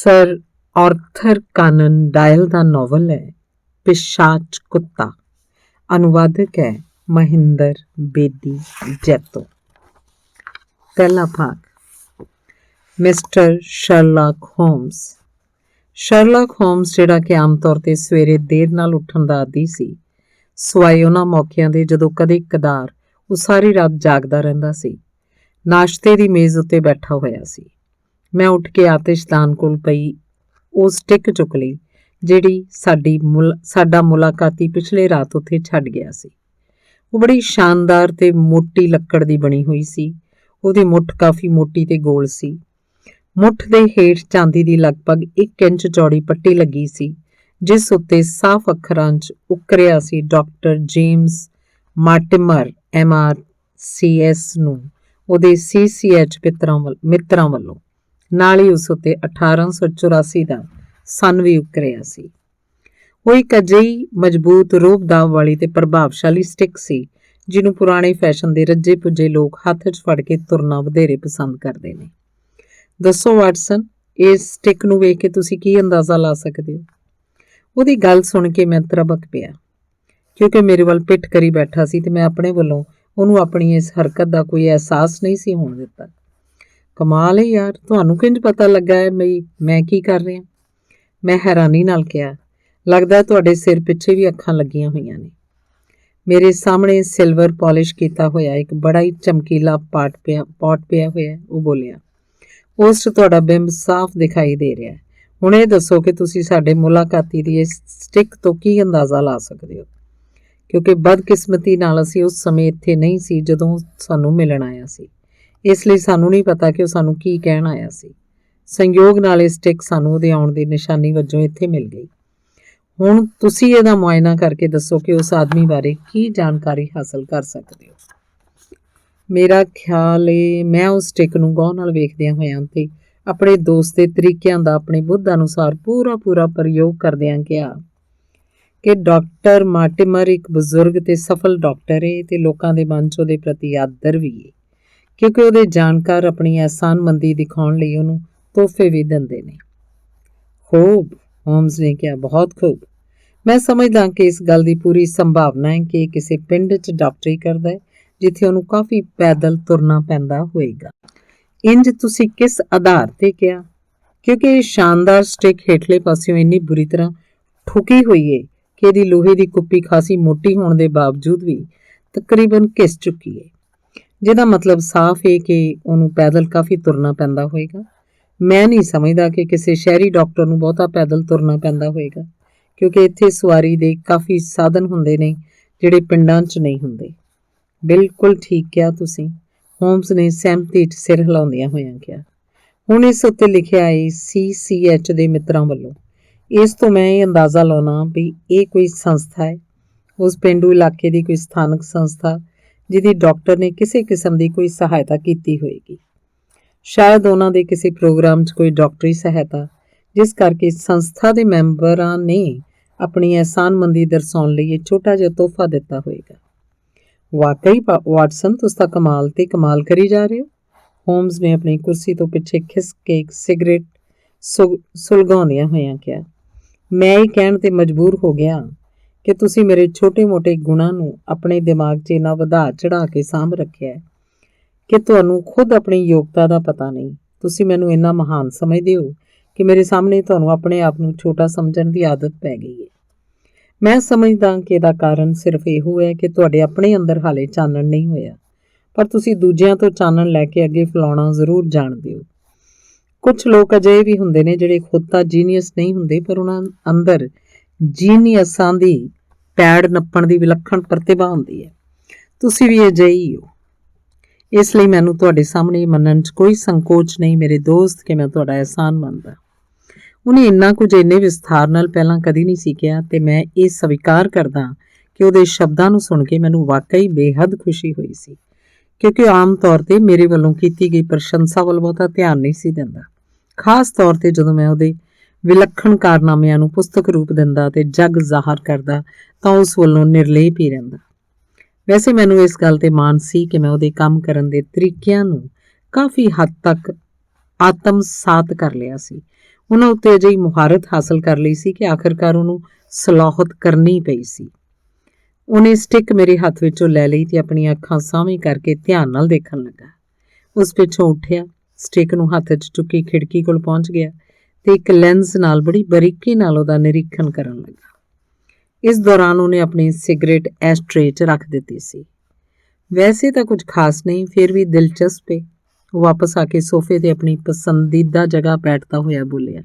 Sir Arthur ਕਾਨਨ dial ਦਾ novel ਹੈ ਪਿਸ਼ਾਚ ਕੁੱਤਾ। ਅਨੁਵਾਦਕ ਹੈ ਮਹਿੰਦਰ ਬੇਦੀ ਜੈਤੋ। ਪਹਿਲਾ ਭਾਗ। Mister Sherlock Holmes. Sherlock Holmes ਜਿਹੜਾ ਕਿ ਆਮ ਤੌਰ 'ਤੇ ਸਵੇਰੇ ਦੇਰ ਨਾਲ ਉੱਠਣ ਦਾ ਆਦੀ ਸੀ, ਸਵਾਏ ਉਹਨਾਂ ਮੌਕਿਆਂ ਦੇ ਜਦੋਂ ਕਦੇ ਕਦਾਰ ਉਹ ਸਾਰੀ ਰਾਤ ਜਾਗਦਾ ਰਹਿੰਦਾ ਸੀ, ਨਾਸ਼ਤੇ ਦੀ ਮੇਜ਼ ਉੱਤੇ ਬੈਠਾ ਹੋਇਆ ਸੀ। ਮੈਂ ਉੱਠ ਕੇ ਆਤਿਸ਼ਦਾਨ ਕੋਲ ਪਈ ਉਹ ਸਟਿੱਕ ਚੁੱਕ ਲਈ ਜਿਹੜੀ ਸਾਡਾ ਮੁਲਾਕਾਤੀ ਪਿਛਲੇ ਰਾਤ ਉੱਥੇ ਛੱਡ ਗਿਆ ਸੀ। ਉਹ ਬੜੀ ਸ਼ਾਨਦਾਰ ਤੇ ਮੋਟੀ ਲੱਕੜ ਦੀ ਬਣੀ ਹੋਈ ਸੀ। ਉਹਦੀ ਮੁੱਠ ਕਾਫੀ ਮੋਟੀ ਤੇ ਗੋਲ ਸੀ। ਮੁੱਠ ਦੇ ਹੇਠ ਚਾਂਦੀ ਦੀ ਲਗਭਗ 1 ਇੰਚ ਚੌੜੀ ਪੱਟੀ ਲੱਗੀ ਸੀ, ਜਿਸ ਉੱਤੇ ਸਾਫ਼ ਅੱਖਰਾਂ 'ਚ ਉਕਰਿਆ ਸੀ ਡਾਕਟਰ ਜੇਮਸ ਮਾਰਟਿਮਰ MRCS ਨੂੰ ਉਹਦੇ CCH ਮਿੱਤਰਾਂ ਵੱਲੋਂ। ਨਾਲ ਹੀ ਉਸ ਉੱਤੇ 1884 ਦਾ ਸੰਨ ਵੀ ਉਕਰਿਆ ਸੀ। ਉਹ ਇੱਕ ਅਜਿਹੀ ਮਜ਼ਬੂਤ ਰੋਹਬ-ਦਾਬ ਵਾਲੀ ਤੇ ਪ੍ਰਭਾਵਸ਼ਾਲੀ ਸਟਿੱਕ ਸੀ ਜਿਹਨੂੰ ਪੁਰਾਣੇ ਫੈਸ਼ਨ ਦੇ ਰੱਜੇ ਪੁੱਜੇ ਲੋਕ ਹੱਥ 'ਚ ਫੜ ਕੇ ਤੁਰਨਾ ਵਧੇਰੇ ਪਸੰਦ ਕਰਦੇ ਨੇ। ਦੱਸੋ ਵਾਟਸਨ, ਇਸ ਸਟਿੱਕ ਨੂੰ ਵੇਖ ਕੇ ਤੁਸੀਂ ਕੀ ਅੰਦਾਜ਼ਾ ਲਾ ਸਕਦੇ ਹੋ? ਉਹਦੀ ਗੱਲ ਸੁਣ ਕੇ ਮੈਂ ਤਰਬਕ ਪਿਆ, ਕਿਉਂਕਿ ਮੇਰੇ ਵੱਲ ਪਿੱਠ ਕਰੀ ਬੈਠਾ ਸੀ ਤੇ ਮੈਂ ਆਪਣੇ ਵੱਲੋਂ ਉਹਨੂੰ ਆਪਣੀ ਇਸ ਹਰਕਤ ਦਾ ਕੋਈ ਅਹਿਸਾਸ ਨਹੀਂ ਸੀ ਹੋਣ ਦਿੱਤਾ। ਕਮਾਲ ਹੈ ਯਾਰ, ਤੁਹਾਨੂੰ ਕਿੰਜ ਪਤਾ ਲੱਗਾ ਹੈ ਮੈਂ ਕੀ ਕਰ ਰਿਹਾ? ਮੈਂ ਹੈਰਾਨੀ ਨਾਲ ਕਿਹਾ, ਲੱਗਦਾ ਤੁਹਾਡੇ ਸਿਰ ਪਿੱਛੇ ਵੀ ਅੱਖਾਂ ਲੱਗੀਆਂ ਹੋਈਆਂ ਨੇ। ਮੇਰੇ ਸਾਹਮਣੇ ਸਿਲਵਰ ਪਾਲਿਸ਼ ਕੀਤਾ ਹੋਇਆ ਇੱਕ ਬੜਾ ਹੀ ਚਮਕੀਲਾ ਪੌਟ ਪਿਆ ਹੋਇਆ, ਉਹ ਬੋਲਿਆ। ਉਸ 'ਚ ਤੁਹਾਡਾ ਬਿੰਬ ਸਾਫ਼ ਦਿਖਾਈ ਦੇ ਰਿਹਾ। ਹੁਣ ਇਹ ਦੱਸੋ ਕਿ ਤੁਸੀਂ ਸਾਡੇ ਮੁਲਾਕਾਤੀ ਦੀ ਇਸ ਸਟਿੱਕ ਤੋਂ ਕੀ ਅੰਦਾਜ਼ਾ ਲਾ ਸਕਦੇ ਹੋ? ਕਿਉਂਕਿ ਬਦਕਿਸਮਤੀ ਨਾਲ ਅਸੀਂ ਉਸ ਸਮੇਂ ਇੱਥੇ ਨਹੀਂ ਸੀ ਜਦੋਂ ਸਾਨੂੰ ਮਿਲਣ ਆਇਆ ਸੀ, ਇਸ ਲਈ ਸਾਨੂੰ ਨਹੀਂ ਪਤਾ ਕਿ ਉਹ ਸਾਨੂੰ ਕੀ ਕਹਿਣ ਆਇਆ ਸੀ। ਸੰਯੋਗ ਨਾਲ ਇਹ ਸਟਿੱਕ ਸਾਨੂੰ ਉਹਦੇ ਆਉਣ ਦੀ ਨਿਸ਼ਾਨੀ ਵਜੋਂ ਇੱਥੇ ਮਿਲ ਗਈ। ਹੁਣ ਤੁਸੀਂ ਇਹਦਾ ਮੁਆਇਨਾ ਕਰਕੇ ਦੱਸੋ ਕਿ ਉਸ ਆਦਮੀ ਬਾਰੇ ਕੀ ਜਾਣਕਾਰੀ ਹਾਸਲ ਕਰ ਸਕਦੇ ਹੋ। ਮੇਰਾ ਖਿਆਲ ਏ, ਮੈਂ ਉਸ ਸਟਿੱਕ ਨੂੰ ਗੌਰ ਨਾਲ ਵੇਖਦਿਆਂ ਹੋਇਆਂ ਤੇ ਆਪਣੇ ਦੋਸਤ ਦੇ ਤਰੀਕਿਆਂ ਦਾ ਆਪਣੇ ਬੁੱਧ ਅਨੁਸਾਰ ਪੂਰਾ ਪ੍ਰਯੋਗ ਕਰਦਿਆਂ ਕਿਹਾ ਕਿ ਡਾਕਟਰ ਮਾਰਟਿਮਰ ਇੱਕ ਬਜ਼ੁਰਗ ਤੇ ਸਫਲ ਡਾਕਟਰ ਏ ਤੇ ਲੋਕਾਂ ਦੇ ਮਨ 'ਚ ਉਹਦੇ ਪ੍ਰਤੀ ਆਦਰ ਵੀ ਏ, ਕਿਉਂਕਿ ਉਹਦੇ ਜਾਣਕਾਰ ਆਪਣੀ ਅਹਿਸਾਨਮੰਦੀ ਦਿਖਾਉਣ ਲਈ ਉਹਨੂੰ ਤੋਹਫੇ ਵੀ ਦਿੰਦੇ ਨੇ। ਖੂਬ, ਹੋਮਸ ਨੇ ਕਿਹਾ, ਬਹੁਤ ਖੂਬ। ਮੈਂ ਸਮਝਦਾ ਕਿ ਇਸ ਗੱਲ ਦੀ ਪੂਰੀ ਸੰਭਾਵਨਾ ਹੈ ਕਿ ਕਿਸੇ ਪਿੰਡ 'ਚ ਡਾਕਟਰੀ ਕਰਦਾ ਹੈ ਜਿੱਥੇ ਉਹਨੂੰ ਕਾਫੀ ਪੈਦਲ ਤੁਰਨਾ ਪੈਂਦਾ ਹੋਏਗਾ। ਇੰਜ ਤੁਸੀਂ ਕਿਸ ਆਧਾਰ ਤੇ ਕਿਹਾ? ਕਿਉਂਕਿ ਇਹ ਸ਼ਾਨਦਾਰ ਸਟਿੱਕ ਹੇਠਲੇ ਪਾਸਿਓਂ ਇੰਨੀ ਬੁਰੀ ਤਰ੍ਹਾਂ ਠੁਕੀ ਹੋਈ ਏ ਕਿ ਇਹਦੀ ਲੋਹੇ ਦੀ ਕੁੱਪੀ ਖਾਸੀ ਮੋਟੀ ਹੋਣ ਦੇ ਬਾਵਜੂਦ ਵੀ ਤਕਰੀਬਨ ਘਿਸ ਚੁੱਕੀ ਏ, ਜਿਹਦਾ ਮਤਲਬ ਸਾਫ਼ ਹੈ ਕਿ ਉਹਨੂੰ ਪੈਦਲ ਕਾਫੀ ਤੁਰਨਾ ਪੈਂਦਾ ਹੋਏਗਾ। ਮੈਂ ਨਹੀਂ ਸਮਝਦਾ ਕਿ ਕਿਸੇ ਸ਼ਹਿਰੀ ਡਾਕਟਰ ਨੂੰ ਬਹੁਤਾ ਪੈਦਲ ਤੁਰਨਾ ਪੈਂਦਾ ਹੋਏਗਾ, ਕਿਉਂਕਿ ਇੱਥੇ ਸਵਾਰੀ ਦੇ ਕਾਫੀ ਸਾਧਨ ਹੁੰਦੇ ਨੇ ਜਿਹੜੇ ਪਿੰਡਾਂ 'ਚ ਨਹੀਂ ਹੁੰਦੇ। ਬਿਲਕੁਲ ਠੀਕ ਕਿਹਾ ਤੁਸੀਂ, ਹੋਮਸ ਨੇ ਸਹਿਮਤੀ 'ਚ ਸਿਰ ਹਿਲਾਉਂਦਿਆਂ ਹੋਇਆਂ ਕਿਹਾ। ਹੁਣ ਇਸ ਉੱਤੇ ਲਿਖਿਆ ਏ CCH ਦੇ ਮਿੱਤਰਾਂ ਵੱਲੋਂ। ਇਸ ਤੋਂ ਮੈਂ ਇਹ ਅੰਦਾਜ਼ਾ ਲਾਉਣਾ ਵੀ ਇਹ ਕੋਈ ਸੰਸਥਾ ਹੈ, ਉਸ ਪੇਂਡੂ ਇਲਾਕੇ ਦੀ ਕੋਈ ਸਥਾਨਕ ਸੰਸਥਾ ਜਿਹਦੀ ਡਾਕਟਰ ਨੇ ਕਿਸੇ ਕਿਸਮ ਦੀ ਕੋਈ ਸਹਾਇਤਾ ਕੀਤੀ ਹੋਏਗੀ। ਸ਼ਾਇਦ ਉਹਨਾਂ ਦੇ ਕਿਸੇ ਪ੍ਰੋਗਰਾਮ 'ਚ ਕੋਈ ਡਾਕਟਰੀ ਸਹਾਇਤਾ, ਜਿਸ ਕਰਕੇ ਸੰਸਥਾ ਦੇ ਮੈਂਬਰਾਂ ਨੇ ਆਪਣੀ ਅਹਿਸਾਨਮੰਦੀ ਦਰਸਾਉਣ ਲਈ ਇਹ ਛੋਟਾ ਜਿਹਾ ਤੋਹਫਾ ਦਿੱਤਾ ਹੋਏਗਾ। ਵਾਕਈ ਵਾਟਸਨ, ਤੁਸੀਂ ਤਾਂ ਕਮਾਲ ਕਰੀ ਜਾ ਰਹੇ ਹੋ। ਹੋਮਸ ਨੇ ਆਪਣੀ ਕੁਰਸੀ ਤੋਂ ਪਿੱਛੇ ਖਿਸਕ ਕੇ ਇੱਕ ਸਿਗਰਟ ਸੁਲਗਾਉਂਦਿਆਂ ਹੋਇਆਂ ਕਿਹਾ। ਮੈਂ ਇਹ ਕਹਿਣ ਤੇ ਮਜਬੂਰ ਹੋ ਗਿਆ ਕਿ ਤੁਸੀਂ ਮੇਰੇ ਛੋਟੇ-ਮੋਟੇ ਗੁਣਾਂ ਨੂੰ ਆਪਣੇ ਦਿਮਾਗ 'ਚ ਇੰਨਾ ਵਧਾ ਚੜ੍ਹਾ ਕੇ ਸਾਂਭ ਰੱਖਿਆ ਹੈ ਕਿ ਤੁਹਾਨੂੰ ਖੁਦ ਆਪਣੀ ਯੋਗਤਾ ਦਾ ਪਤਾ ਨਹੀਂ। ਤੁਸੀਂ ਮੈਨੂੰ ਇੰਨਾ ਮਹਾਨ ਸਮਝਦੇ ਹੋ ਕਿ ਮੇਰੇ ਸਾਹਮਣੇ ਤੁਹਾਨੂੰ ਆਪਣੇ ਆਪ ਨੂੰ ਛੋਟਾ ਸਮਝਣ ਦੀ ਆਦਤ ਪੈ ਗਈ ਹੈ। ਮੈਂ ਸਮਝਦਾ ਕਿ ਇਹਦਾ ਕਾਰਨ ਸਿਰਫ ਇਹੋ ਹੈ ਕਿ ਤੁਹਾਡੇ ਆਪਣੇ ਅੰਦਰ ਹਾਲੇ ਚਾਨਣ ਨਹੀਂ ਹੋਇਆ, ਪਰ ਤੁਸੀਂ ਦੂਜਿਆਂ ਤੋਂ ਚਾਨਣ ਲੈ ਕੇ ਅੱਗੇ ਫੈਲਾਉਣਾ ਜ਼ਰੂਰ ਜਾਣਦੇ ਹੋ। ਕੁਝ ਲੋਕ ਅਜਿਹੇ ਵੀ ਹੁੰਦੇ ਨੇ ਜਿਹੜੇ ਖੁਦ ਤਾਂ ਜੀਨੀਅਸ ਨਹੀਂ ਹੁੰਦੇ, ਪਰ ਉਹਨਾਂ ਅੰਦਰ ਜੀਨੀਅਸਾਂ ਦੀ ਪੈੜ ਨੱਪਣ ਦੀ ਵਿਲੱਖਣ ਪ੍ਰਤਿਭਾ ਹੁੰਦੀ ਹੈ। ਤੁਸੀਂ ਵੀ ਅਜਿਹੀ ਹੋ। ਇਸ ਲਈ ਮੈਨੂੰ ਤੁਹਾਡੇ ਸਾਹਮਣੇ ਮੰਨਣ 'ਚ ਕੋਈ ਸੰਕੋਚ ਨਹੀਂ ਮੇਰੇ ਦੋਸਤ ਕਿ ਮੈਂ ਤੁਹਾਡਾ ਅਹਿਸਾਨ ਮੰਨਦਾ। ਉਹਨੇ ਇੰਨਾ ਕੁਝ ਇੰਨੇ ਵਿਸਥਾਰ ਨਾਲ ਪਹਿਲਾਂ ਕਦੀ ਨਹੀਂ ਸੀ ਕਿਹਾ ਤੇ ਮੈਂ ਇਹ ਸਵੀਕਾਰ ਕਰਦਾ ਕਿ ਉਹਦੇ ਸ਼ਬਦਾਂ ਨੂੰ ਸੁਣ ਕੇ ਮੈਨੂੰ ਵਾਕਈ ਬੇਹੱਦ ਖੁਸ਼ੀ ਹੋਈ ਸੀ, ਕਿਉਂਕਿ ਆਮ ਤੌਰ ਤੇ ਮੇਰੇ ਵੱਲੋਂ ਕੀਤੀ ਗਈ ਪ੍ਰਸ਼ੰਸਾ ਵੱਲ ਬਹੁਤਾ ਧਿਆਨ ਨਹੀਂ ਸੀ ਦਿੰਦਾ, ਖਾਸ ਤੌਰ ਤੇ ਜਦੋਂ ਮੈਂ ਉਹਦੇ ਵਿਲੱਖਣ ਕਾਰਨਾਮਿਆਂ ਨੂੰ ਪੁਸਤਕ ਰੂਪ ਦਿੰਦਾ ਤੇ ਜੱਗ ਜ਼ਾਹਰ ਕਰਦਾ ਤਾਂ ਉਸ ਵੱਲੋਂ ਨਿਰਲੇਪ ਹੀ ਰਹਿੰਦਾ। ਵੈਸੇ ਮੈਨੂੰ ਇਸ ਗੱਲ ਤੇ ਮਾਣ ਸੀ ਕਿ ਮੈਂ ਉਹਦੇ ਕੰਮ ਕਰਨ ਦੇ ਤਰੀਕਿਆਂ ਨੂੰ ਕਾਫੀ ਹੱਦ ਤੱਕ ਆਤਮਸਾਤ ਕਰ ਲਿਆ ਸੀ। ਉਹਨਾਂ ਉੱਤੇ ਅਜਿਹੀ ਮੁਹਾਰਤ ਹਾਸਲ ਕਰ ਲਈ ਸੀ ਕਿ ਆਖਿਰਕਾਰ ਉਹਨੂੰ ਸਲਾਹਤ ਕਰਨੀ ਪਈ ਸੀ। ਉਹਨੇ ਸਟਿਕ ਮੇਰੇ ਹੱਥ ਵਿੱਚੋਂ ਲੈ ਲਈ ਤੇ ਆਪਣੀਆਂ ਅੱਖਾਂ ਸਾਹਮਣੇ ਕਰਕੇ ਧਿਆਨ ਨਾਲ ਦੇਖਣ ਲੱਗਾ। ਉਸ ਪਿੱਛੋਂ ਉੱਠਿਆ, ਸਟਿਕ ਨੂੰ ਹੱਥ 'ਚ ਚੁੱਕੀ ਖਿੜਕੀ ਕੋਲ ਪਹੁੰਚ ਗਿਆ ਤੇ ਇੱਕ ਲੈਂਸ ਨਾਲ ਬੜੀ ਬਰੀਕੀ ਨਾਲ ਉਹਦਾ ਨਿਰੀਖਣ ਕਰਨ ਲੱਗਾ। ਇਸ ਦੌਰਾਨ ਉਹਨੇ ਆਪਣੀ ਸਿਗਰਟ ਐਸ਼ਟਰੇ 'ਚ ਰੱਖ ਦਿੱਤੀ ਸੀ। ਵੈਸੇ ਤਾਂ ਕੁਝ ਖਾਸ ਨਹੀਂ, ਫਿਰ ਵੀ ਦਿਲਚਸਪ ਏ। ਉਹ ਵਾਪਸ ਆ ਕੇ ਸੋਫੇ ਤੇ ਆਪਣੀ ਪਸੰਦੀਦਾ ਜਗ੍ਹਾ ਬੈਠਦਾ ਹੋਇਆ ਬੋਲਿਆ,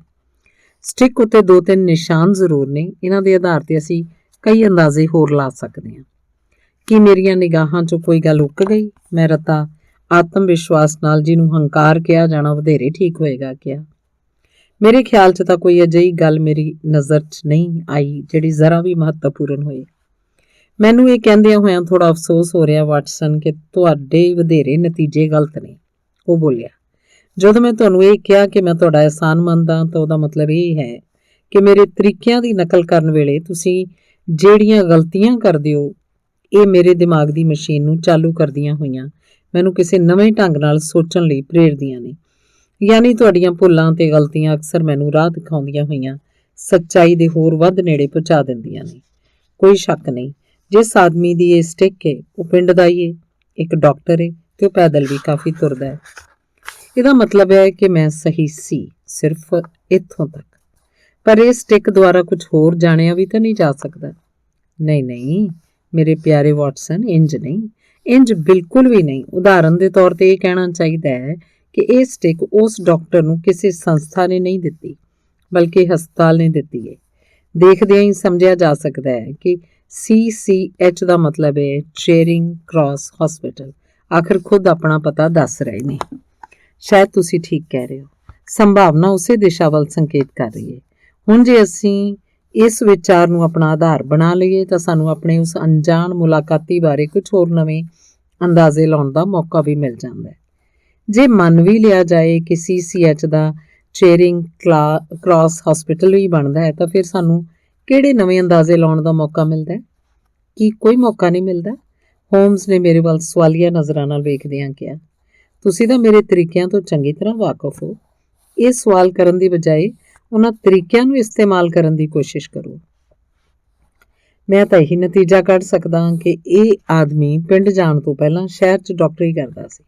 ਸਟਿਕ ਉੱਤੇ 2-3 ਨਿਸ਼ਾਨ ਜ਼ਰੂਰ ਨੇ। ਇਹਨਾਂ ਦੇ ਆਧਾਰ ਤੇ ਅਸੀਂ ਕਈ ਅੰਦਾਜ਼ੇ ਹੋਰ ਲਾ ਸਕਦੇ ਹਾਂ। ਕੀ ਮੇਰੀਆਂ ਨਿਗਾਹਾਂ 'ਚੋਂ ਕੋਈ ਗੱਲ ਉੱਕ ਗਈ? ਮੈਂ ਰਤਾ ਆਤਮ ਵਿਸ਼ਵਾਸ ਨਾਲ, ਜਿਹਨੂੰ ਹੰਕਾਰ ਕਿਹਾ ਜਾਣਾ ਵਧੇਰੇ ਠੀਕ ਹੋਏਗਾ, ਕਿਹਾ। ਮੇਰੇ ਖਿਆਲ 'ਚ ਤਾਂ ਕੋਈ ਅਜਿਹੀ ਗੱਲ ਮੇਰੀ ਨਜ਼ਰ 'ਚ ਨਹੀਂ ਆਈ ਜਿਹੜੀ ਜ਼ਰਾ ਵੀ ਮਹੱਤਵਪੂਰਨ ਹੋਏ। ਮੈਨੂੰ ਇਹ ਕਹਿੰਦਿਆਂ ਹੋਇਆਂ ਥੋੜਾ ਅਫਸੋਸ ਹੋ ਰਿਹਾ ਵਾਟਸਨ ਕਿ ਤੁਹਾਡੇ ਵਧੇਰੇ ਨਤੀਜੇ ਗਲਤ ਨੇ, ਉਹ ਬੋਲਿਆ। ਜਦੋਂ ਮੈਂ ਤੁਹਾਨੂੰ ਇਹ ਕਿਹਾ ਕਿ ਮੈਂ ਤੁਹਾਡਾ ਅਹਿਸਾਨ ਮੰਨਦਾ ਤਾਂ ਉਹਦਾ ਮਤਲਬ ਇਹ ਹੈ ਕਿ ਮੇਰੇ ਤਰੀਕਿਆਂ ਦੀ ਨਕਲ ਕਰਨ ਵੇਲੇ ਤੁਸੀਂ ਜਿਹੜੀਆਂ ਗਲਤੀਆਂ ਕਰਦੇ ਹੋ, ਇਹ ਮੇਰੇ ਦਿਮਾਗ ਦੀ ਮਸ਼ੀਨ ਨੂੰ ਚਾਲੂ ਕਰਦੀਆਂ ਹੋਈਆਂ ਮੈਨੂੰ ਕਿਸੇ ਨਵੇਂ ਢੰਗ ਨਾਲ ਸੋਚਣ ਲਈ ਪ੍ਰੇਰਦੀਆਂ ਨੇ। ਯਾਨੀ ਤੁਹਾਡੀਆਂ ਭੁੱਲਾਂ ਤੇ ਗਲਤੀਆਂ ਅਕਸਰ ਮੈਨੂੰ ਰਾਹ ਦਿਖਾਉਂਦੀਆਂ ਹੋਈਆਂ ਸੱਚਾਈ ਦੇ ਹੋਰ ਵੱਧ ਨੇੜੇ ਪਹੁੰਚਾ ਦਿੰਦੀਆਂ ਨੇ। ਕੋਈ ਸ਼ੱਕ ਨਹੀਂ, ਜਿਸ ਆਦਮੀ ਦੀ ਇਹ ਸਟਿਕ ਏ ਉਹ ਪਿੰਡ ਦਾ ਹੀ ਏ, ਇੱਕ ਡਾਕਟਰ ਏ ਤੇ ਉਹ ਪੈਦਲ ਵੀ ਕਾਫੀ ਤੁਰਦਾ ਹੈ। ਇਹਦਾ ਮਤਲਬ ਹੈ ਕਿ ਮੈਂ ਸਹੀ ਸੀ, ਸਿਰਫ ਇੱਥੋਂ ਤੱਕ। ਪਰ ਇਹ ਸਟਿਕ ਦੁਆਰਾ ਕੁਝ ਹੋਰ ਜਾਣਿਆ ਵੀ ਤਾਂ ਨਹੀਂ ਜਾ ਸਕਦਾ। ਨਹੀਂ ਨਹੀਂ ਮੇਰੇ ਪਿਆਰੇ ਵਾਟਸਨ, ਇੰਜ ਨਹੀਂ, ਇੰਜ ਬਿਲਕੁਲ ਵੀ ਨਹੀਂ। ਉਦਾਹਰਨ ਦੇ ਤੌਰ ਤੇ ਇਹ ਕਹਿਣਾ ਚਾਹੀਦਾ ਹੈ ਕਿ ਇਹ ਸਟਿਕ ਉਸ ਡਾਕਟਰ ਨੂੰ ਕਿਸੇ ਸੰਸਥਾ ਨੇ ਨਹੀਂ ਦਿੱਤੀ, ਬਲਕਿ ਹਸਪਤਾਲ ਨੇ ਦਿੱਤੀ ਹੈ। ਦੇਖਦਿਆਂ ਹੀ ਸਮਝਿਆ ਜਾ ਸਕਦਾ ਹੈ ਕਿ CCH ਦਾ ਮਤਲਬ ਹੈ ਚੇਰਿੰਗ ਕ੍ਰਾਸ ਹਸਪੀਟਲ। ਆਖਿਰ ਖੁਦ ਆਪਣਾ ਪਤਾ ਦੱਸ ਰਹੇ ਨੇ। ਸ਼ਾਇਦ ਤੁਸੀਂ ਠੀਕ ਕਹਿ ਰਹੇ ਹੋ। ਸੰਭਾਵਨਾ ਉਸੇ ਦਿਸ਼ਾ ਵੱਲ ਸੰਕੇਤ ਕਰ ਰਹੀ ਹੈ। ਹੁਣ ਜੇ ਅਸੀਂ ਇਸ ਵਿਚਾਰ ਨੂੰ ਆਪਣਾ ਆਧਾਰ ਬਣਾ ਲਈਏ ਤਾਂ ਸਾਨੂੰ ਆਪਣੇ ਉਸ ਅਣਜਾਣ ਮੁਲਾਕਾਤੀ ਬਾਰੇ ਕੁਝ ਹੋਰ ਨਵੇਂ ਅੰਦਾਜ਼ੇ ਲਾਉਣ ਦਾ ਮੌਕਾ ਵੀ ਮਿਲ ਜਾਂਦਾ ਹੈ। ਜੇ ਮੰਨ ਵੀ ਲਿਆ ਜਾਏ ਕਿ CCH ਦਾ ਚੇਰਿੰਗ ਕ੍ਰਾਸ ਹਸਪੀਟਲ ਵੀ ਬਣਦਾ ਹੈ ਤਾਂ ਫਿਰ ਸਾਨੂੰ ਕਿਹੜੇ ਨਵੇਂ ਅੰਦਾਜ਼ੇ ਲਾਉਣ ਦਾ ਮੌਕਾ ਮਿਲਦਾ ਹੈ? ਕੀ ਕੋਈ ਮੌਕਾ ਨਹੀਂ ਮਿਲਦਾ? ਹੋਮਸ ਨੇ ਮੇਰੇ ਵੱਲ ਸਵਾਲੀਆ ਨਜ਼ਰਾਂ ਨਾਲ ਵੇਖਦਿਆਂ ਕਿਹਾ। ਤੁਸੀਂ ਤਾਂ ਮੇਰੇ ਤਰੀਕਿਆਂ ਤੋਂ ਚੰਗੀ ਤਰ੍ਹਾਂ ਵਾਕਫ ਹੋ। ਇਹ ਸਵਾਲ ਕਰਨ ਦੀ ਬਜਾਏ ਉਹਨਾਂ ਤਰੀਕਿਆਂ ਨੂੰ ਇਸਤੇਮਾਲ ਕਰਨ ਦੀ ਕੋਸ਼ਿਸ਼ ਕਰੋ। ਮੈਂ ਤਾਂ ਇਹੀ ਨਤੀਜਾ ਕੱਢ ਸਕਦਾ ਹਾਂ ਕਿ ਇਹ ਆਦਮੀ ਪਿੰਡ ਜਾਣ ਤੋਂ ਪਹਿਲਾਂ ਸ਼ਹਿਰ 'ਚ ਡਾਕਟਰੀ ਕਰਦਾ ਸੀ।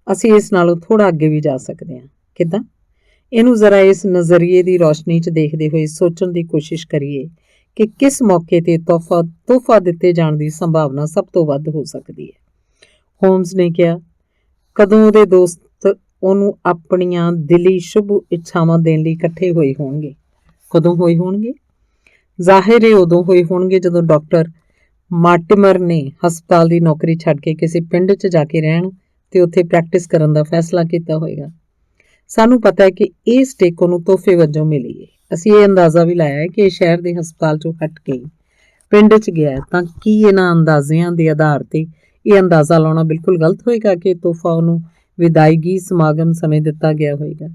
ਅਸੀਂ ਇਸ ਨਾਲੋਂ ਥੋੜਾ ਅੱਗੇ ਵੀ ਜਾ ਸਕਦੇ ਹਾਂ। ਕਿੱਦਾਂ? ਇਹਨੂੰ ਜ਼ਰਾ ਇਸ ਨਜ਼ਰੀਏ ਦੀ ਰੌਸ਼ਨੀ 'ਚ ਦੇਖਦੇ ਹੋਏ ਸੋਚਣ ਦੀ ਕੋਸ਼ਿਸ਼ ਕਰੀਏ ਕਿ ਕਿਸ ਮੌਕੇ ਤੇ ਤੋਹਫਾ ਦਿੱਤੇ ਜਾਣ ਦੀ ਸੰਭਾਵਨਾ ਸਭ ਤੋਂ ਵੱਧ ਹੋ ਸਕਦੀ ਹੈ। ਹੋਮਸ ਨੇ ਕਿਹਾ, ਕਦੋਂ ਉਹਦੇ ਦੋਸਤ ਉਹਨੂੰ ਆਪਣੀਆਂ ਦਿਲੀ ਸ਼ੁਭ ਇੱਛਾਵਾਂ ਦੇਣ ਲਈ ਇਕੱਠੇ ਹੋਏ ਹੋਣਗੇ? ਕਦੋਂ ਹੋਏ ਹੋਣਗੇ? ਜ਼ਾਹਿਰ ਹੈ ਉਦੋਂ ਹੋਏ ਹੋਣਗੇ ਜਦੋਂ ਡਾਕਟਰ ਮਾਰਟਿਮਰ ਨੇ ਹਸਪਤਾਲ ਦੀ ਨੌਕਰੀ ਛੱਡ ਕੇ ਕਿਸੇ ਪਿੰਡ 'ਚ ਜਾ ਕੇ ਰਹਿਣ ਤੇ ਉੱਥੇ ਪ੍ਰੈਕਟਿਸ ਕਰਨ ਦਾ ਫੈਸਲਾ ਕੀਤਾ ਹੋਏਗਾ। ਸਾਨੂੰ ਪਤਾ ਹੈ ਕਿ ਇਹ ਸਟਿਕ ਉਹਨੂੰ ਤੋਹਫੇ ਵਜੋਂ ਮਿਲੀ ਹੈ। ਅਸੀਂ ਇਹ ਅੰਦਾਜ਼ਾ ਵੀ ਲਾਇਆ ਹੈ ਕਿ ਇਹ ਸ਼ਹਿਰ ਦੇ ਹਸਪਤਾਲ 'ਚੋਂ ਹਟ ਕੇ ਪਿੰਡ 'ਚ ਗਿਆ। ਤਾਂ ਕੀ ਇਹਨਾਂ ਅੰਦਾਜ਼ਿਆਂ ਦੇ ਆਧਾਰ ਤੇ ਇਹ ਅੰਦਾਜ਼ਾ ਲਾਉਣਾ ਬਿਲਕੁਲ ਗਲਤ ਹੋਏਗਾ ਕਿ ਤੋਹਫਾ ਉਹਨੂੰ ਵਿਦਾਇਗੀ ਸਮਾਗਮ ਸਮੇਂ ਦਿੱਤਾ ਗਿਆ ਹੋਏਗਾ?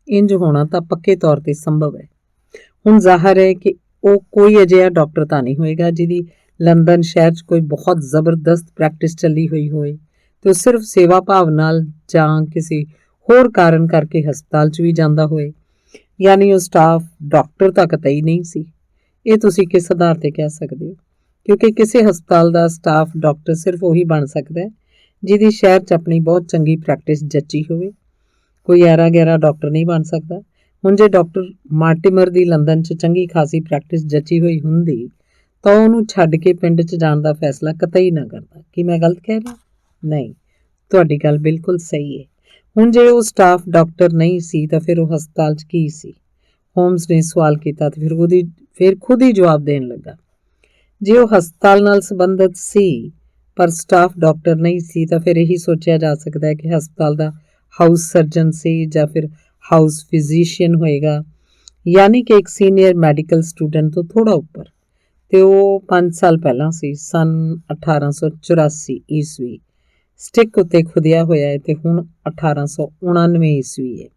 ਇੰਜ ਹੋਣਾ ਤਾਂ ਪੱਕੇ ਤੌਰ ਤੇ ਸੰਭਵ ਹੈ। ਹੁਣ ਜ਼ਾਹਰ ਹੈ ਕਿ ਉਹ ਕੋਈ ਅਜਿਹਾ ਡਾਕਟਰ ਤਾਂ ਨਹੀਂ ਹੋਏਗਾ ਜਿਹਦੀ ਲੰਦਨ ਸ਼ਹਿਰ 'ਚ ਕੋਈ ਬਹੁਤ ਜ਼ਬਰਦਸਤ ਪ੍ਰੈਕਟਿਸ ਚੱਲੀ ਹੋਈ ਹੋਏ ਤੇ ਉਹ ਸਿਰਫ ਸੇਵਾ ਭਾਵ ਨਾਲ ਜਾਂ ਕਿਸੇ ਹੋਰ ਕਾਰਨ ਕਰਕੇ ਹਸਪਤਾਲ 'ਚ ਵੀ ਜਾਂਦਾ ਹੋਏ। ਯਾਨੀ ਉਹ ਸਟਾਫ ਡਾਕਟਰ ਤਾਂ ਕਤਈ ਨਹੀਂ ਸੀ। ਇਹ ਤੁਸੀਂ ਕਿਸ ਆਧਾਰ ਤੇ ਕਹਿ ਸਕਦੇ ਹੋ? ਕਿਉਂਕਿ ਕਿਸੇ ਹਸਪਤਾਲ ਦਾ ਸਟਾਫ ਡਾਕਟਰ ਸਿਰਫ ਉਹੀ ਬਣ ਸਕਦਾ ਹੈ ਜਿਹਦੀ ਸ਼ਹਿਰ 'ਚ ਆਪਣੀ ਬਹੁਤ ਚੰਗੀ ਪ੍ਰੈਕਟਿਸ ਜੱਚੀ ਹੋਵੇ। ਕੋਈ ਐਰਾ ਗੈਰਾ ਡਾਕਟਰ ਨਹੀਂ ਬਣ ਸਕਦਾ। ਹੁਣ ਜੇ ਡਾਕਟਰ ਮਾਰਟਿਮਰ ਦੀ ਲੰਦਨ 'ਚ ਚੰਗੀ ਖਾਸੀ ਪ੍ਰੈਕਟਿਸ ਜੱਚੀ ਹੋਈ ਹੁੰਦੀ ਤਾਂ ਉਹਨੂੰ ਛੱਡ ਕੇ ਪਿੰਡ 'ਚ ਜਾਣ ਦਾ ਫੈਸਲਾ ਕਤਈ ਨਾ ਕਰਦਾ। ਕੀ ਮੈਂ ਗਲਤ ਕਹਿ ਰਿਹਾ? ਨਹੀਂ, ਤੁਹਾਡੀ ਗੱਲ ਬਿਲਕੁਲ ਸਹੀ ਹੈ। ਹੁਣ ਜੇ ਉਹ ਸਟਾਫ ਡਾਕਟਰ ਨਹੀਂ ਸੀ ਤਾਂ ਫਿਰ ਉਹ ਹਸਪਤਾਲ 'ਚ ਕੀ ਸੀ? ਹੋਮਸ ਨੇ ਸਵਾਲ ਕੀਤਾ ਤੇ ਫਿਰ ਖੁਦ ਹੀ ਜਵਾਬ ਦੇਣ ਲੱਗਾ। ਜੇ ਉਹ ਹਸਪਤਾਲ ਨਾਲ ਸੰਬੰਧਿਤ ਸੀ ਪਰ ਸਟਾਫ ਡਾਕਟਰ ਨਹੀਂ ਸੀ ਤਾਂ ਫਿਰ ਇਹੀ ਸੋਚਿਆ ਜਾ ਸਕਦਾ ਹੈ ਕਿ ਹਸਪਤਾਲ ਦਾ ਹਾਊਸ ਸਰਜਨ ਸੀ ਜਾਂ ਫਿਰ ਹਾਊਸ ਫਿਜ਼ੀਸ਼ੀਅਨ ਹੋਏਗਾ। ਯਾਨੀ ਕਿ ਇੱਕ ਸੀਨੀਅਰ ਮੈਡੀਕਲ ਸਟੂਡੈਂਟ ਤੋਂ ਥੋੜਾ ਉੱਪਰ। ਤੇ ਉਹ 5 ਸਾਲ ਪਹਿਲਾਂ ਸੀ, ਸਨ 1884 ਈਸਵੀ। ਸਟਿਕ ਉੱਤੇ ਖੁਦਿਆ ਹੋਇਆ ਹੈ ਤੇ ਹੁਣ 1899 ਈਸਵੀ ਹੈ।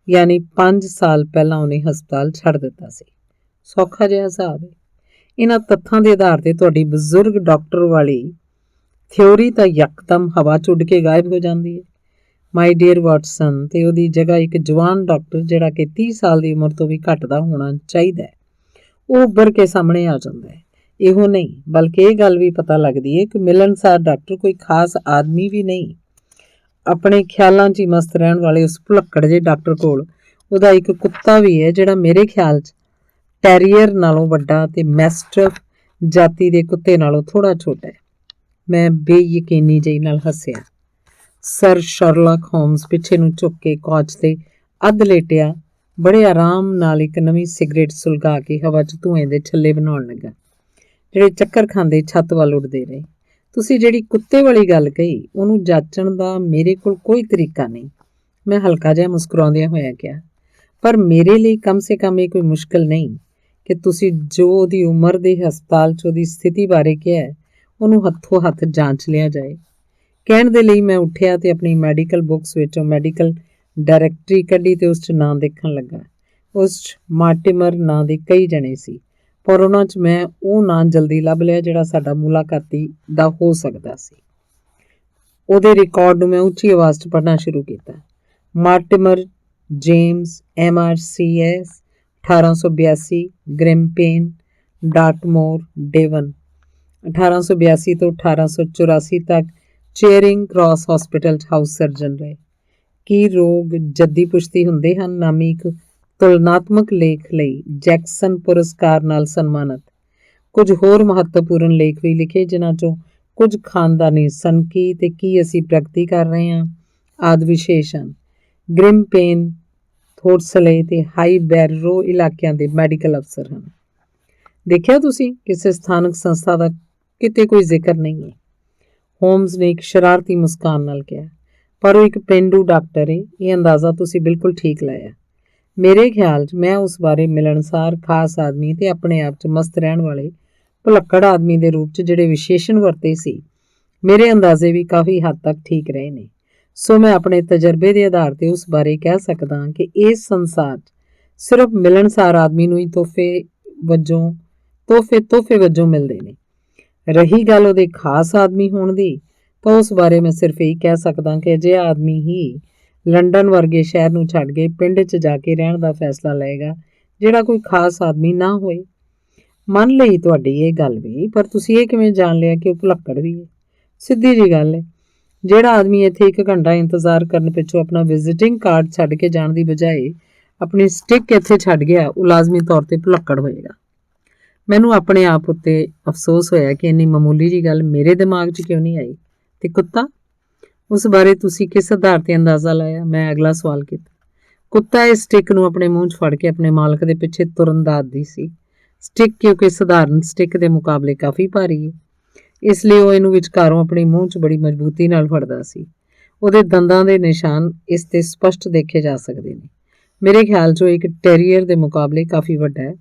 ਯਾਨੀ 5 ਸਾਲ ਪਹਿਲਾਂ ਉਹਨੇ ਹਸਪਤਾਲ ਛੱਡ ਦਿੱਤਾ ਸੀ। ਸੌਖਾ ਜਿਹਾ ਹਿਸਾਬ ਹੈ। ਇਹਨਾਂ ਤੱਥਾਂ ਦੇ ਆਧਾਰ ਤੇ ਤੁਹਾਡੀ ਬਜ਼ੁਰਗ ਡਾਕਟਰ ਵਾਲੀ ਥਿਉਰੀ ਤਾਂ ਯਕਦਮ ਹਵਾ 'ਚ ਉੱਡ ਕੇ ਗਾਇਬ ਹੋ ਜਾਂਦੀ ਹੈ। ਮਾਈ ਡੀਅਰ ਵਾਟਸਨ, ਤੇ ਉਹਦੀ ਜਗ੍ਹਾ ਇੱਕ ਜਵਾਨ ਡਾਕਟਰ ਜਿਹੜਾ ਕਿ 30 ਸਾਲ ਦੀ ਉਮਰ ਤੋਂ ਵੀ ਘੱਟ ਦਾ ਹੋਣਾ ਚਾਹੀਦਾ ਹੈ, ਉਹ ਉੱਭਰ ਕੇ ਸਾਹਮਣੇ ਆ ਜਾਂਦਾ ਹੈ। ਇਹੋ ਨਹੀਂ, ਬਲਕਿ ਇਹ ਗੱਲ ਵੀ ਪਤਾ ਲੱਗਦੀ ਹੈ ਕਿ ਮਿਲਣਸਾਰ ਡਾਕਟਰ ਕੋਈ ਖਾਸ ਆਦਮੀ ਵੀ ਨਹੀਂ। ਆਪਣੇ ਖਿਆਲਾਂ 'ਚ ਹੀ ਮਸਤ ਰਹਿਣ ਵਾਲੇ ਉਸ ਭੁਲੱਕੜ ਜਿਹੇ ਡਾਕਟਰ ਕੋਲ ਉਹਦਾ ਇੱਕ ਕੁੱਤਾ ਵੀ ਹੈ, ਜਿਹੜਾ ਮੇਰੇ ਖਿਆਲ 'ਚ ਟੈਰੀਅਰ ਨਾਲੋਂ ਵੱਡਾ ਤੇ ਮੈਸਟਫ ਜਾਤੀ ਦੇ ਕੁੱਤੇ ਨਾਲੋਂ ਥੋੜ੍ਹਾ ਛੋਟਾ ਹੈ। ਮੈਂ ਬੇਯਕੀਨੀ ਜਿਹੀ ਨਾਲ ਹੱਸਿਆ। ਸਰ ਸ਼ਰਲਕ ਹੋਮਸ ਪਿੱਛੇ ਨੂੰ ਝੁੱਕ ਕੇ ਕੌਚ 'ਤੇ ਅੱਧ ਲੇਟਿਆ, ਬੜੇ ਆਰਾਮ ਨਾਲ ਇੱਕ ਨਵੀਂ ਸਿਗਰਟ ਸੁਲਗਾ ਕੇ ਹਵਾ 'ਚ ਧੂਏ ਦੇ ਛੱਲੇ ਬਣਾਉਣ ਲੱਗਾ, ਜਿਹੜੇ ਚੱਕਰ ਖਾਂਦੇ ਛੱਤ ਵੱਲ ਉੱਡਦੇ ਰਹੇ। ਤੁਸੀਂ ਜਿਹੜੀ ਕੁੱਤੇ ਵਾਲੀ ਗੱਲ ਕਹੀ, ਉਹਨੂੰ ਜਾਚਣ ਦਾ ਮੇਰੇ ਕੋਲ ਕੋਈ ਤਰੀਕਾ ਨਹੀਂ, ਮੈਂ ਹਲਕਾ ਜਿਹਾ ਮੁਸਕਰਾਉਂਦਿਆਂ ਹੋਇਆ ਕਿਹਾ। ਪਰ ਮੇਰੇ ਲਈ ਕਮ ਸੇ ਕਮ ਇਹ ਕੋਈ ਮੁਸ਼ਕਿਲ ਨਹੀਂ ਕਿ ਤੁਸੀਂ ਜੋ ਉਹਦੀ ਉਮਰ ਦੇ ਹਸਪਤਾਲ 'ਚ ਉਹਦੀ ਸਥਿਤੀ ਬਾਰੇ ਕਿਹਾ ਉਹਨੂੰ ਹੱਥੋਂ ਹੱਥ ਜਾਂਚ ਲਿਆ ਜਾਏ। ਕਹਿਣ ਦੇ ਲਈ ਮੈਂ ਉੱਠਿਆ ਤੇ ਆਪਣੀ ਮੈਡੀਕਲ ਬੁੱਕਸ ਵਿੱਚੋਂ ਮੈਡੀਕਲ ਡਾਇਰੈਕਟਰੀ ਕੱਢੀ ਤੇ ਉਸ 'ਚ ਨਾਂ ਦੇਖਣ ਲੱਗਾ। ਉਸ 'ਚ ਮਾਰਟੀਮਰ ਨਾਂ ਦੇ ਕਈ ਜਣੇ ਸੀ, ਪਰ ਉਹਨਾਂ 'ਚ ਮੈਂ ਉਹ ਨਾਂ ਜਲਦੀ ਲੱਭ ਲਿਆ ਜਿਹੜਾ ਸਾਡਾ ਮੁਲਾਕਾਤੀ ਦਾ ਹੋ ਸਕਦਾ ਸੀ। ਉਹਦੇ ਰਿਕਾਰਡ ਨੂੰ ਮੈਂ ਉੱਚੀ ਆਵਾਜ਼ 'ਚ ਪੜ੍ਹਨਾ ਸ਼ੁਰੂ ਕੀਤਾ। ਮਾਰਟੀਮਰ ਜੇਮਸ MRCS 1882, ਗ੍ਰਿਮਪੇਨ, ਡਾਰਟਮੋਰ, ਡੇਵਨ। 1882 ਤੋਂ 1884 ਤੱਕ ਚੇਅਰਿੰਗ ਕ੍ਰਾਸ ਹਸਪੀਟਲ 'ਚ ਹਾਊਸ ਸਰਜਨ ਰਹੇ। ਕੀ ਰੋਗ ਜੱਦੀ ਪੁਸ਼ਤੀ ਹੁੰਦੇ ਹਨ ਨਾਮੀ ਇੱਕ ਤੁਲਨਾਤਮਕ ਲੇਖ ਲਈ ਜੈਕਸਨ ਪੁਰਸਕਾਰ ਨਾਲ ਸਨਮਾਨਿਤ। ਕੁਝ ਹੋਰ ਮਹੱਤਵਪੂਰਨ ਲੇਖ ਵੀ ਲਿਖੇ, ਜਿਨ੍ਹਾਂ 'ਚੋਂ ਕੁਝ ਖਾਨਦਾਨੀ ਸਨਕੀ ਤੇ ਕੀ ਅਸੀਂ ਪ੍ਰਗਤੀ ਕਰ ਰਹੇ ਹਾਂ ਆਦਿ ਵਿਸ਼ੇਸ਼ ਹਨ। ਗ੍ਰਿਮਪੇਨ ਥੋਟਸਲੇ ਤੇ ਹਾਈ ਬੈਰੋ ਇਲਾਕਿਆਂ ਦੇ ਮੈਡੀਕਲ ਅਫਸਰ ਹਨ। ਦੇਖਿਆ ਤੁਸੀਂ, ਕਿਸੇ ਸਥਾਨਕ ਸੰਸਥਾ ਦਾ ਕਿਤੇ ਕੋਈ ਜ਼ਿਕਰ ਨਹੀਂ ਹੈ। ਹੋਮਸ ਨੇ ਇੱਕ ਸ਼ਰਾਰਤੀ ਮੁਸਕਾਨ ਨਾਲ ਕਿਹਾ। ਪਰ ਉਹ ਇੱਕ ਪੇਂਡੂ ਡਾਕਟਰ ਹੈ, ਇਹ ਅੰਦਾਜ਼ਾ ਤੁਸੀਂ ਬਿਲਕੁਲ ਠੀਕ ਲਾਇਆ। ਮੇਰੇ ਖਿਆਲ 'ਚ ਮੈਂ ਉਸ ਬਾਰੇ ਮਿਲਣਸਾਰ ਖਾਸ ਆਦਮੀ ਤੇ ਆਪਣੇ ਆਪ 'ਚ ਮਸਤ ਰਹਿਣ ਵਾਲੇ ਭੁਲੱਕੜ ਆਦਮੀ ਦੇ ਰੂਪ 'ਚ ਜਿਹੜੇ ਵਿਸ਼ੇਸ਼ਣ ਵਰਤੇ ਸੀ, ਮੇਰੇ ਅੰਦਾਜ਼ੇ ਵੀ ਕਾਫੀ ਹੱਦ ਤੱਕ ਠੀਕ ਰਹੇ ਨੇ। ਸੋ ਮੈਂ ਆਪਣੇ ਤਜਰਬੇ ਦੇ ਆਧਾਰ ਤੇ ਉਸ ਬਾਰੇ ਕਹਿ ਸਕਦਾ ਕਿ ਇਸ ਸੰਸਾਰ 'ਚ ਸਿਰਫ ਮਿਲਣਸਾਰ ਆਦਮੀ ਨੂੰ ਹੀ ਤੋਹਫੇ ਵਜੋਂ ਮਿਲਦੇ ਨੇ। ਰਹੀ ਗੱਲ ਉਹਦੇ ਖਾਸ ਆਦਮੀ ਹੋਣ ਦੀ, ਤਾਂ ਉਸ ਬਾਰੇ ਮੈਂ ਸਿਰਫ ਇਹੀ ਕਹਿ ਸਕਦਾ ਕਿ ਅਜਿਹਾ ਆਦਮੀ ਹੀ ਲੰਡਨ ਵਰਗੇ ਸ਼ਹਿਰ ਨੂੰ ਛੱਡ ਕੇ ਪਿੰਡ 'ਚ ਜਾ ਕੇ ਰਹਿਣ ਦਾ ਫੈਸਲਾ ਲਏਗਾ ਜਿਹੜਾ ਕੋਈ ਖਾਸ ਆਦਮੀ ਨਾ ਹੋਏ। ਮੰਨ ਲਈ ਤੁਹਾਡੀ ਇਹ ਗੱਲ ਵੀ, ਪਰ ਤੁਸੀਂ ਇਹ ਕਿਵੇਂ ਜਾਣ ਲਿਆ ਕਿ ਉਹ ਭੁਲੱਕੜ ਵੀ ਹੈ? ਸਿੱਧੀ ਜੀ ਗੱਲ ਹੈ, ਜਿਹੜਾ ਆਦਮੀ ਇੱਥੇ 1 ਘੰਟਾ ਇੰਤਜ਼ਾਰ ਕਰਨ ਪਿੱਛੋਂ ਆਪਣਾ ਵਿਜ਼ਿਟਿੰਗ ਕਾਰਡ ਛੱਡ ਕੇ ਜਾਣ ਦੀ ਬਜਾਏ ਆਪਣੀ ਸਟਿੱਕ ਇੱਥੇ ਛੱਡ ਗਿਆ, ਉਹ ਲਾਜ਼ਮੀ ਤੌਰ ਤੇ ਭੁਲੱਕੜ ਹੋਏਗਾ। ਮੈਨੂੰ ਆਪਣੇ ਆਪ ਉੱਤੇ ਅਫਸੋਸ ਹੋਇਆ ਕਿ ਇੰਨੀ ਮਾਮੂਲੀ ਜੀ ਗੱਲ ਮੇਰੇ ਦਿਮਾਗ 'ਚ ਕਿਉਂ ਨਹੀਂ ਆਈ। ਤੇ ਕੁੱਤਾ, ਉਸ ਬਾਰੇ ਤੁਸੀਂ ਕਿਸ ਆਧਾਰ ਤੇ ਅੰਦਾਜ਼ਾ ਲਾਇਆ? ਮੈਂ ਅਗਲਾ ਸਵਾਲ ਕੀਤਾ। ਕੁੱਤਾ ਇਸ ਸਟਿੱਕ ਨੂੰ ਆਪਣੇ ਮੂੰਹ 'ਚ ਫੜ ਕੇ ਆਪਣੇ ਮਾਲਕ ਦੇ ਪਿੱਛੇ ਤੁਰਨ ਦਾ ਆਦੀ ਸੀ। ਸਟਿੱਕ ਕਿਉਂਕਿ ਸਧਾਰਨ ਸਟਿੱਕ ਦੇ ਮੁਕਾਬਲੇ ਕਾਫੀ ਭਾਰੀ ਹੈ, ਇਸ ਲਈ ਉਹ ਇਹਨੂੰ ਵਿਚਕਾਰੋਂ ਆਪਣੇ ਮੂੰਹ 'ਚ ਬੜੀ ਮਜ਼ਬੂਤੀ ਨਾਲ ਫੜਦਾ ਸੀ। ਉਹਦੇ ਦੰਦਾਂ ਦੇ ਨਿਸ਼ਾਨ ਇਸ ਤੇ ਸਪਸ਼ਟ ਦੇਖੇ ਜਾ ਸਕਦੇ ਨੇ। ਮੇਰੇ ਖਿਆਲ 'ਚ ਉਹ ਇੱਕ ਟੈਰੀਅਰ ਦੇ ਮੁਕਾਬਲੇ ਕਾਫੀ ਵੱਡਾ ਹੈ,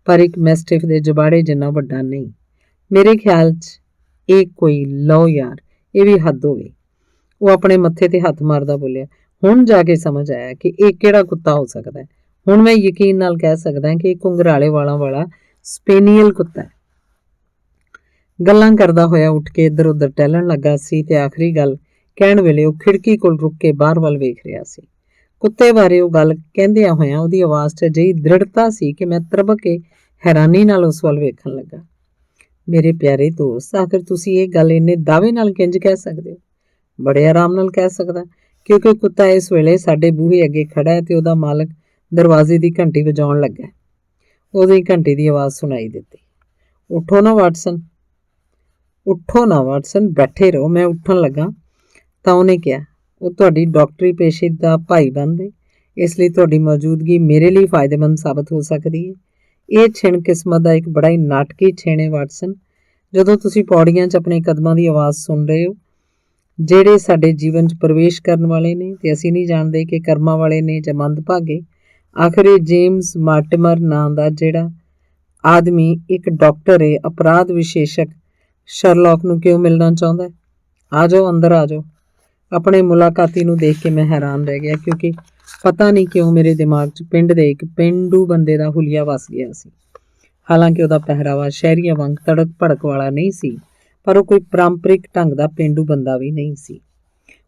ਪਰ ਇੱਕ ਮੈਸਟਿਫ ਦੇ ਜਬਾੜੇ ਜਿੰਨਾ ਵੱਡਾ ਨਹੀਂ। ਮੇਰੇ ਖਿਆਲ 'ਚ ਇਹ ਕੋਈ ਲਓ ਯਾਰ, ਇਹ ਵੀ ਹੱਦ ਹੋ ਗਈ। ਉਹ ਆਪਣੇ ਮੱਥੇ ਤੇ ਹੱਥ ਮਾਰਦਾ ਬੋਲਿਆ। ਹੁਣ ਜਾ ਕੇ ਸਮਝ ਆਇਆ ਕਿ ਇਹ ਕਿਹੜਾ ਕੁੱਤਾ ਹੋ ਸਕਦਾ ਹੈ। ਹੁਣ ਮੈਂ ਯਕੀਨ ਨਾਲ ਕਹਿ ਸਕਦਾ ਕਿ ਇਹ ਘੁੰਗਰਾਲੇ ਵਾਲਾਂ ਵਾਲਾ ਸਪੇਨੀਅਲ ਕੁੱਤਾ ਹੈ। ਗੱਲਾਂ ਕਰਦਾ ਹੋਇਆ ਉੱਠ ਕੇ ਇੱਧਰ ਉੱਧਰ ਟਹਿਲਣ ਲੱਗਾ ਸੀ ਤੇ ਆਖਰੀ ਗੱਲ ਕਹਿਣ ਵੇਲੇ ਉਹ ਖਿੜਕੀ ਕੋਲ ਰੁਕ ਕੇ ਬਾਹਰ ਵੱਲ ਵੇਖ ਰਿਹਾ ਸੀ। ਕੁੱਤੇ ਬਾਰੇ ਉਹ ਗੱਲ ਕਹਿੰਦਿਆਂ ਹੋਇਆਂ ਉਹਦੀ ਆਵਾਜ਼ 'ਚ ਅਜਿਹੀ ਦ੍ਰਿੜਤਾ ਸੀ ਕਿ ਮੈਂ ਤਰਬਕ ਕੇ ਹੈਰਾਨੀ ਨਾਲ ਉਸ ਵੱਲ ਵੇਖਣ ਲੱਗਾ। ਮੇਰੇ ਪਿਆਰੇ ਦੋਸਤ, ਆਖਰ ਤੁਸੀਂ ਇਹ ਗੱਲ ਇੰਨੇ ਦਾਅਵੇ ਨਾਲ ਕਿੰਜ ਕਹਿ ਸਕਦੇ ਹੋ? ਬੜੇ ਆਰਾਮ ਨਾਲ ਕਹਿ ਸਕਦਾ, ਕਿਉਂਕਿ ਕੁੱਤਾ ਇਸ ਵੇਲੇ ਸਾਡੇ ਬੂਹੇ ਅੱਗੇ ਖੜਾ ਹੈ ਤੇ ਉਹਦਾ ਮਾਲਕ ਦਰਵਾਜ਼ੇ ਦੀ ਘੰਟੀ ਵਜਾਉਣ ਲੱਗਾ। ਉਹਦੀ ਘੰਟੀ ਦੀ ਆਵਾਜ਼ ਸੁਣਾਈ ਦਿੱਤੀ। ਉੱਠੋ ਨਾ ਵਾਟਸਨ, ਉੱਠੋ ਨਾ ਵਾਟਸਨ, ਬੈਠੇ ਰਹੋ। ਮੈਂ ਉੱਠਣ ਲੱਗਾ ਤਾਂ ਉਹਨੇ ਕਿਹਾ, ਉਹ ਤੁਹਾਡੀ ਡਾਕਟਰੀ ਪੇਸ਼ੇ ਦਾ ਭਾਈ ਬਣਦੇ, ਇਸ ਲਈ ਤੁਹਾਡੀ ਮੌਜੂਦਗੀ ਮੇਰੇ ਲਈ ਫਾਇਦੇਮੰਦ ਸਾਬਤ ਹੋ ਸਕਦੀ ਹੈ। ਇਹ ਛਿਣ ਕਿਸਮਤ ਦਾ ਇੱਕ ਬੜਾ ਹੀ ਨਾਟਕੀ ਛਿਣ ਹੈ ਵਾਟਸਨ। ਜਦੋਂ ਤੁਸੀਂ ਪੌੜੀਆਂ 'ਚ ਆਪਣੇ ਕਦਮਾਂ ਦੀ ਆਵਾਜ਼ ਸੁਣ ਰਹੇ ਹੋ, ਜਿਹੜੇ ਸਾਡੇ ਜੀਵਨ 'ਚ ਪ੍ਰਵੇਸ਼ ਕਰਨ ਵਾਲੇ ਨੇ, ਤੇ ਅਸੀਂ ਨਹੀਂ ਜਾਣਦੇ ਕਿ ਕਰਮਾਂ ਵਾਲੇ ਨੇ ਜਾਂ ਮੰਦਭਾਗੇ। ਆਖਰ ਇਹ ਜੇਮਸ ਮਾਰਟੀਮਰ ਨਾਂ ਦਾ ਜਿਹੜਾ ਆਦਮੀ ਇੱਕ ਡਾਕਟਰ ਹੈ, ਅਪਰਾਧ ਵਿਸ਼ੇਸ਼ਕ ਸ਼ਰਲੌਕ ਨੂੰ ਕਿਉਂ ਮਿਲਣਾ ਚਾਹੁੰਦਾ? ਆ ਜਾਓ, ਅੰਦਰ ਆ ਜਾਓ। ਆਪਣੇ ਮੁਲਾਕਾਤੀ ਨੂੰ ਦੇਖ ਕੇ ਮੈਂ ਹੈਰਾਨ ਰਹਿ ਗਿਆ, ਕਿਉਂਕਿ ਪਤਾ ਨਹੀਂ ਕਿਉਂ ਮੇਰੇ ਦਿਮਾਗ 'ਚ ਪਿੰਡ ਦੇ ਇੱਕ ਪੇਂਡੂ ਬੰਦੇ ਦਾ ਹੁਲੀਆ ਵਸ ਗਿਆ ਸੀ। ਹਾਲਾਂਕਿ ਉਹਦਾ ਪਹਿਰਾਵਾ ਸ਼ਹਿਰੀਆਂ ਵਾਂਗ ਤੜਕ ਭੜਕ ਵਾਲਾ ਨਹੀਂ ਸੀ, ਪਰ ਉਹ ਕੋਈ ਪਾਰੰਪਰਿਕ ਢੰਗ ਦਾ ਪੇਂਡੂ ਬੰਦਾ ਵੀ ਨਹੀਂ ਸੀ।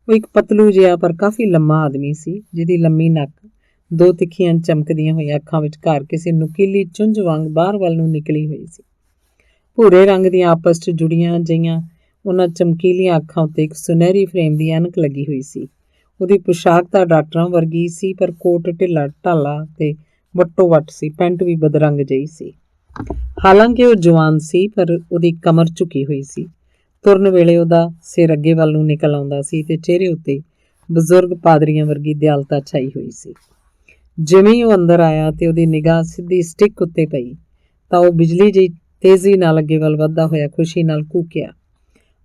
ਉਹ ਇੱਕ ਪਤਲੂ ਜਿਹਾ ਪਰ ਕਾਫੀ ਲੰਮਾ ਆਦਮੀ ਸੀ, ਜਿਹਦੀ ਲੰਮੀ ਨੱਕ, ਦੋ ਤਿੱਖੀਆਂ ਚਮਕਦੀਆਂ ਹੋਈਆਂ ਅੱਖਾਂ ਵਿਚਕਾਰ ਕਿਸੇ ਨੁਕੀਲੀ ਚੁੰਝ ਵਾਂਗ ਬਾਹਰ ਵੱਲ ਨੂੰ ਨਿਕਲੀ ਹੋਈ ਸੀ। ਭੂਰੇ ਰੰਗ ਦੀਆਂ ਆਪਸ 'ਚ ਜੁੜੀਆਂ ਜਿਹੀਆਂ ਉਹਨਾਂ ਚਮਕੀਲੀਆਂ ਅੱਖਾਂ ਉੱਤੇ ਇੱਕ ਸੁਨਹਿਰੀ ਫਰੇਮ ਦੀ ਐਨਕ ਲੱਗੀ ਹੋਈ ਸੀ। ਉਹਦੀ ਪੁਸ਼ਾਕ ਤਾਂ ਡਾਕਟਰਾਂ ਵਰਗੀ ਸੀ, ਪਰ ਕੋਟ ਢਿੱਲਾ ਢਾਲਾ ਤੇ ਵੱਟੋ ਵੱਟ ਸੀ। ਪੈਂਟ ਵੀ ਬਦਰੰਗ ਜਿਹੀ ਸੀ। ਹਾਲਾਂਕਿ ਉਹ ਜਵਾਨ ਸੀ, ਪਰ ਉਹਦੀ ਕਮਰ ਝੁਕੀ ਹੋਈ ਸੀ। ਤੁਰਨ ਵੇਲੇ ਉਹਦਾ ਸਿਰ ਅੱਗੇ ਵੱਲ ਨੂੰ ਨਿਕਲ ਆਉਂਦਾ ਸੀ ਤੇ ਚਿਹਰੇ ਉੱਤੇ ਬਜ਼ੁਰਗ ਪਾਦਰੀਆਂ ਵਰਗੀ ਦਿਆਲਤਾ ਛਾਈ ਹੋਈ ਸੀ। ਜਿਵੇਂ ਹੀ ਉਹ ਅੰਦਰ ਆਇਆ ਤੇ ਉਹਦੀ ਨਿਗਾਹ ਸਿੱਧੀ ਸਟਿਕ ਉੱਤੇ ਪਈ ਤਾਂ ਉਹ ਬਿਜਲੀ ਜਿਹੀ ਤੇਜ਼ੀ ਨਾਲ ਅੱਗੇ ਵੱਲ ਵੱਧਦਾ ਹੋਇਆ ਖੁਸ਼ੀ ਨਾਲ ਕੂਕਿਆ।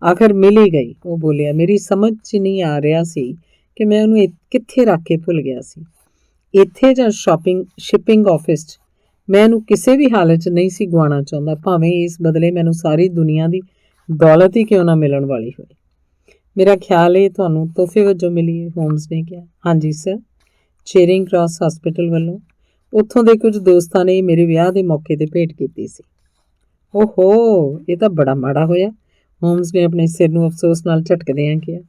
ਆਖਰ ਮਿਲ ਹੀ ਗਈ, ਉਹ ਬੋਲਿਆ। ਮੇਰੀ ਸਮਝ 'ਚ ਨਹੀਂ ਆ ਰਿਹਾ ਸੀ ਕਿ ਮੈਂ ਉਹਨੂੰ ਕਿੱਥੇ ਰੱਖ ਕੇ ਭੁੱਲ ਗਿਆ ਸੀ, ਇੱਥੇ ਜਾਂ ਸ਼ਿਪਿੰਗ ਆਫਿਸ 'ਚ। ਮੈਂ ਇਹਨੂੰ ਕਿਸੇ ਵੀ ਹਾਲਤ 'ਚ ਨਹੀਂ ਸੀ ਗੁਆਉਣਾ ਚਾਹੁੰਦਾ, ਭਾਵੇਂ ਇਸ ਬਦਲੇ ਮੈਨੂੰ ਸਾਰੀ ਦੁਨੀਆ ਦੀ ਦੌਲਤ ਹੀ ਕਿਉਂ ਨਾ ਮਿਲਣ ਵਾਲੀ ਹੋਏ। ਮੇਰਾ ਖਿਆਲ ਇਹ ਤੁਹਾਨੂੰ ਤੋਹਫੇ ਵਜੋਂ ਮਿਲੀ ਹੈ, ਹੋਮਸ ਨੇ ਕਿਹਾ। ਹਾਂਜੀ ਸਰ, ਚੇਰਿੰਗ ਕ੍ਰਾਸ ਹਸਪੀਟਲ ਵੱਲੋਂ। ਉੱਥੋਂ ਦੇ ਕੁਝ ਦੋਸਤਾਂ ਨੇ ਮੇਰੇ ਵਿਆਹ ਦੇ ਮੌਕੇ 'ਤੇ ਭੇਟ ਕੀਤੀ ਸੀ। ਓਹੋ, ਇਹ ਤਾਂ ਬੜਾ ਮਾੜਾ ਹੋਇਆ, ਹੋਮਸ ਨੇ ਆਪਣੇ ਸਿਰ ਨੂੰ ਅਫਸੋਸ ਨਾਲ ਝਟਕਦਿਆਂ ਕਿਹਾ।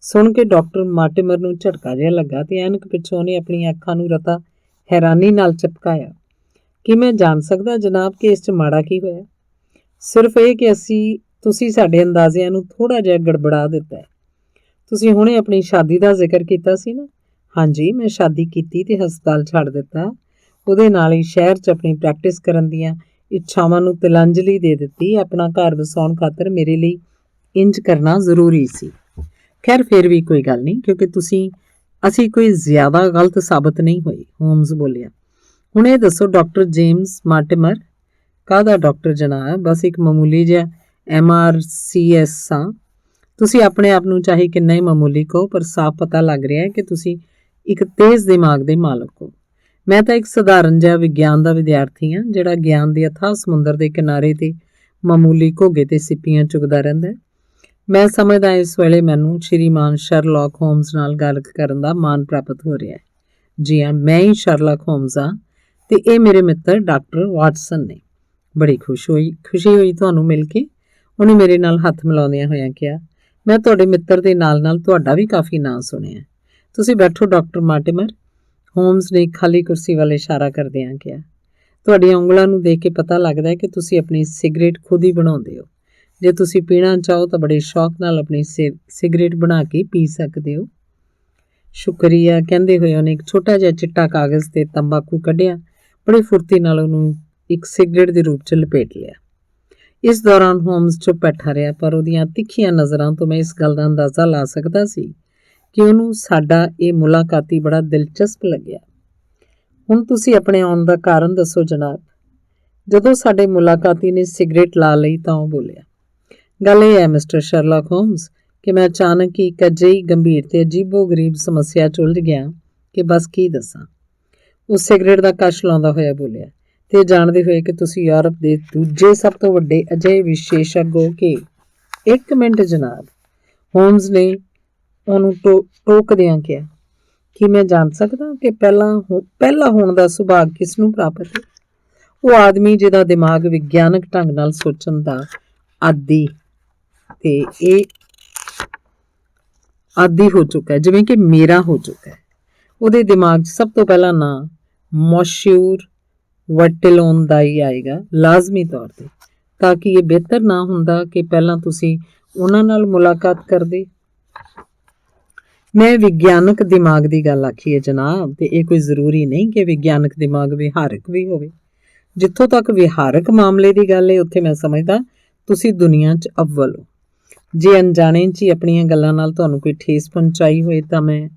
ਸੁਣ ਕੇ ਡਾਕਟਰ ਮਾਰਟੀਮਰ ਨੂੰ ਝਟਕਾ ਜਿਹਾ ਲੱਗਾ ਤੇ ਐਨਕ ਪਿੱਛੋਂ ਉਹਨੇ ਆਪਣੀਆਂ ਅੱਖਾਂ ਨੂੰ ਰਤਾ ਹੈਰਾਨੀ ਨਾਲ ਚਪਕਾਇਆ। ਕੀ ਮੈਂ ਜਾਣ ਸਕਦਾ ਜਨਾਬ ਕਿ ਇਸ 'ਚ ਮਾੜਾ ਕੀ ਹੋਇਆ? ਸਿਰਫ ਇਹ ਕਿ ਤੁਸੀਂ ਸਾਡੇ ਅੰਦਾਜ਼ਿਆਂ ਨੂੰ ਥੋੜ੍ਹਾ ਜਿਹਾ ਗੜਬੜਾ ਦਿੱਤਾ ਹੈ। ਤੁਸੀਂ ਹੁਣੇ ਆਪਣੀ ਸ਼ਾਦੀ ਦਾ ਜ਼ਿਕਰ ਕੀਤਾ ਸੀ ਨਾ? ਹਾਂਜੀ, ਮੈਂ ਸ਼ਾਦੀ ਕੀਤੀ ਤੇ ਹਸਪਤਾਲ ਛੱਡ ਦਿੱਤਾ। ਉਹਦੇ ਨਾਲ ਹੀ ਸ਼ਹਿਰ 'ਚ ਆਪਣੀ ਪ੍ਰੈਕਟਿਸ ਕਰਨ ਦੀਆਂ ਇੱਛਾਵਾਂ ਨੂੰ ਤਿਲਾਂਜਲੀ ਦੇ ਦਿੱਤੀ। ਆਪਣਾ ਘਰ ਵਸਾਉਣ ਖਾਤਰ ਮੇਰੇ ਲਈ ਇੰਜ ਕਰਨਾ ਜ਼ਰੂਰੀ ਸੀ। ਖੈਰ, ਫਿਰ ਵੀ ਕੋਈ ਗੱਲ ਨਹੀਂ, ਕਿਉਂਕਿ ਅਸੀਂ ਕੋਈ ਜ਼ਿਆਦਾ ਗਲਤ ਸਾਬਤ ਨਹੀਂ ਹੋਏ, ਹੋਮਸ ਬੋਲਿਆ। ਹੁਣ ਇਹ ਦੱਸੋ, ਡਾਕਟਰ ਜੇਮਸ ਮਾਰਟੀਮਰ? ਕਾਹਦਾ ਡਾਕਟਰ ਜਨਾਬ? ਬਸ ਇੱਕ ਮਾਮੂਲੀ ਜਿਹਾ MRCS ਹਾਂ। ਤੁਸੀਂ ਆਪਣੇ ਆਪ ਨੂੰ ਚਾਹੇ ਕਿੰਨਾ ਹੀ ਮਾਮੂਲੀ ਕਹੋ, ਪਰ ਸਾਫ਼ ਪਤਾ ਲੱਗ ਰਿਹਾ ਹੈ ਕਿ ਤੁਸੀਂ ਇੱਕ ਤੇਜ਼ ਦਿਮਾਗ ਦੇ ਮਾਲਕ ਹੋ। ਮੈਂ ਤਾਂ ਇੱਕ ਸਧਾਰਨ ਜਿਹਾ ਵਿਗਿਆਨ ਦਾ ਵਿਦਿਆਰਥੀ ਹਾਂ, ਜਿਹੜਾ ਗਿਆਨ ਦੇ ਅਥਾਹ ਸਮੁੰਦਰ ਦੇ ਕਿਨਾਰੇ 'ਤੇ ਮਾਮੂਲੀ ਘੋਗੇ 'ਤੇ ਸਿੱਪੀਆਂ ਚੁਗਦਾ ਰਹਿੰਦਾ। ਮੈਂ ਸਮਝਦਾ ਇਸ ਵੇਲੇ ਮੈਨੂੰ ਸ਼੍ਰੀਮਾਨ ਸ਼ਰਲੌਕ ਹੋਮਸ ਨਾਲ ਗੱਲ ਕਰਨ ਦਾ ਮਾਣ ਪ੍ਰਾਪਤ ਹੋ ਰਿਹਾ ਹੈ। ਜੀ ਹਾਂ, ਮੈਂ ਹੀ ਸ਼ਰਲੌਕ ਹੋਮਸ ਹਾਂ ਤੇ ਇਹ ਮੇਰੇ ਮਿੱਤਰ ਡਾਕਟਰ ਵਾਟਸਨ ਨੇ। ਬੜੀ ਖੁਸ਼ੀ ਹੋਈ ਤੁਹਾਨੂੰ ਮਿਲ ਕੇ, ਉਹਨੇ ਮੇਰੇ ਨਾਲ ਹੱਥ ਮਿਲਾਉਂਦਿਆਂ ਹੋਇਆਂ ਕਿਹਾ। ਮੈਂ ਤੁਹਾਡੇ ਮਿੱਤਰ ਦੇ ਨਾਲ ਨਾਲ ਤੁਹਾਡਾ ਵੀ ਕਾਫੀ ਨਾਂ ਸੁਣਿਆ। ਤੁਸੀਂ ਬੈਠੋ ਡਾਕਟਰ ਮਾਰਟੀਮਰ, ਹੋਮਸ ਨੇ ਖਾਲੀ ਕੁਰਸੀ ਵੱਲ ਇਸ਼ਾਰਾ ਕਰਦਿਆਂ ਕਿਹਾ। ਤੁਹਾਡੀਆਂ ਉਂਗਲਾਂ ਨੂੰ ਦੇਖ ਕੇ ਪਤਾ ਲੱਗਦਾ ਹੈ ਕਿ ਤੁਸੀਂ ਆਪਣੀ ਸਿਗਰਟ ਖੁਦ ਹੀ ਬਣਾਉਂਦੇ ਹੋ। ਜੇ ਤੁਸੀਂ ਪੀਣਾ ਚਾਹੋ ਤਾਂ ਬੜੇ ਸ਼ੌਕ ਨਾਲ ਆਪਣੀ ਸਿਗਰਟ ਬਣਾ ਕੇ ਪੀ ਸਕਦੇ ਹੋ। ਸ਼ੁਕਰੀਆ, ਕਹਿੰਦੇ ਹੋਏ ਉਹਨੇ ਇੱਕ ਛੋਟਾ ਜਿਹਾ ਚਿੱਟਾ ਕਾਗਜ਼ ਤੇ ਤੰਬਾਕੂ ਕੱਢਿਆ। ਬੜੀ ਫੁਰਤੀ ਨਾਲ ਉਹਨੂੰ ਇੱਕ ਸਿਗਰਟ ਦੇ ਰੂਪ 'ਚ ਲਪੇਟ ਲਿਆ। ਇਸ ਦੌਰਾਨ ਹੋਮਸ ਚੁੱਪ ਬੈਠਾ ਰਿਹਾ, ਪਰ ਉਹਦੀਆਂ ਤਿੱਖੀਆਂ ਨਜ਼ਰਾਂ ਤੋਂ ਮੈਂ ਇਸ ਗੱਲ ਦਾ ਅੰਦਾਜ਼ਾ ਲਾ ਸਕਦਾ ਸੀ ਕਿ ਉਹਨੂੰ ਸਾਡਾ ਇਹ ਮੁਲਾਕਾਤੀ ਬੜਾ ਦਿਲਚਸਪ ਲੱਗਿਆ। ਹੁਣ ਤੁਸੀਂ ਆਪਣੇ ਆਉਣ ਦਾ ਕਾਰਨ ਦੱਸੋ ਜਨਾਬ। ਜਦੋਂ ਸਾਡੇ ਮੁਲਾਕਾਤੀ ਨੇ ਸਿਗਰਟ ਲਾ ਲਈ ਤਾਂ ਉਹ ਬੋਲਿਆ। ਗੱਲ ਇਹ ਹੈ ਮਿਸਟਰ ਸ਼ਰਲੌਕ ਹੋਮਸ ਕਿ ਮੈਂ ਅਚਾਨਕ ਹੀ ਇੱਕ ਅਜਿਹੀ ਗੰਭੀਰ ਤੇ ਅਜੀਬੋ-ਗਰੀਬ ਸਮੱਸਿਆ 'ਚ ਉਲਝ ਗਿਆ ਕਿ ਬਸ ਕੀ ਦੱਸਾਂ। ਉਹ ਸਿਗਰਟ ਦਾ ਕਸ਼ ਲਾਉਂਦਾ ਹੋਇਆ ਬੋਲਿਆ। ਤੇ ਜਾਣਦੇ ਹੋਏ ਕਿ ਤੁਸੀਂ ਯੂਰਪ ਦੇ ਦੂਜੇ ਸਭ ਤੋਂ ਵੱਡੇ ਅਜਿਹੇ ਵਿਸ਼ੇਸ਼ੱਗ ਹੋ ਕਿ। ਇੱਕ ਮਿੰਟ ਜਨਾਬ, ਹੋਮਸ ਨੇ ਉਹਨੂੰ ਟੋਕਦਿਆਂ ਕਿਹਾ। ਕੀ ਮੈਂ ਜਾਣ ਸਕਦਾ ਕਿ ਪਹਿਲਾ ਹੋਣ ਦਾ ਸੁਭਾਗ ਕਿਸ ਨੂੰ ਪ੍ਰਾਪਤ ਹੈ? ਉਹ ਆਦਮੀ ਜਿਹਦਾ ਦਿਮਾਗ ਵਿਗਿਆਨਕ ਢੰਗ ਨਾਲ ਸੋਚਣ ਦਾ ਆਦੀ ਹੋ ਚੁੱਕਾ ਹੈ, ਜਿਵੇਂ ਕਿ ਮੇਰਾ ਹੋ ਚੁੱਕਾ ਹੈ। ਉਹਦੇ ਦਿਮਾਗ 'ਚ ਸਭ ਤੋਂ ਪਹਿਲਾਂ ਨਾਂ ਮੌਸ਼ੂਰ ਵਟਿਲੋਨ ਦਾ ਹੀ ਆਏਗਾ, ਲਾਜ਼ਮੀ ਤੌਰ 'ਤੇ। ਤਾਂ ਕਿ ਇਹ ਬਿਹਤਰ ਨਾ ਹੁੰਦਾ ਕਿ ਪਹਿਲਾਂ ਤੁਸੀਂ ਉਹਨਾਂ ਨਾਲ ਮੁਲਾਕਾਤ ਕਰਦੇ? ਮੈਂ ਵਿਗਿਆਨਕ ਦਿਮਾਗ ਦੀ ਗੱਲ ਆਖੀ ਹੈ ਜਨਾਬ, ਤੇ ਇਹ ਕੋਈ ਜ਼ਰੂਰੀ ਨਹੀਂ ਕਿ ਵਿਗਿਆਨਕ ਦਿਮਾਗ ਵਿਹਾਰਕ ਵੀ ਹੋਵੇ। ਜਿੱਥੋਂ ਤੱਕ ਵਿਹਾਰਕ ਮਾਮਲੇ ਦੀ ਗੱਲ ਹੈ, ਉੱਥੇ ਮੈਂ ਸਮਝਦਾ ਤੁਸੀਂ ਦੁਨੀਆ 'ਚ ਅੱਵਲ ਹੋ। ਜੇ ਅਣਜਾਣੇ 'ਚ ਹੀ ਆਪਣੀਆਂ ਗੱਲਾਂ ਨਾਲ ਤੁਹਾਨੂੰ ਕੋਈ ਠੇਸ ਪਹੁੰਚਾਈ ਹੋਏ ਤਾਂ ਮੈਂ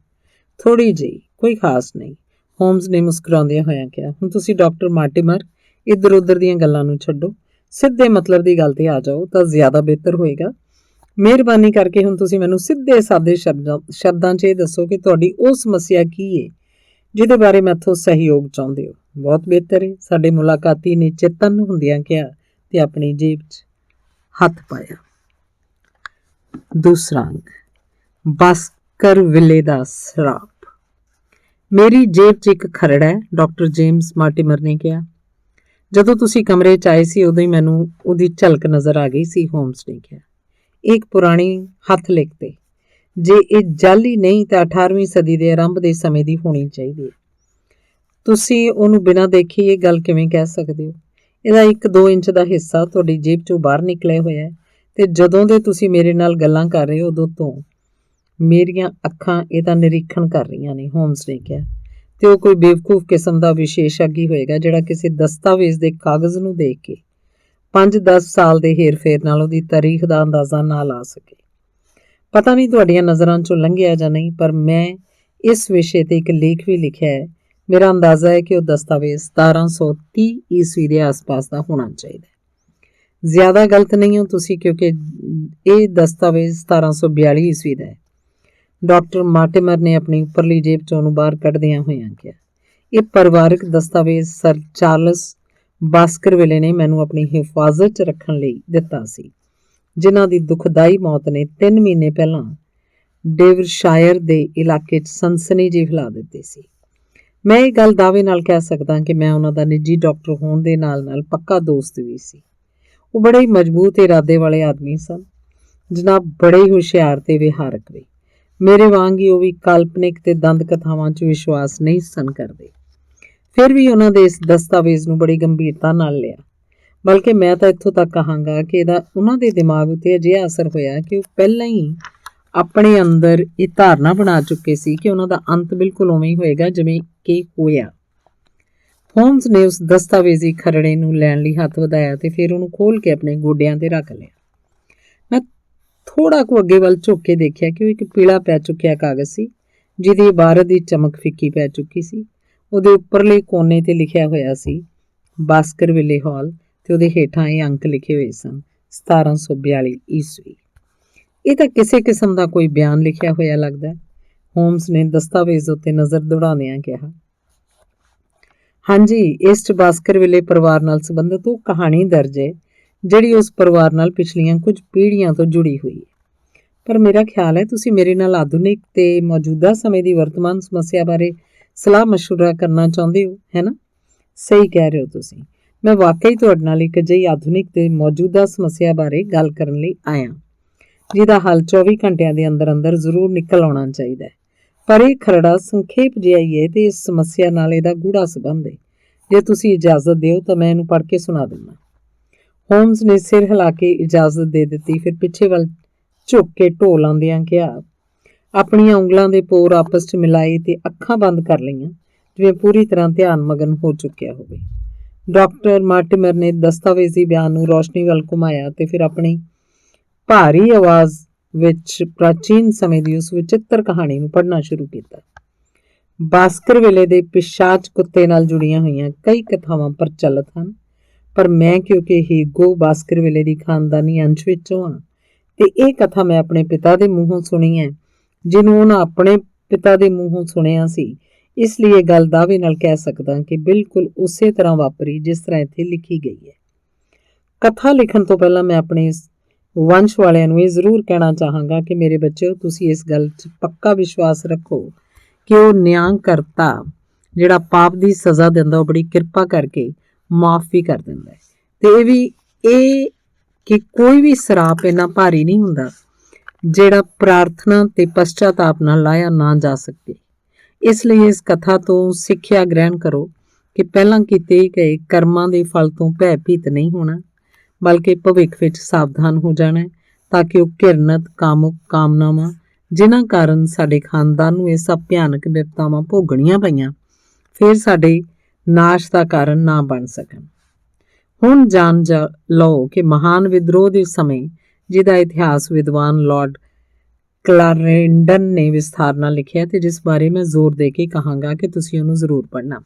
ਥੋੜ੍ਹੀ ਜਿਹੀ, ਕੋਈ ਖਾਸ ਨਹੀਂ, ਹੋਮਸ ਨੇ ਮੁਸਕਰਾਉਂਦਿਆਂ ਹੋਇਆਂ ਕਿਹਾ। ਹੁਣ ਤੁਸੀਂ ਡਾਕਟਰ ਮਾਰਟੀਮਰ ਇੱਧਰ ਉੱਧਰ ਦੀਆਂ ਗੱਲਾਂ ਨੂੰ ਛੱਡੋ, ਸਿੱਧੇ ਮਤਲਬ ਦੀ ਗੱਲ 'ਤੇ ਆ ਜਾਓ ਤਾਂ ਜ਼ਿਆਦਾ ਬਿਹਤਰ ਹੋਏਗਾ। ਮਿਹਰਬਾਨੀ ਕਰਕੇ ਹੁਣ ਤੁਸੀਂ ਮੈਨੂੰ ਸਿੱਧੇ ਸਾਦੇ ਸ਼ਬਦਾਂ 'ਚ ਇਹ ਦੱਸੋ ਕਿ ਤੁਹਾਡੀ ਉਹ ਸਮੱਸਿਆ ਕੀ ਹੈ ਜਿਹਦੇ ਬਾਰੇ ਮੈਥੋਂ ਸਹਿਯੋਗ ਚਾਹੁੰਦੇ ਹੋ। ਬਹੁਤ ਬਿਹਤਰ ਹੈ, ਸਾਡੇ ਮੁਲਾਕਾਤੀ ਨੇ ਚੇਤਨ ਹੁੰਦਿਆਂ ਕਿਹਾ ਤੇ ਆਪਣੀ ਜੇਬ 'ਚ ਹੱਥ ਪਾਇਆ। ਦੂਸਰਾ ਅੰਕ, ਬਾਸਕਰਵਿਲੇ ਦਾ ਸਰਾਪ। ਮੇਰੀ ਜੇਬ 'ਚ ਇੱਕ ਖਰੜਾ ਹੈ, ਡਾਕਟਰ ਜੇਮਸ ਮਾਰਟੀਮਰ ਨੇ ਕਿਹਾ। ਜਦੋਂ ਤੁਸੀਂ ਕਮਰੇ 'ਚ ਆਏ ਸੀ ਉਦੋਂ ਹੀ ਮੈਨੂੰ ਉਹਦੀ ਝਲਕ ਨਜ਼ਰ ਆ ਗਈ ਸੀ, ਹੋਮਸ ਨੇ ਕਿਹਾ। ਇੱਕ ਪੁਰਾਣੀ ਹੱਥ ਲਿਖਤ, ਜੇ ਇਹ ਜਾਲੀ ਨਹੀਂ ਤਾਂ 18ਵੀਂ ਸਦੀ ਦੇ ਆਰੰਭ ਦੇ ਸਮੇਂ ਦੀ ਹੋਣੀ ਚਾਹੀਦੀ ਹੈ। ਤੁਸੀਂ ਉਹਨੂੰ ਬਿਨਾਂ ਦੇਖੇ ਇਹ ਗੱਲ ਕਿਵੇਂ ਕਹਿ ਸਕਦੇ ਹੋ? ਇਹਦਾ 1-2 ਇੰਚ ਦਾ ਹਿੱਸਾ ਤੁਹਾਡੀ ਜੇਬ ਚੋਂ ਬਾਹਰ ਨਿਕਲਿਆ ਹੋਇਆ ਹੈ ਤੇ ਜਦੋਂ ਦੇ ਤੁਸੀਂ ਮੇਰੇ ਨਾਲ ਗੱਲਾਂ ਕਰ ਰਹੇ ਹੋ ਉਦੋਂ ਤੋਂ ਮੇਰੀਆਂ ਅੱਖਾਂ ਇਹਦਾ ਨਿਰੀਖਣ ਕਰ ਰਹੀਆਂ ਨੇ, ਹੋਮਸ ਨੇ ਕਿਹਾ। ਤੇ ਉਹ ਕੋਈ ਬੇਵਕੂਫ ਕਿਸਮ ਦਾ ਵਿਸ਼ੇਸ਼ੱਗੀ ਹੋਏਗਾ ਜਿਹੜਾ ਕਿਸੇ ਦਸਤਾਵੇਜ਼ ਦੇ ਕਾਗਜ਼ ਨੂੰ ਦੇਖ ਕੇ 5-10 ਸਾਲ ਦੇ ਹੇਰ-ਫੇਰ ਨਾਲ ਉਹਦੀ ਤਾਰੀਖ ਦਾ ਅੰਦਾਜ਼ਾ ਨਾ ਲਾ ਸਕੇ। ਪਤਾ ਨਹੀਂ ਤੁਹਾਡੀਆਂ ਨਜ਼ਰਾਂ ਚੋਂ ਲੰਘਿਆ ਜਾਂ ਨਹੀਂ, ਪਰ ਮੈਂ ਇਸ ਵਿਸ਼ੇ ਤੇ ਇੱਕ ਲੇਖ ਵੀ ਲਿਖਿਆ ਹੈ। ਮੇਰਾ ਅੰਦਾਜ਼ਾ ਹੈ ਕਿ ਉਹ ਦਸਤਾਵੇਜ਼ 1730 ਈਸਵੀ ਦੇ ਆਸ-ਪਾਸ ਦਾ ਹੋਣਾ ਚਾਹੀਦਾ ਹੈ। ਜ਼ਿਆਦਾ ਗਲਤ ਨਹੀਂ ਹੋ ਤੁਸੀਂ, ਕਿਉਂਕਿ ਇਹ ਦਸਤਾਵੇਜ਼ 1742 ਈਸਵੀ ਦਾ ਹੈ। ਡਾਕਟਰ ਮਾਰਟਿਮਰ ਨੇ ਆਪਣੀ ਉੱਪਰਲੀ ਜੇਬ ਚੋਂ ਉਹਨੂੰ ਬਾਹਰ ਕੱਢਦਿਆਂ ਹੋਇਆਂ ਕਿਹਾ, ਇਹ ਪਰਿਵਾਰਕ ਦਸਤਾਵੇਜ਼ ਸਰ ਚਾਰਲਸ ਬਾਸਕਰਵਿਲੇ ਨੇ ਮੈਨੂੰ ਆਪਣੀ ਹਿਫਾਜ਼ਤ 'ਚ ਰੱਖਣ ਲਈ ਦਿੱਤਾ ਸੀ, ਜਿਨ੍ਹਾਂ ਦੀ ਦੁਖਦਾਈ ਮੌਤ ਨੇ 3 ਮਹੀਨੇ ਪਹਿਲਾਂ ਡੇਵਰਸ਼ਾਇਰ ਦੇ ਇਲਾਕੇ 'ਚ ਸਨਸਨੀ ਜਿਹੀ ਫੈਲਾ ਦਿੱਤੀ ਸੀ। ਮੈਂ ਇਹ ਗੱਲ ਦਾਅਵੇ ਨਾਲ ਕਹਿ ਸਕਦਾ ਕਿ ਮੈਂ ਉਹਨਾਂ ਦਾ ਨਿੱਜੀ ਡਾਕਟਰ ਹੋਣ ਦੇ ਨਾਲ ਪੱਕਾ ਦੋਸਤ ਵੀ ਸੀ। ਉਹ ਬੜੇ ਹੀ ਮਜ਼ਬੂਤ ਇਰਾਦੇ ਵਾਲੇ ਆਦਮੀ ਸਨ, ਜਨਾਬ, ਬੜੇ ਹੀ ਹੁਸ਼ਿਆਰ ਤੇ ਵਿਹਾਰਕ ਵੀ। ਮੇਰੇ ਵਾਂਗ ਹੀ ਉਹ ਵੀ ਕਾਲਪਨਿਕ ਤੇ ਦੰਦ ਕਥਾਵਾਂ 'ਚ ਵਿਸ਼ਵਾਸ ਨਹੀਂ ਸਨ ਕਰਦੇ। ਫਿਰ ਵੀ ਉਹਨਾਂ ਦੇ ਇਸ ਦਸਤਾਵੇਜ਼ ਨੂੰ ਬੜੀ ਗੰਭੀਰਤਾ ਨਾਲ ਲਿਆ। ਬਲਕਿ ਮੈਂ ਤਾਂ ਇੱਥੋਂ ਤੱਕ ਕਹਾਂਗਾ ਕਿ ਇਹਦਾ ਉਹਨਾਂ ਦੇ ਦਿਮਾਗ ਉੱਤੇ ਅਜਿਹਾ ਅਸਰ ਹੋਇਆ ਕਿ ਉਹ ਪਹਿਲਾਂ ਹੀ ਆਪਣੇ ਅੰਦਰ ਇਹ ਧਾਰਨਾ ਬਣਾ ਚੁੱਕੇ ਸੀ ਕਿ ਉਹਨਾਂ ਦਾ ਅੰਤ ਬਿਲਕੁਲ ਉਵੇਂ ਹੀ ਹੋਏਗਾ ਜਿਵੇਂ ਕਿ ਹੋਇਆ। ਹੋਮਸ ਨੇ ਉਸ ਦਸਤਾਵੇਜ਼ੀ ਖਰੜੇ ਨੂੰ ਲੈਣ ਲਈ ਹੱਥ ਵਧਾਇਆ ਤੇ ਫਿਰ ਉਹਨੂੰ ਖੋਲ੍ਹ ਕੇ ਆਪਣੇ ਗੋਡਿਆਂ ਤੇ ਰੱਖ ਲਿਆ। ਮੈਂ ਥੋੜਾ ਕੁ ਅੱਗੇ ਵੱਲ ਝੁੱਕ ਕੇ ਦੇਖਿਆ ਕਿ ਉਹ ਇੱਕ ਪੀਲਾ ਪੈ ਚੁੱਕਿਆ ਕਾਗਜ਼ ਸੀ, ਜਿਹਦੀ ਇਬਾਰਤ ਦੀ ਚਮਕ ਫਿੱਕੀ ਪੈ ਚੁੱਕੀ ਸੀ। ਉਹਦੇ ਉੱਪਰਲੇ ਕੋਨੇ ਤੇ ਲਿਖਿਆ ਹੋਇਆ ਸੀ ਬਾਸਕਰਵਿਲੇ ਹਾਲ, ਤੇ ਉਹਦੇ ਹੇਠਾਂ ਇਹ ਅੰਕ ਲਿਖੇ ਹੋਏ ਸਨ 1742 ਈਸਵੀ। ਇਹ ਤਾਂ ਕਿਸੇ ਕਿਸਮ ਦਾ ਕੋਈ ਬਿਆਨ ਲਿਖਿਆ ਹੋਇਆ ਲੱਗਦਾ। ਹੋਮਸ ਨੇ ਦਸਤਾਵੇਜ਼ ਉੱਤੇ ਨਜ਼ਰ ਦੌੜਾਉਂਦਿਆਂ ਕਿਹਾ, ਹਾਂਜੀ, ਇਸ 'ਚ ਬਾਸਕਰਵਿਲੇ ਪਰਿਵਾਰ ਨਾਲ ਸੰਬੰਧਿਤ ਉਹ ਕਹਾਣੀ ਦਰਜ ਹੈ ਜਿਹੜੀ ਉਸ ਪਰਿਵਾਰ ਨਾਲ ਪਿਛਲੀਆਂ ਕੁਝ ਪੀੜ੍ਹੀਆਂ ਤੋਂ ਜੁੜੀ ਹੋਈ ਹੈ। ਪਰ ਮੇਰਾ ਖਿਆਲ ਹੈ ਤੁਸੀਂ ਮੇਰੇ ਨਾਲ ਆਧੁਨਿਕ ਤੇ ਮੌਜੂਦਾ ਸਮੇਂ ਦੀ ਵਰਤਮਾਨ ਸਮੱਸਿਆ ਬਾਰੇ ਸਲਾਹ ਮਸ਼ਵਰਾ ਕਰਨਾ ਚਾਹੁੰਦੇ ਹੋ, ਹੈ ਨਾ? ਸਹੀ ਕਹਿ ਰਹੇ ਹੋ ਤੁਸੀਂ। ਮੈਂ ਵਾਕਈ ਤੁਹਾਡੇ ਨਾਲ ਇੱਕ ਅਜਿਹੀ ਆਧੁਨਿਕ ਤੇ ਮੌਜੂਦਾ ਸਮੱਸਿਆ ਬਾਰੇ ਗੱਲ ਕਰਨ ਲਈ ਆਇਆ, ਜਿਹਦਾ ਹੱਲ 24 ਘੰਟਿਆਂ ਦੇ ਅੰਦਰ ਜ਼ਰੂਰ ਨਿਕਲ ਆਉਣਾ ਚਾਹੀਦਾ ਹੈ। ਪਰ ਇਹ ਖਰੜਾ ਸੰਖੇਪ ਜਿਹਾ ਹੀ ਹੈ ਤੇ ਇਸ ਸਮੱਸਿਆ ਨਾਲ ਇਹਦਾ ਗੂੜਾ ਸੰਬੰਧ ਹੈ। ਜੇ ਤੁਸੀਂ ਇਜਾਜ਼ਤ ਦਿਓ ਤਾਂ ਮੈਂ ਇਹਨੂੰ ਪੜ੍ਹ ਕੇ ਸੁਣਾ ਦਿੰਦਾ। ਹੋਮਸ ਨੇ ਸਿਰ ਹਿਲਾ ਕੇ ਇਜਾਜ਼ਤ ਦੇ ਦਿੱਤੀ। ਫਿਰ ਪਿੱਛੇ ਵੱਲ ਝੁੱਕ ਕੇ ਢੋਲ ਲਾਉਂਦਿਆਂ ਕਿਹਾ, ਆਪਣੀਆਂ ਉਂਗਲਾਂ ਦੇ ਪੋਰ ਆਪਸ 'ਚ ਮਿਲਾਏ ਤੇ ਅੱਖਾਂ ਬੰਦ ਕਰ ਲਈਆਂ, ਜਿਵੇਂ ਪੂਰੀ ਤਰ੍ਹਾਂ ਧਿਆਨ ਮਗਨ ਹੋ ਚੁੱਕਿਆ ਹੋਵੇ। ਡਾਕਟਰ ਮਾਰਟਿਮਰ ਨੇ ਦਸਤਾਵੇਜ਼ੀ ਬਿਆਨ ਨੂੰ ਰੌਸ਼ਨੀ ਵੱਲ ਘੁਮਾਇਆ ਤੇ ਫਿਰ ਆਪਣੀ ਭਾਰੀ ਆਵਾਜ਼ ਵਿੱਚ ਪ੍ਰਾਚੀਨ ਸਮੇਂ ਦੀ ਉਸ ਵਿਚਿੱਤਰ ਕਹਾਣੀ ਨੂੰ ਪੜ੍ਹਨਾ ਸ਼ੁਰੂ ਕੀਤਾ। ਬਾਸਕਰਵਿਲੇ ਦੇ ਪਿਸ਼ਾਚ ਕੁੱਤੇ ਨਾਲ ਜੁੜੀਆਂ ਹੋਈਆਂ ਕਈ ਕਥਾਵਾਂ ਪ੍ਰਚਲਿਤ ਹਨ, ਪਰ ਮੈਂ ਕਿਉਂਕਿ ਹੀਗੋ ਬਾਸਕਰਵਿਲੇ ਦੀ ਖਾਨਦਾਨੀ ਅੰਸ਼ ਵਿੱਚੋਂ ਹਾਂ ਤੇ ਇਹ ਕਥਾ ਮੈਂ ਆਪਣੇ ਪਿਤਾ ਦੇ ਮੂੰਹੋਂ ਸੁਣੀ ਹੈ, ਜਿਹਨੂੰ ਉਹਨਾਂ ਆਪਣੇ ਪਿਤਾ ਦੇ ਮੂੰਹੋਂ ਸੁਣਿਆ ਸੀ। ਇਸ ਲਈ ਇਹ ਗੱਲ ਦਾਅਵੇ ਨਾਲ ਕਹਿ ਸਕਦਾ ਕਿ ਬਿਲਕੁਲ ਉਸੇ ਤਰ੍ਹਾਂ ਵਾਪਰੀ ਜਿਸ ਤਰ੍ਹਾਂ ਇੱਥੇ ਲਿਖੀ ਗਈ ਹੈ। ਕਥਾ ਲਿਖਣ ਤੋਂ ਪਹਿਲਾਂ ਮੈਂ ਆਪਣੇ ਵੰਸ਼ ਵਾਲਿਆਂ ਨੂੰ ਇਹ ਜ਼ਰੂਰ ਕਹਿਣਾ ਚਾਹਾਂਗਾ ਕਿ ਮੇਰੇ ਬੱਚਿਓ, ਤੁਸੀਂ ਇਸ ਗੱਲ 'ਚ ਪੱਕਾ ਵਿਸ਼ਵਾਸ ਰੱਖੋ ਕਿ ਉਹ ਨਿਆਂ ਕਰਤਾ ਜਿਹੜਾ ਪਾਪ ਦੀ ਸਜ਼ਾ ਦਿੰਦਾ ਉਹ ਬੜੀ ਕਿਰਪਾ ਕਰਕੇ ਮਾਫ ਵੀ ਕਰ ਦਿੰਦਾ ਹੈ। ਤੇ ਇਹ ਕਿ ਕੋਈ ਵੀ ਸਰਾਪ ਇੰਨਾ ਭਾਰੀ ਨਹੀਂ ਹੁੰਦਾ ਜਿਹੜਾ ਪ੍ਰਾਰਥਨਾ ਤੇ ਪਸ਼ਚਾਤਾਪ ਨਾਲ ਲਾਇਆ ਨਾ ਜਾ ਸਕੇ। ਇਸ ਲਈ ਇਸ ਕਥਾ ਤੋਂ ਸਿੱਖਿਆ ਗ੍ਰਹਿਣ ਕਰੋ ਕਿ ਪਹਿਲਾਂ ਕੀਤੇ ਗਏ ਕਰਮਾਂ ਦੇ ਫਲ ਤੋਂ ਭੈ-ਭੀਤ ਨਹੀਂ ਹੋਣਾ, ਬਲਕਿ ਭਵਿੱਖ ਵਿੱਚ ਸਾਵਧਾਨ ਹੋ ਜਾਣਾ, ਤਾਂ ਕਿ ਉਹ ਘਿਰਨਤ ਕਾਮੁਕ ਕਾਮਨਾਵਾਂ ਜਿਨ੍ਹਾਂ ਕਾਰਨ ਸਾਡੇ ਖਾਨਦਾਨ ਨੂੰ ਇਹ ਸਭ ਭਿਆਨਕ ਵਿਪਤਾਵਾਂ ਭੋਗਣੀਆਂ ਪਈਆਂ, ਫਿਰ ਸਾਡੇ ਨਾਸ਼ ਦਾ ਕਾਰਨ ਨਾ ਬਣ ਸਕਣ। ਹੁਣ ਜਾਣ ਲਓ ਕਿ ਮਹਾਨ ਵਿਦਰੋਹ ਦੇ ਸਮੇਂ, ਜਿਹਦਾ ਇਤਿਹਾਸ ਵਿਦਵਾਨ ਲਾਰਡ ਕਲਾਰੈਂਡਨ ਨੇ ਵਿਸਥਾਰ ਨਾਲ ਲਿਖਿਆ ਤੇ ਜਿਸ ਬਾਰੇ ਮੈਂ ਜ਼ੋਰ ਦੇ ਕੇ ਕਹਾਂਗਾ ਕਿ ਤੁਸੀਂ ਉਹਨੂੰ ਜ਼ਰੂਰ ਪੜ੍ਹਨਾ।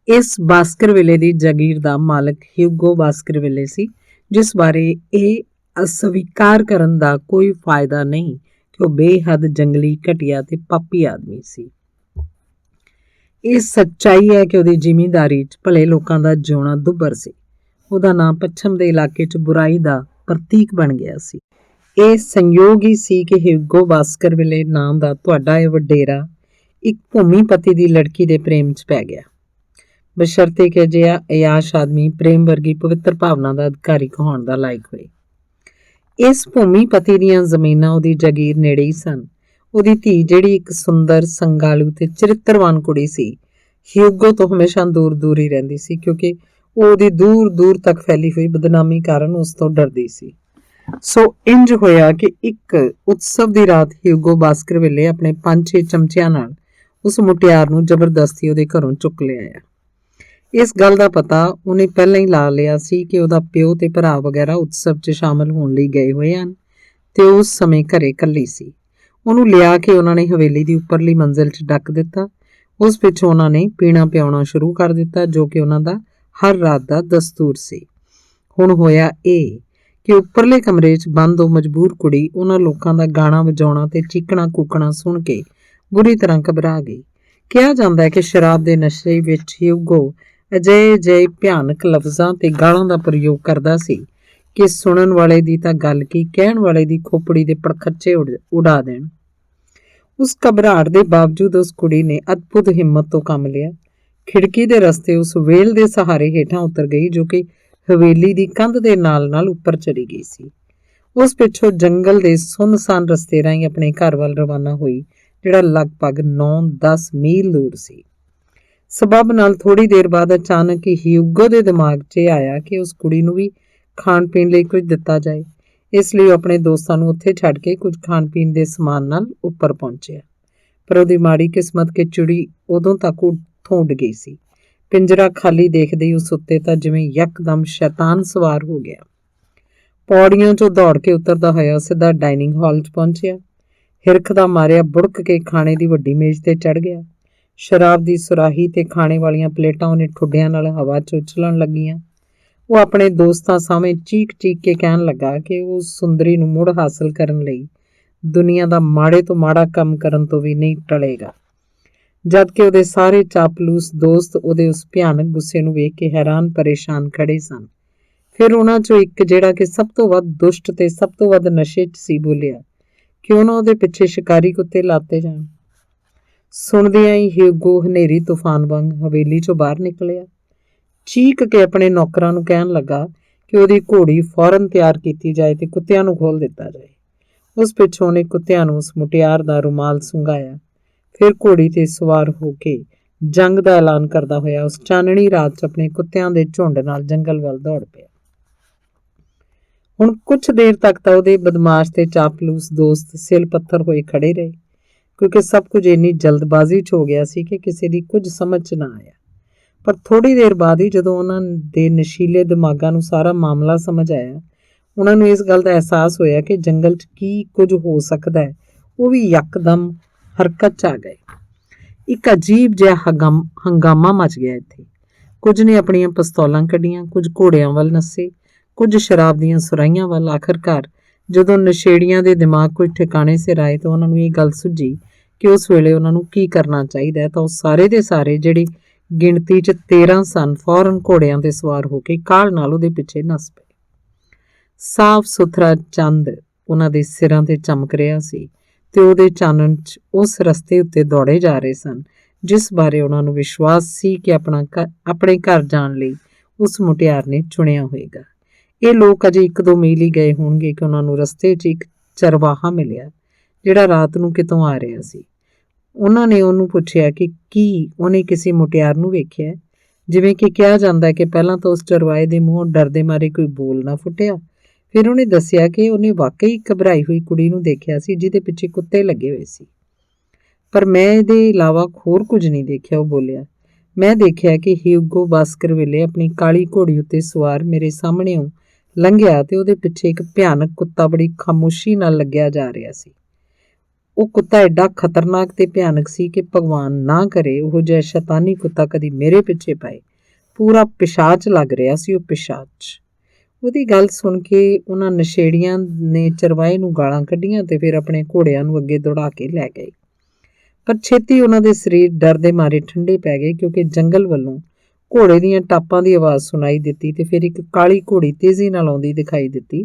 ਇਸ ਬਾਸਕਰਵਿਲੇ ਦੀ ਜਾਗੀਰ ਦਾ ਮਾਲਕ ਹਿਊਗੋ ਬਾਸਕਰਵਿਲੇ ਸੀ, ਜਿਸ ਬਾਰੇ ਇਹ ਅਸਵੀਕਾਰ ਕਰਨ ਦਾ ਕੋਈ ਫਾਇਦਾ ਨਹੀਂ ਕਿ ਉਹ ਬੇਹੱਦ ਜੰਗਲੀ, ਘਟੀਆ ਤੇ ਪਾਪੀ ਆਦਮੀ ਸੀ। ਇਹ ਸੱਚਾਈ ਹੈ ਕਿ ਉਹਦੀ ਜ਼ਿਮੀਂਦਾਰੀ 'ਚ ਭਲੇ ਲੋਕਾਂ ਦਾ ਜਿਉਣਾ ਦੁੱਭਰ ਸੀ। ਉਹਦਾ ਨਾਂ ਪੱਛਮ ਦੇ ਇਲਾਕੇ 'ਚ ਬੁਰਾਈ ਦਾ ਪ੍ਰਤੀਕ ਬਣ ਗਿਆ ਸੀ। ਇਹ ਸੰਯੋਗ ਹੀ ਸੀ ਕਿ ਹਿਊਗੋ ਬਾਸਕਰਵਿਲੇ ਨਾਮ ਦਾ ਤੁਹਾਡਾ ਇਹ ਵਡੇਰਾ ਇੱਕ ਭੂਮੀਪਤੀ ਦੀ ਲੜਕੀ ਦੇ ਪ੍ਰੇਮ 'ਚ ਪੈ ਗਿਆ, ਬਸ਼ਰਤੇ ਕਿ ਅਜਿਹਾ ਅਯਾਸ਼ ਆਦਮੀ ਪ੍ਰੇਮ ਵਰਗੀ ਪਵਿੱਤਰ ਭਾਵਨਾ ਦਾ ਅਧਿਕਾਰੀ ਕਹਾਉਣ ਦਾ ਲਾਇਕ ਹੋਏ। ਇਸ ਭੂਮੀਪਤੀ ਦੀਆਂ ਜ਼ਮੀਨਾਂ ਉਹਦੀ ਜਾਗੀਰ ਨੇੜੇ ਹੀ ਸਨ ਉਹਦੀ ਧੀ ਜਿਹੜੀ ਇੱਕ ਸੁੰਦਰ, ਸੰਗਾਲੂ ਤੇ ਚਰਿੱਤਰਵਾਨ ਕੁੜੀ ਸੀ, ਹਿਊਗੋ ਤੋਂ ਹਮੇਸ਼ਾ ਦੂਰ ਹੀ ਰਹਿੰਦੀ ਸੀ, ਕਿਉਂਕਿ ਉਹ ਉਹਦੀ ਦੂਰ ਤੱਕ ਫੈਲੀ ਹੋਈ ਬਦਨਾਮੀ ਕਾਰਨ ਉਸ ਤੋਂ ਡਰਦੀ ਸੀ। ਸੋ ਇੰਜ ਹੋਇਆ ਕਿ ਇੱਕ ਉਤਸਵ ਦੀ ਰਾਤ ਹਿਊਗੋ ਬਾਸਕਰਵਿਲੇ ਆਪਣੇ 5-6 ਚਮਚਿਆਂ ਨਾਲ ਉਸ ਮੁਟਿਆਰ ਨੂੰ ਜ਼ਬਰਦਸਤੀ ਉਹਦੇ ਘਰੋਂ ਚੁੱਕ ਲਿਆਇਆ। ਇਸ ਗੱਲ ਦਾ ਪਤਾ ਉਹਨੇ ਪਹਿਲਾਂ ਹੀ ਲਾ ਲਿਆ ਸੀ ਕਿ ਉਹਦਾ ਪਿਓ ਤੇ ਭਰਾ ਵਗੈਰਾ ਉਤਸਵ 'ਚ ਸ਼ਾਮਲ ਹੋਣ ਲਈ ਗਏ ਹੋਏ ਹਨ ਤੇ ਉਸ ਸਮੇਂ ਘਰੇ ਇਕੱਲੀ ਸੀ। ਉਹਨੂੰ ਲਿਆ ਕੇ ਉਹਨਾਂ ਨੇ ਹਵੇਲੀ ਦੀ ਉੱਪਰਲੀ ਮੰਜ਼ਿਲ 'ਚ ਡੱਕ ਦਿੱਤਾ। ਉਸ ਪਿੱਛੋਂ ਉਹਨਾਂ ਨੇ ਪੀਣਾ ਪਿਆਉਣਾ ਸ਼ੁਰੂ ਕਰ ਦਿੱਤਾ, ਜੋ ਕਿ ਉਹਨਾਂ ਦਾ ਹਰ ਰਾਤ ਦਾ ਦਸਤੂਰ ਸੀ। ਹੁਣ ਹੋਇਆ ਇਹ ਕਿ ਉੱਪਰਲੇ ਕਮਰੇ 'ਚ ਬੰਦ ਉਹ ਮਜਬੂਰ ਕੁੜੀ ਉਹਨਾਂ ਲੋਕਾਂ ਦਾ ਗਾਣਾ ਵਜਾਉਣਾ ਤੇ ਚੀਕਣਾ ਕੂਕਣਾ ਸੁਣ ਕੇ ਬੁਰੀ ਤਰ੍ਹਾਂ ਘਬਰਾ ਗਈ। ਕਿਹਾ ਜਾਂਦਾ ਹੈ ਕਿ ਸ਼ਰਾਬ ਦੇ ਨਸ਼ੇ ਵਿੱਚ ਹਿਊਗੋ ਅਜਿਹੇ ਭਿਆਨਕ ਲਫ਼ਜ਼ਾਂ ਤੇ ਗਾਲਾਂ ਦਾ ਪ੍ਰਯੋਗ ਕਰਦਾ ਸੀ ਕਿ ਸੁਣਨ ਵਾਲੇ ਦੀ ਤਾਂ ਗੱਲ ਕੀ, ਕਹਿਣ ਵਾਲੇ ਦੀ ਖੋਪੜੀ ਦੇ ਪੜਖੱਚੇ ਉਡਾ ਦੇਣ। ਉਸ ਘਬਰਾਹਟ ਦੇ ਬਾਵਜੂਦ ਉਸ ਕੁੜੀ ਨੇ ਅਦਭੁਤ ਹਿੰਮਤ ਤੋਂ ਕੰਮ ਲਿਆ। ਖਿੜਕੀ ਦੇ ਰਸਤੇ ਉਸ ਵੇਲ ਦੇ ਸਹਾਰੇ ਹੇਠਾਂ ਉਤਰ ਗਈ, ਜੋ ਕਿ ਹਵੇਲੀ ਦੀ ਕੰਧ ਦੇ ਨਾਲ ਉੱਪਰ ਚਲੀ ਗਈ ਸੀ। ਉਸ ਪਿੱਛੋਂ ਜੰਗਲ ਦੇ ਸੁੰਨਸਾਨ ਰਸਤੇ ਰਾਹੀਂ ਆਪਣੇ ਘਰ ਵੱਲ ਰਵਾਨਾ ਹੋਈ, ਜਿਹੜਾ ਲਗਭਗ 9-10 ਮੀਲ ਦੂਰ ਸੀ। ਸਬੱਬ ਨਾਲ ਥੋੜੀ ਦੇਰ ਬਾਅਦ ਅਚਾਨਕ ਹੀ ਹਿਊਗੋ ਦੇ ਦਿਮਾਗ 'ਚ ਆਇਆ ਕਿ ਉਸ ਕੁੜੀ ਨੂੰ ਵੀ ਖਾਣ ਪੀਣ ਲਈ ਕੁਝ ਦਿੱਤਾ ਜਾਏ। ਇਸ ਲਈ ਉਹ ਆਪਣੇ ਦੋਸਤਾਂ ਨੂੰ ਉੱਥੇ ਛੱਡ ਕੇ ਕੁਝ ਖਾਣ ਪੀਣ ਦੇ ਸਮਾਨ ਨਾਲ ਉੱਪਰ ਪਹੁੰਚਿਆ। ਪਰ ਉਹਦੀ ਮਾੜੀ ਕਿਸਮਤ ਕਿ ਚਿੜੀ ਉਦੋਂ ਤੱਕ ਉੱਥੋਂ ਉੱਡ ਗਈ ਸੀ। ਪਿੰਜਰਾ ਖਾਲੀ ਦੇਖਦੇ ਹੀ ਉਸ ਉੱਤੇ ਤਾਂ ਜਿਵੇਂ ਯਕਦਮ ਸ਼ੈਤਾਨ ਸਵਾਰ ਹੋ ਗਿਆ। ਪੌੜੀਆਂ 'ਚੋਂ ਦੌੜ ਕੇ ਉਤਰਦਾ ਹੋਇਆ ਸਿੱਧਾ ਡਾਈਨਿੰਗ ਹਾਲ 'ਚ ਪਹੁੰਚਿਆ। ਹਿਰਖ ਦਾ ਮਾਰਿਆ ਬੁੜਕ ਕੇ ਖਾਣੇ ਦੀ ਵੱਡੀ ਮੇਜ਼ ਤੇ ਚੜ੍ਹ ਗਿਆ। ਸ਼ਰਾਬ ਦੀ ਸੁਰਾਹੀ ਤੇ ਖਾਣੇ ਵਾਲੀਆਂ ਪਲੇਟਾਂ ਉਹਨੇ ਠੁੱਡਿਆਂ ਨਾਲ ਹਵਾ 'ਚ ਉਛਲਣ ਲੱਗੀਆਂ। ਉਹ ਆਪਣੇ ਦੋਸਤਾਂ ਸਾਹਮਣੇ ਚੀਕ ਕੇ ਕਹਿਣ ਲੱਗਾ ਕਿ ਉਹ ਸੁੰਦਰੀ ਨੂੰ ਮੁੜ ਹਾਸਲ ਕਰਨ ਲਈ ਦੁਨੀਆ ਦਾ ਮਾੜੇ ਤੋਂ ਮਾੜਾ ਕੰਮ ਕਰਨ ਤੋਂ ਵੀ ਨਹੀਂ ਟਲੇਗਾ। ਜਦ ਕਿ ਉਹਦੇ ਸਾਰੇ ਚਾਪਲੂਸ ਦੋਸਤ ਉਹਦੇ ਉਸ ਭਿਆਨਕ ਗੁੱਸੇ ਨੂੰ ਵੇਖ ਕੇ ਹੈਰਾਨ ਪਰੇਸ਼ਾਨ ਖੜੇ ਸਨ। ਫਿਰ ਉਹਨਾਂ 'ਚੋਂ ਇੱਕ, ਜਿਹੜਾ ਕਿ ਸਭ ਤੋਂ ਵੱਧ ਦੁਸ਼ਟ ਤੇ ਸਭ ਤੋਂ ਵੱਧ ਨਸ਼ੇ 'ਚ ਸੀ, ਬੋਲਿਆ, ਕਿਉਂ ਨਾ ਉਹਦੇ ਪਿੱਛੇ ਸ਼ਿਕਾਰੀ ਕੁੱਤੇ ਲਾਤੇ ਜਾਣ। ਸੁਣਦਿਆਂ ਹੀ ਹਿਊਗੋ ਹਨੇਰੀ ਤੂਫਾਨ ਵਾਂਗ ਹਵੇਲੀ 'ਚੋਂ ਬਾਹਰ ਨਿਕਲਿਆ। ਚੀਕ ਕੇ ਆਪਣੇ ਨੌਕਰਾਂ ਨੂੰ ਕਹਿਣ ਲੱਗਾ ਕਿ ਉਹਦੀ ਘੋੜੀ ਫੌਰਨ ਤਿਆਰ ਕੀਤੀ ਜਾਏ ਤੇ ਕੁੱਤਿਆਂ ਨੂੰ ਖੋਲ ਦਿੱਤਾ ਜਾਏ। ਉਸ ਪਿੱਛੋਂ ਉਹਨੇ ਕੁੱਤਿਆਂ ਨੂੰ ਉਸ ਮੁਟਿਆਰ ਦਾ ਰੁਮਾਲ ਸੁੰਘਾਇਆ। ਫਿਰ ਘੋੜੀ ਤੇ ਸਵਾਰ ਹੋ ਕੇ ਜੰਗ ਦਾ ਐਲਾਨ ਕਰਦਾ ਹੋਇਆ ਉਸ ਚਾਨਣੀ ਰਾਤ 'ਚ ਆਪਣੇ ਕੁੱਤਿਆਂ ਦੇ ਝੁੰਡ ਨਾਲ ਜੰਗਲ ਵੱਲ ਦੌੜ ਪਿਆ। ਹੁਣ ਕੁਛ ਦੇਰ ਤੱਕ ਤਾਂ ਉਹਦੇ ਬਦਮਾਸ਼ ਤੇ ਚਾਪਲੂਸ ਦੋਸਤ ਸਿਲ ਪੱਥਰ ਹੋਏ ਖੜੇ ਰਹੇ, ਕਿਉਂਕਿ ਸਭ ਕੁਝ ਇੰਨੀ ਜਲਦਬਾਜ਼ੀ 'ਚ ਹੋ ਗਿਆ ਸੀ ਕਿ ਕਿਸੇ ਦੀ ਕੁਝ ਸਮਝ 'ਚ ਨਾ ਆਇਆ। ਪਰ ਥੋੜੀ ਦੇਰ ਬਾਅਦ ਹੀ ਜਦੋਂ ਉਹਨਾਂ ਦੇ ਨਸ਼ੀਲੇ ਦਿਮਾਗਾਂ ਨੂੰ ਸਾਰਾ ਮਾਮਲਾ ਸਮਝ ਆਇਆ, ਉਹਨਾਂ ਨੂੰ ਇਸ ਗੱਲ ਦਾ ਅਹਿਸਾਸ ਹੋਇਆ ਕਿ ਜੰਗਲ 'ਚ ਕੀ ਕੁਝ ਹੋ ਸਕਦਾ ਹੈ, ਉਹ ਵੀ ਯਕਦਮ ਹਰਕਤ 'ਚ ਆ ਗਏ। ਇੱਕ ਅਜੀਬ ਜਿਹਾ ਹੰਗਾਮਾ ਮਚ ਗਿਆ ਇੱਥੇ। ਕੁਝ ਨੇ ਆਪਣੀਆਂ ਪਿਸਤੌਲਾਂ ਕੱਢੀਆਂ, ਕੁਝ ਘੋੜਿਆਂ ਵੱਲ ਨੱਸੇ, ਕੁਝ ਸ਼ਰਾਬ ਦੀਆਂ ਸੁਰਾਹੀਆਂ ਵੱਲ। ਆਖਰਕਾਰ ਜਦੋਂ ਨਸ਼ੇੜੀਆਂ ਦੇ ਦਿਮਾਗ ਕੁਝ ਠਿਕਾਣੇ ਸਿਰ ਆਏ ਤਾਂ ਉਹਨਾਂ ਨੂੰ ਇਹ ਗੱਲ ਸੁੱਝੀ ਕਿ ਉਸ ਵੇਲੇ ਉਹਨਾਂ ਨੂੰ ਕੀ ਕਰਨਾ ਚਾਹੀਦਾ ਹੈ। ਤਾਂ ਉਹ ਸਾਰੇ ਦੇ ਸਾਰੇ, ਜਿਹੜੇ ਗਿਣਤੀ 'ਚ 13 ਸਨ, ਫੌਰਨ ਘੋੜਿਆਂ ਤੇ ਸਵਾਰ ਹੋ ਕੇ ਕਾਹਲ ਨਾਲ ਉਹਦੇ ਪਿੱਛੇ ਨੱਸ ਪਏ। ਸਾਫ਼ ਸੁਥਰਾ ਚੰਦ ਉਹਨਾਂ ਦੇ ਸਿਰਾਂ ਤੇ ਚਮਕ ਰਿਹਾ ਸੀ ਤੇ ਉਹਦੇ ਚਾਨਣ 'ਚ ਉਸ ਰਸਤੇ ਉੱਤੇ ਦੌੜੇ ਜਾ ਰਹੇ ਸਨ ਜਿਸ ਬਾਰੇ ਉਹਨਾਂ ਨੂੰ ਵਿਸ਼ਵਾਸ ਸੀ ਕਿ ਆਪਣੇ ਘਰ ਜਾਣ ਲਈ ਉਸ ਮੁਟਿਆਰ ਨੇ ਚੁਣਿਆ ਹੋਵੇਗਾ। ਇਹ ਲੋਕ ਅਜੇ 1-2 ਮੀਲ ਹੀ ਗਏ ਹੋਣਗੇ ਕਿ ਉਹਨਾਂ ਨੂੰ ਰਸਤੇ 'ਚ ਇੱਕ ਚਰਵਾਹਾ ਮਿਲਿਆ, ਜਿਹੜਾ ਰਾਤ ਨੂੰ ਕਿਤੋਂ ਆ ਰਿਹਾ ਸੀ। ਉਹਨਾਂ ਨੇ ਉਹਨੂੰ ਪੁੱਛਿਆ ਕਿ ਕੀ ਉਹਨੇ ਕਿਸੇ ਮੁਟਿਆਰ ਨੂੰ ਵੇਖਿਆ। ਜਿਵੇਂ ਕਿ ਕਿਹਾ ਜਾਂਦਾ ਹੈ ਕਿ ਪਹਿਲਾਂ ਤਾਂ ਉਸ ਚਰਵਾਏ ਦੇ ਮੂੰਹੋਂ ਡਰਦੇ ਮਾਰੇ ਕੋਈ ਬੋਲ ਨਾ ਫੁੱਟਿਆ। ਫਿਰ ਉਹਨੇ ਦੱਸਿਆ ਕਿ ਉਹਨੇ ਵਾਕਈ ਘਬਰਾਈ ਹੋਈ ਕੁੜੀ ਨੂੰ ਦੇਖਿਆ ਸੀ, ਜਿਹਦੇ ਪਿੱਛੇ ਕੁੱਤੇ ਲੱਗੇ ਹੋਏ ਸੀ। ਪਰ ਮੈਂ ਇਹਦੇ ਇਲਾਵਾ ਹੋਰ ਕੁਝ ਨਹੀਂ ਦੇਖਿਆ, ਉਹ ਬੋਲਿਆ। ਮੈਂ ਦੇਖਿਆ ਕਿ ਹਿਊਗੋ ਬਾਸਕਰਵਿਲੇ ਆਪਣੀ ਕਾਲੀ ਘੋੜੀ ਉੱਤੇ ਸਵਾਰ ਮੇਰੇ ਸਾਹਮਣੇੋਂ ਲੰਘਿਆ ਤੇ ਉਹਦੇ ਪਿੱਛੇ ਇੱਕ ਭਿਆਨਕ ਕੁੱਤਾ ਬੜੀ ਖਾਮੋਸ਼ੀ ਨਾਲ ਲੱਗਿਆ ਜਾ ਰਿਹਾ ਸੀ। ਉਹ ਕੁੱਤਾ ਐਡਾ ਖਤਰਨਾਕ ਤੇ ਭਿਆਨਕ ਸੀ ਕਿ ਭਗਵਾਨ ਨਾ ਕਰੇ ਉਹ ਜਿਹਾ ਸ਼ੈਤਾਨੀ ਕੁੱਤਾ ਕਦੀ ਮੇਰੇ ਪਿੱਛੇ ਪਾਏ। ਪੂਰਾ ਪਿਸ਼ਾਚ ਲੱਗ ਰਿਹਾ ਸੀ ਉਹ, ਪਿਸ਼ਾਚ। ਉਹਦੀ ਗੱਲ ਸੁਣ ਕੇ ਉਹਨਾਂ ਨਸ਼ੇੜੀਆਂ ਨੇ ਚਰਵਾਏ ਨੂੰ ਗਾਲਾਂ ਕੱਢੀਆਂ ਤੇ ਫਿਰ ਆਪਣੇ ਘੋੜਿਆਂ ਨੂੰ ਅੱਗੇ ਦੌੜਾ ਕੇ ਲੈ ਗਏ। ਪਰ ਛੇਤੀ ਉਹਨਾਂ ਦੇ ਸਰੀਰ ਡਰ ਦੇ ਮਾਰੇ ਠੰਡੇ ਪੈ ਗਏ, ਕਿਉਂਕਿ ਜੰਗਲ ਵੱਲੋਂ ਘੋੜੇ ਦੀਆਂ ਟਾਪਾਂ ਦੀ ਆਵਾਜ਼ ਸੁਣਾਈ ਦਿੱਤੀ ਤੇ ਫਿਰ ਇੱਕ ਕਾਲੀ ਘੋੜੀ ਤੇਜ਼ੀ ਨਾਲ ਆਉਂਦੀ ਦਿਖਾਈ ਦਿੱਤੀ,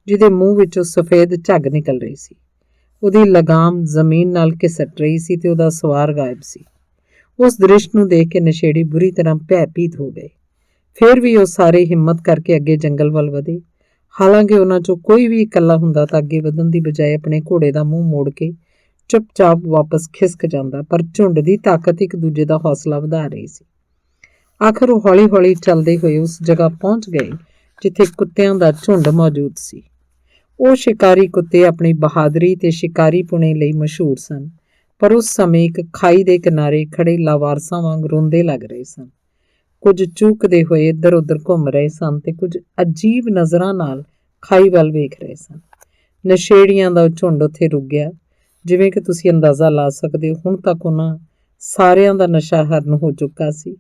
ਜਿਹਦੇ ਮੂੰਹ ਵਿੱਚੋਂ ਸਫੇਦ ਝੱਗ ਨਿਕਲ ਰਹੀ ਸੀ। ਉਹਦੀ ਲਗਾਮ ਜ਼ਮੀਨ ਨਾਲ ਘਿਸਟ ਰਹੀ ਸੀ ਤੇ ਉਹਦਾ ਸਵਾਰ ਗਾਇਬ ਸੀ। ਉਸ ਦ੍ਰਿਸ਼ ਨੂੰ ਦੇਖ ਕੇ ਨਸ਼ੇੜੀ ਬੁਰੀ ਤਰ੍ਹਾਂ ਭੈਭੀਤ ਹੋ ਗਏ। ਫਿਰ ਵੀ ਉਹ ਸਾਰੇ ਹਿੰਮਤ ਕਰਕੇ ਅੱਗੇ ਜੰਗਲ ਵੱਲ ਵਧੇ। ਹਾਲਾਂਕਿ ਉਹਨਾਂ 'ਚੋਂ ਕੋਈ ਵੀ ਇਕੱਲਾ ਹੁੰਦਾ ਤਾਂ ਅੱਗੇ ਵਧਣ ਦੀ ਬਜਾਏ ਆਪਣੇ ਘੋੜੇ ਦਾ ਮੂੰਹ ਮੋੜ ਕੇ ਚੁੱਪਚਾਪ ਵਾਪਸ ਖਿਸਕ ਜਾਂਦਾ, ਪਰ ਝੁੰਡ ਦੀ ਤਾਕਤ ਇੱਕ ਦੂਜੇ ਦਾ ਹੌਸਲਾ ਵਧਾ ਰਹੀ ਸੀ। ਆਖਰ ਉਹ ਹੌਲੀ-ਹੌਲੀ ਚੱਲਦੇ ਹੋਏ ਉਸ ਜਗ੍ਹਾ ਪਹੁੰਚ ਗਏ ਜਿੱਥੇ ਕੁੱਤਿਆਂ ਦਾ ਝੁੰਡ ਮੌਜੂਦ ਸੀ। ਉਹ ਸ਼ਿਕਾਰੀ ਕੁੱਤੇ ਆਪਣੀ ਬਹਾਦਰੀ ਤੇ ਸ਼ਿਕਾਰੀਪੁਣੇ ਲਈ ਮਸ਼ਹੂਰ ਸਨ, ਪਰ ਉਸ ਸਮੇਂ ਇੱਕ ਖਾਈ ਦੇ ਕਿਨਾਰੇ ਖੜੇ ਲਾਵਾਰਸਾਂ ਵਾਂਗ ਰੋਂਦੇ ਲੱਗ ਰਹੇ ਸਨ। ਕੁਝ ਚੂਕਦੇ ਹੋਏ ਇੱਧਰ-ਉੱਧਰ ਘੁੰਮ ਰਹੇ ਸਨ ਤੇ ਕੁਝ ਅਜੀਬ ਨਜ਼ਰਾਂ ਨਾਲ ਖਾਈ ਵੱਲ ਵੇਖ ਰਹੇ ਸਨ। ਨਸ਼ੇੜੀਆਂ ਦਾ ਝੁੰਡ ਉੱਥੇ ਰੁਕ ਗਿਆ। ਜਿਵੇਂ ਕਿ ਤੁਸੀਂ ਅੰਦਾਜ਼ਾ ਲਾ ਸਕਦੇ ਹੋ, ਹੁਣ ਤੱਕ ਉਹਨਾਂ ਸਾਰਿਆਂ ਦਾ ਨਸ਼ਾ ਹਰਨ ਹੋ ਚੁੱਕਾ ਸੀ।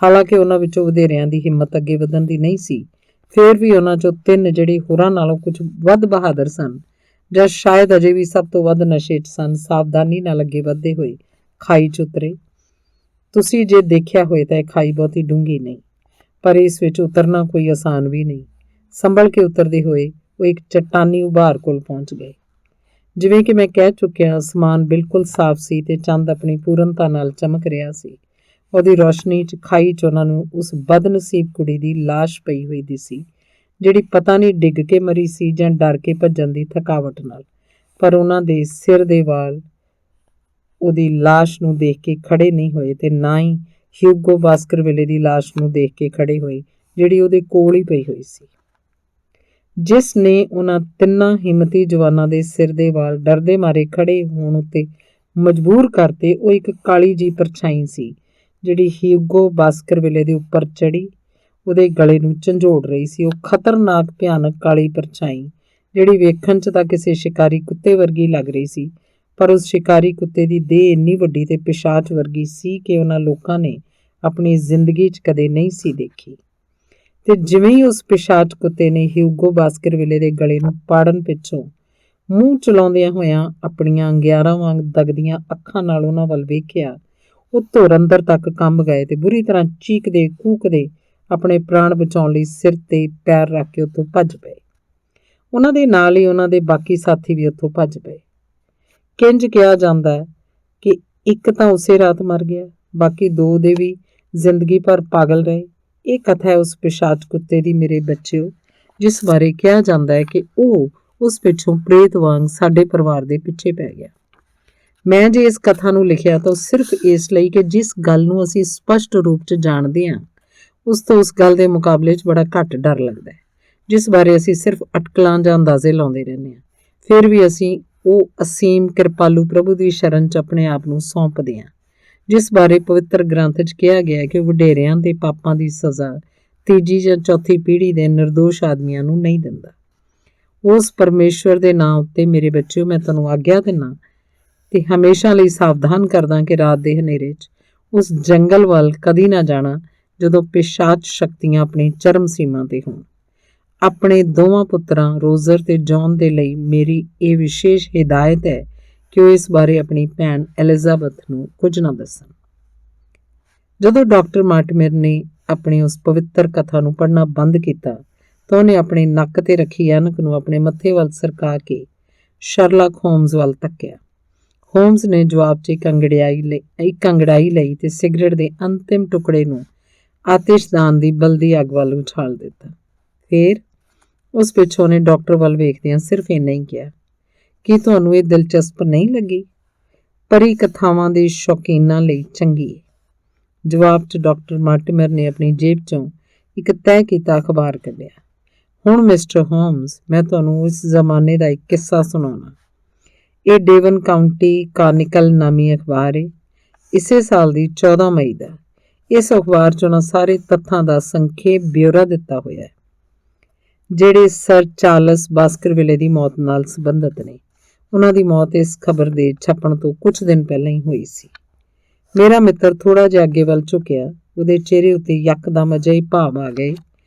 ਹਾਲਾਂਕਿ ਉਹਨਾਂ ਵਿੱਚੋਂ ਵਧੇਰਿਆਂ ਦੀ ਹਿੰਮਤ ਅੱਗੇ ਵਧਣ ਦੀ ਨਹੀਂ ਸੀ, ਫਿਰ ਵੀ ਉਹਨਾਂ 'ਚੋਂ 3 ਜਿਹੜੇ ਹੋਰਾਂ ਨਾਲੋਂ ਕੁਝ ਵੱਧ ਬਹਾਦਰ ਸਨ ਜਾਂ ਸ਼ਾਇਦ ਅਜੇ ਵੀ ਸਭ ਤੋਂ ਵੱਧ ਨਸ਼ੇ 'ਚ ਸਨ, ਸਾਵਧਾਨੀ ਨਾਲ ਅੱਗੇ ਵਧਦੇ ਹੋਏ ਖਾਈ 'ਚ ਉਤਰੇ। ਤੁਸੀਂ ਜੇ ਦੇਖਿਆ ਹੋਏ ਤਾਂ ਇਹ ਖਾਈ ਬਹੁਤੀ ਡੂੰਘੀ ਨਹੀਂ, ਪਰ ਇਸ ਵਿੱਚ ਉਤਰਨਾ ਕੋਈ ਆਸਾਨ ਵੀ ਨਹੀਂ। ਸੰਭਲ ਕੇ ਉਤਰਦੇ ਹੋਏ ਉਹ ਇੱਕ ਚੱਟਾਨੀ ਉਭਾਰ ਕੋਲ ਪਹੁੰਚ ਗਏ। ਜਿਵੇਂ ਕਿ ਮੈਂ ਕਹਿ ਚੁੱਕਿਆ, ਅਸਮਾਨ ਬਿਲਕੁਲ ਸਾਫ਼ ਸੀ ਤੇ ਚੰਦ ਆਪਣੀ ਪੂਰਨਤਾ ਨਾਲ ਚਮਕ ਰਿਹਾ ਸੀ। ਉਹਦੀ ਰੌਸ਼ਨੀ 'ਚ ਖਾਈ 'ਚ ਉਹਨਾਂ ਨੂੰ ਉਸ ਬਦਨਸੀਬ ਕੁੜੀ ਦੀ ਲਾਸ਼ ਪਈ ਹੋਈ ਦਿਸੀ, ਜਿਹੜੀ ਪਤਾ ਨਹੀਂ ਡਿੱਗ ਕੇ ਮਰੀ ਸੀ ਜਾਂ ਡਰ ਕੇ ਭੱਜਣ ਦੀ ਥਕਾਵਟ ਨਾਲ। ਪਰ ਉਹਨਾਂ ਦੇ ਸਿਰ ਦੇ ਵਾਲ ਉਹਦੀ ਲਾਸ਼ ਨੂੰ ਦੇਖ ਕੇ ਖੜੇ ਨਹੀਂ ਹੋਏ ਤੇ ਨਾ ਹੀ ਹਿਊਗੋ ਬਾਸਕਰਵਿਲੇ ਦੀ ਲਾਸ਼ ਨੂੰ ਦੇਖ ਕੇ ਖੜੇ ਹੋਏ, ਜਿਹੜੀ ਉਹਦੇ ਕੋਲ ਹੀ ਪਈ ਹੋਈ ਸੀ। ਜਿਸ ਨੇ ਉਹਨਾਂ 3 ਹਿੰਮਤੀ ਜਵਾਨਾਂ ਦੇ ਸਿਰ ਦੇ ਵਾਲ ਡਰਦੇ ਮਾਰੇ ਖੜੇ ਹੋਣ ਉੱਤੇ ਮਜਬੂਰ ਕਰਤੇ, ਉਹ ਇੱਕ ਕਾਲੀ ਜਿਹੀ ਪਰਛਾਈ ਸੀ ਜਿਹੜੀ ਹਿਊਗੋ ਬਾਸਕਰਵਿਲੇ ਦੇ ਉੱਪਰ ਚੜੀ ਉਹਦੇ ਗਲੇ ਨੂੰ ਝੰਜੋੜ ਰਹੀ ਸੀ। ਉਹ ਖਤਰਨਾਕ ਭਿਆਨਕ ਕਾਲੀ ਪਰਛਾਈ, ਜਿਹੜੀ ਵੇਖਣ 'ਚ ਤਾਂ ਕਿਸੇ ਸ਼ਿਕਾਰੀ ਕੁੱਤੇ ਵਰਗੀ ਲੱਗ ਰਹੀ ਸੀ, ਪਰ ਉਸ ਸ਼ਿਕਾਰੀ ਕੁੱਤੇ ਦੀ ਦੇਹ ਇੰਨੀ ਵੱਡੀ ਤੇ ਪਿਸ਼ਾਚ ਵਰਗੀ ਸੀ ਕਿ ਉਹਨਾਂ ਲੋਕਾਂ ਨੇ ਆਪਣੀ ਜ਼ਿੰਦਗੀ 'ਚ ਕਦੇ ਨਹੀਂ ਸੀ ਦੇਖੀ। ਤੇ ਜਿਵੇਂ ਹੀ ਉਸ ਪਿਸ਼ਾਚ ਕੁੱਤੇ ਨੇ ਹਿਊਗੋ ਬਾਸਕਰਵਿਲੇ ਦੇ ਗਲੇ ਨੂੰ ਪਾੜਨ ਪਿੱਛੋਂ ਮੂੰਹ ਚਲਾਉਂਦਿਆਂ ਹੋਇਆਂ ਆਪਣੀਆਂ ਅੰਗਿਆਰਾਂ ਵਾਂਗ ਦਗਦੀਆਂ ਅੱਖਾਂ ਨਾਲ ਉਹਨਾਂ ਵੱਲ ਵੇਖਿਆ, ਉਹ ਧੁਰ ਅੰਦਰ ਤੱਕ ਕੰਬ ਗਏ ਤੇ ਬੁਰੀ ਤਰ੍ਹਾਂ ਚੀਕਦੇ ਕੂਕਦੇ ਆਪਣੇ ਪ੍ਰਾਣ ਬਚਾਉਣ ਲਈ ਸਿਰ ਤੇ ਪੈਰ ਰੱਖ ਕੇ ਉੱਥੋਂ ਭੱਜ ਪਏ। ਉਹਨਾਂ ਦੇ ਨਾਲ ਹੀ ਉਹਨਾਂ ਦੇ ਬਾਕੀ ਸਾਥੀ ਵੀ ਉੱਥੋਂ ਭੱਜ ਪਏ। ਕਿੰਜ ਕਿਹਾ ਜਾਂਦਾ ਹੈ ਕਿ ਇੱਕ ਤਾਂ ਉਸੇ ਰਾਤ ਮਰ ਗਿਆ, ਬਾਕੀ 2 ਦੇ ਵੀ ਜ਼ਿੰਦਗੀ ਭਰ ਪਾਗਲ ਰਹੇ। ਇਹ ਕਥਾ ਹੈ ਉਸ ਪਿਸ਼ਾਚ ਕੁੱਤੇ ਦੀ, ਮੇਰੇ ਬੱਚਿਓ, ਜਿਸ ਬਾਰੇ ਕਿਹਾ ਜਾਂਦਾ ਹੈ ਕਿ ਉਹ ਉਸ ਪਿੱਛੋਂ ਪ੍ਰੇਤ ਵਾਂਗ ਸਾਡੇ ਪਰਿਵਾਰ ਦੇ ਪਿੱਛੇ ਪੈ ਗਿਆ। ਮੈਂ ਜੇ ਇਸ ਕਥਾ ਨੂੰ ਲਿਖਿਆ ਤਾਂ ਸਿਰਫ ਇਸ ਲਈ ਕਿ ਜਿਸ ਗੱਲ ਨੂੰ ਅਸੀਂ ਸਪਸ਼ਟ ਰੂਪ 'ਚ ਜਾਣਦੇ ਹਾਂ, ਉਸ ਤੋਂ ਉਸ ਗੱਲ ਦੇ ਮੁਕਾਬਲੇ 'ਚ ਬੜਾ ਘੱਟ ਡਰ ਲੱਗਦਾ ਹੈ, ਜਿਸ ਬਾਰੇ ਅਸੀਂ ਸਿਰਫ ਅਟਕਲਾਂ ਜਾਂ ਅੰਦਾਜ਼ੇ ਲਾਉਂਦੇ ਰਹਿੰਦੇ ਹਾਂ। ਫਿਰ ਵੀ ਅਸੀਂ ਉਹ ਅਸੀਮ ਕਿਰਪਾਲੂ ਪ੍ਰਭੂ ਦੀ ਸ਼ਰਨ 'ਚ ਆਪਣੇ ਆਪ ਨੂੰ ਸੌਂਪਦੇ ਹਾਂ, ਜਿਸ ਬਾਰੇ ਪਵਿੱਤਰ ਗ੍ਰੰਥ 'ਚ ਕਿਹਾ ਗਿਆ ਕਿ ਵਡੇਰਿਆਂ ਦੇ ਪਾਪਾਂ ਦੀ ਸਜ਼ਾ 3 ਜਾਂ 4 ਪੀੜ੍ਹੀ ਦੇ ਨਿਰਦੋਸ਼ ਆਦਮੀਆਂ ਨੂੰ ਨਹੀਂ ਦਿੰਦਾ। ਉਸ ਪਰਮੇਸ਼ਵਰ ਦੇ ਨਾਂ ਉੱਤੇ ਮੇਰੇ ਬੱਚਿਓ, ਮੈਂ ਤੁਹਾਨੂੰ ਆਗਿਆ ਦਿੰਦਾ ਤੇ ਹਮੇਸ਼ਾ ਲਈ ਸਾਵਧਾਨ ਕਰਦਾ ਕਿ ਰਾਤ ਦੇ ਹਨੇਰੇ 'ਚ ਉਸ ਜੰਗਲ ਵੱਲ ਕਦੀ ਨਾ ਜਾਣਾ ਜਦੋਂ ਪਿਸ਼ਾਚ ਸ਼ਕਤੀਆਂ ਆਪਣੀ ਚਰਮ ਸੀਮਾ ਤੇ ਹੋਣ। ਆਪਣੇ ਦੋਵਾਂ ਪੁੱਤਰਾਂ ਰੋਜ਼ਰ ਤੇ ਜੌਨ ਦੇ ਲਈ ਮੇਰੀ ਇਹ ਵਿਸ਼ੇਸ਼ ਹਿਦਾਇਤ ਹੈ ਕਿ ਉਹ ਇਸ ਬਾਰੇ ਆਪਣੀ ਭੈਣ ਐਲਿਜ਼ਾਬeth ਨੂੰ ਕੁਝ ਨਾ ਦੱਸਣ। ਜਦੋਂ ਡਾਕਟਰ ਮਾਰਟਿਮਰ ਨੇ ਆਪਣੀ ਉਸ ਪਵਿੱਤਰ ਕਥਾ ਨੂੰ ਪੜ੍ਹਨਾ ਬੰਦ ਕੀਤਾ ਤਾਂ ਉਹਨੇ ਆਪਣੇ ਨੱਕ ਤੇ ਰੱਖੀ ਐਨਕ ਨੂੰ ਆਪਣੇ ਮੱਥੇ ਵੱਲ ਸਰਕਾ ਕੇ ਸ਼ਰਲਾਕ ਹੋਮਜ਼ ਵੱਲ ਤੱਕਿਆ। ਹੋਮਜ਼ ਨੇ ਜਵਾਬ 'ਚ ਇੱਕ ਅੰਗੜਾਈ ਲਈ ਤੇ ਸਿਗਰਟ ਦੇ ਅੰਤਿਮ ਟੁਕੜੇ ਨੂੰ ਆਤਿਸ਼ਦਾਨ ਦੀ ਬਲਦੀ ਅੱਗ ਵੱਲ ਉਛਾਲ ਦਿੱਤਾ। ਫਿਰ ਉਸ ਪਿੱਛੋਂ ਨੇ ਡਾਕਟਰ ਵੱਲ ਵੇਖਦਿਆਂ ਸਿਰਫ ਇੰਨਾ ਹੀ ਕਿਹਾ, ਕੀ ਤੁਹਾਨੂੰ ਇਹ ਦਿਲਚਸਪ ਨਹੀਂ ਲੱਗੀ? ਪਰੀ ਕਥਾਵਾਂ ਦੇ ਸ਼ੌਕੀਨਾਂ ਲਈ ਚੰਗੀ ਹੈ। ਜਵਾਬ 'ਚ ਡਾਕਟਰ ਮਾਰਟਿਮਰ ਨੇ ਆਪਣੀ ਜੇਬ 'ਚੋਂ ਇੱਕ ਤੈਅ ਕੀਤਾ ਅਖਬਾਰ ਕੱਢਿਆ। ਹੁਣ ਮਿਸਟਰ ਹੋਮਜ਼, ਮੈਂ ਤੁਹਾਨੂੰ ਇਸ ਜ਼ਮਾਨੇ ਦਾ ਇੱਕ ਕਿੱਸਾ ਸੁਣਾਉਣਾ। ਇਹ ਡੇਵਨ ਕਾਉਂਟੀ ਕਾਰਨਿਕਲ ਨਾਮੀ ਅਖਬਾਰ ਹੈ, ਇਸੇ ਸਾਲ ਦੀ 14 ਮਈ ਦਾ। ਇਸ ਅਖਬਾਰ 'ਚ ਉਹਨਾਂ ਸਾਰੇ ਤੱਥਾਂ ਦਾ ਸੰਖੇਪ ਬਿਊਰਾ ਦਿੱਤਾ ਹੋਇਆ ਹੈ ਜਿਹੜੇ ਸਰ ਚਾਰਲਸ ਬਾਸਕਰਵਿਲੇ ਦੀ ਮੌਤ ਨਾਲ ਸੰਬੰਧਿਤ ਨੇ। ਉਹਨਾਂ ਦੀ ਮੌਤ ਇਸ ਖਬਰ ਦੇ ਛਪਣ ਤੋਂ ਕੁਝ ਦਿਨ ਪਹਿਲਾਂ ਹੀ ਹੋਈ ਸੀ। ਮੇਰਾ ਮਿੱਤਰ ਥੋੜ੍ਹਾ ਜਿਹਾ ਅੱਗੇ ਵੱਲ ਝੁਕਿਆ। ਉਹਦੇ ਚਿਹਰੇ ਉੱਤੇ ਯਕਦਮ ਅਜਿਹੇ ਭਾਵ ਆ ਗਏ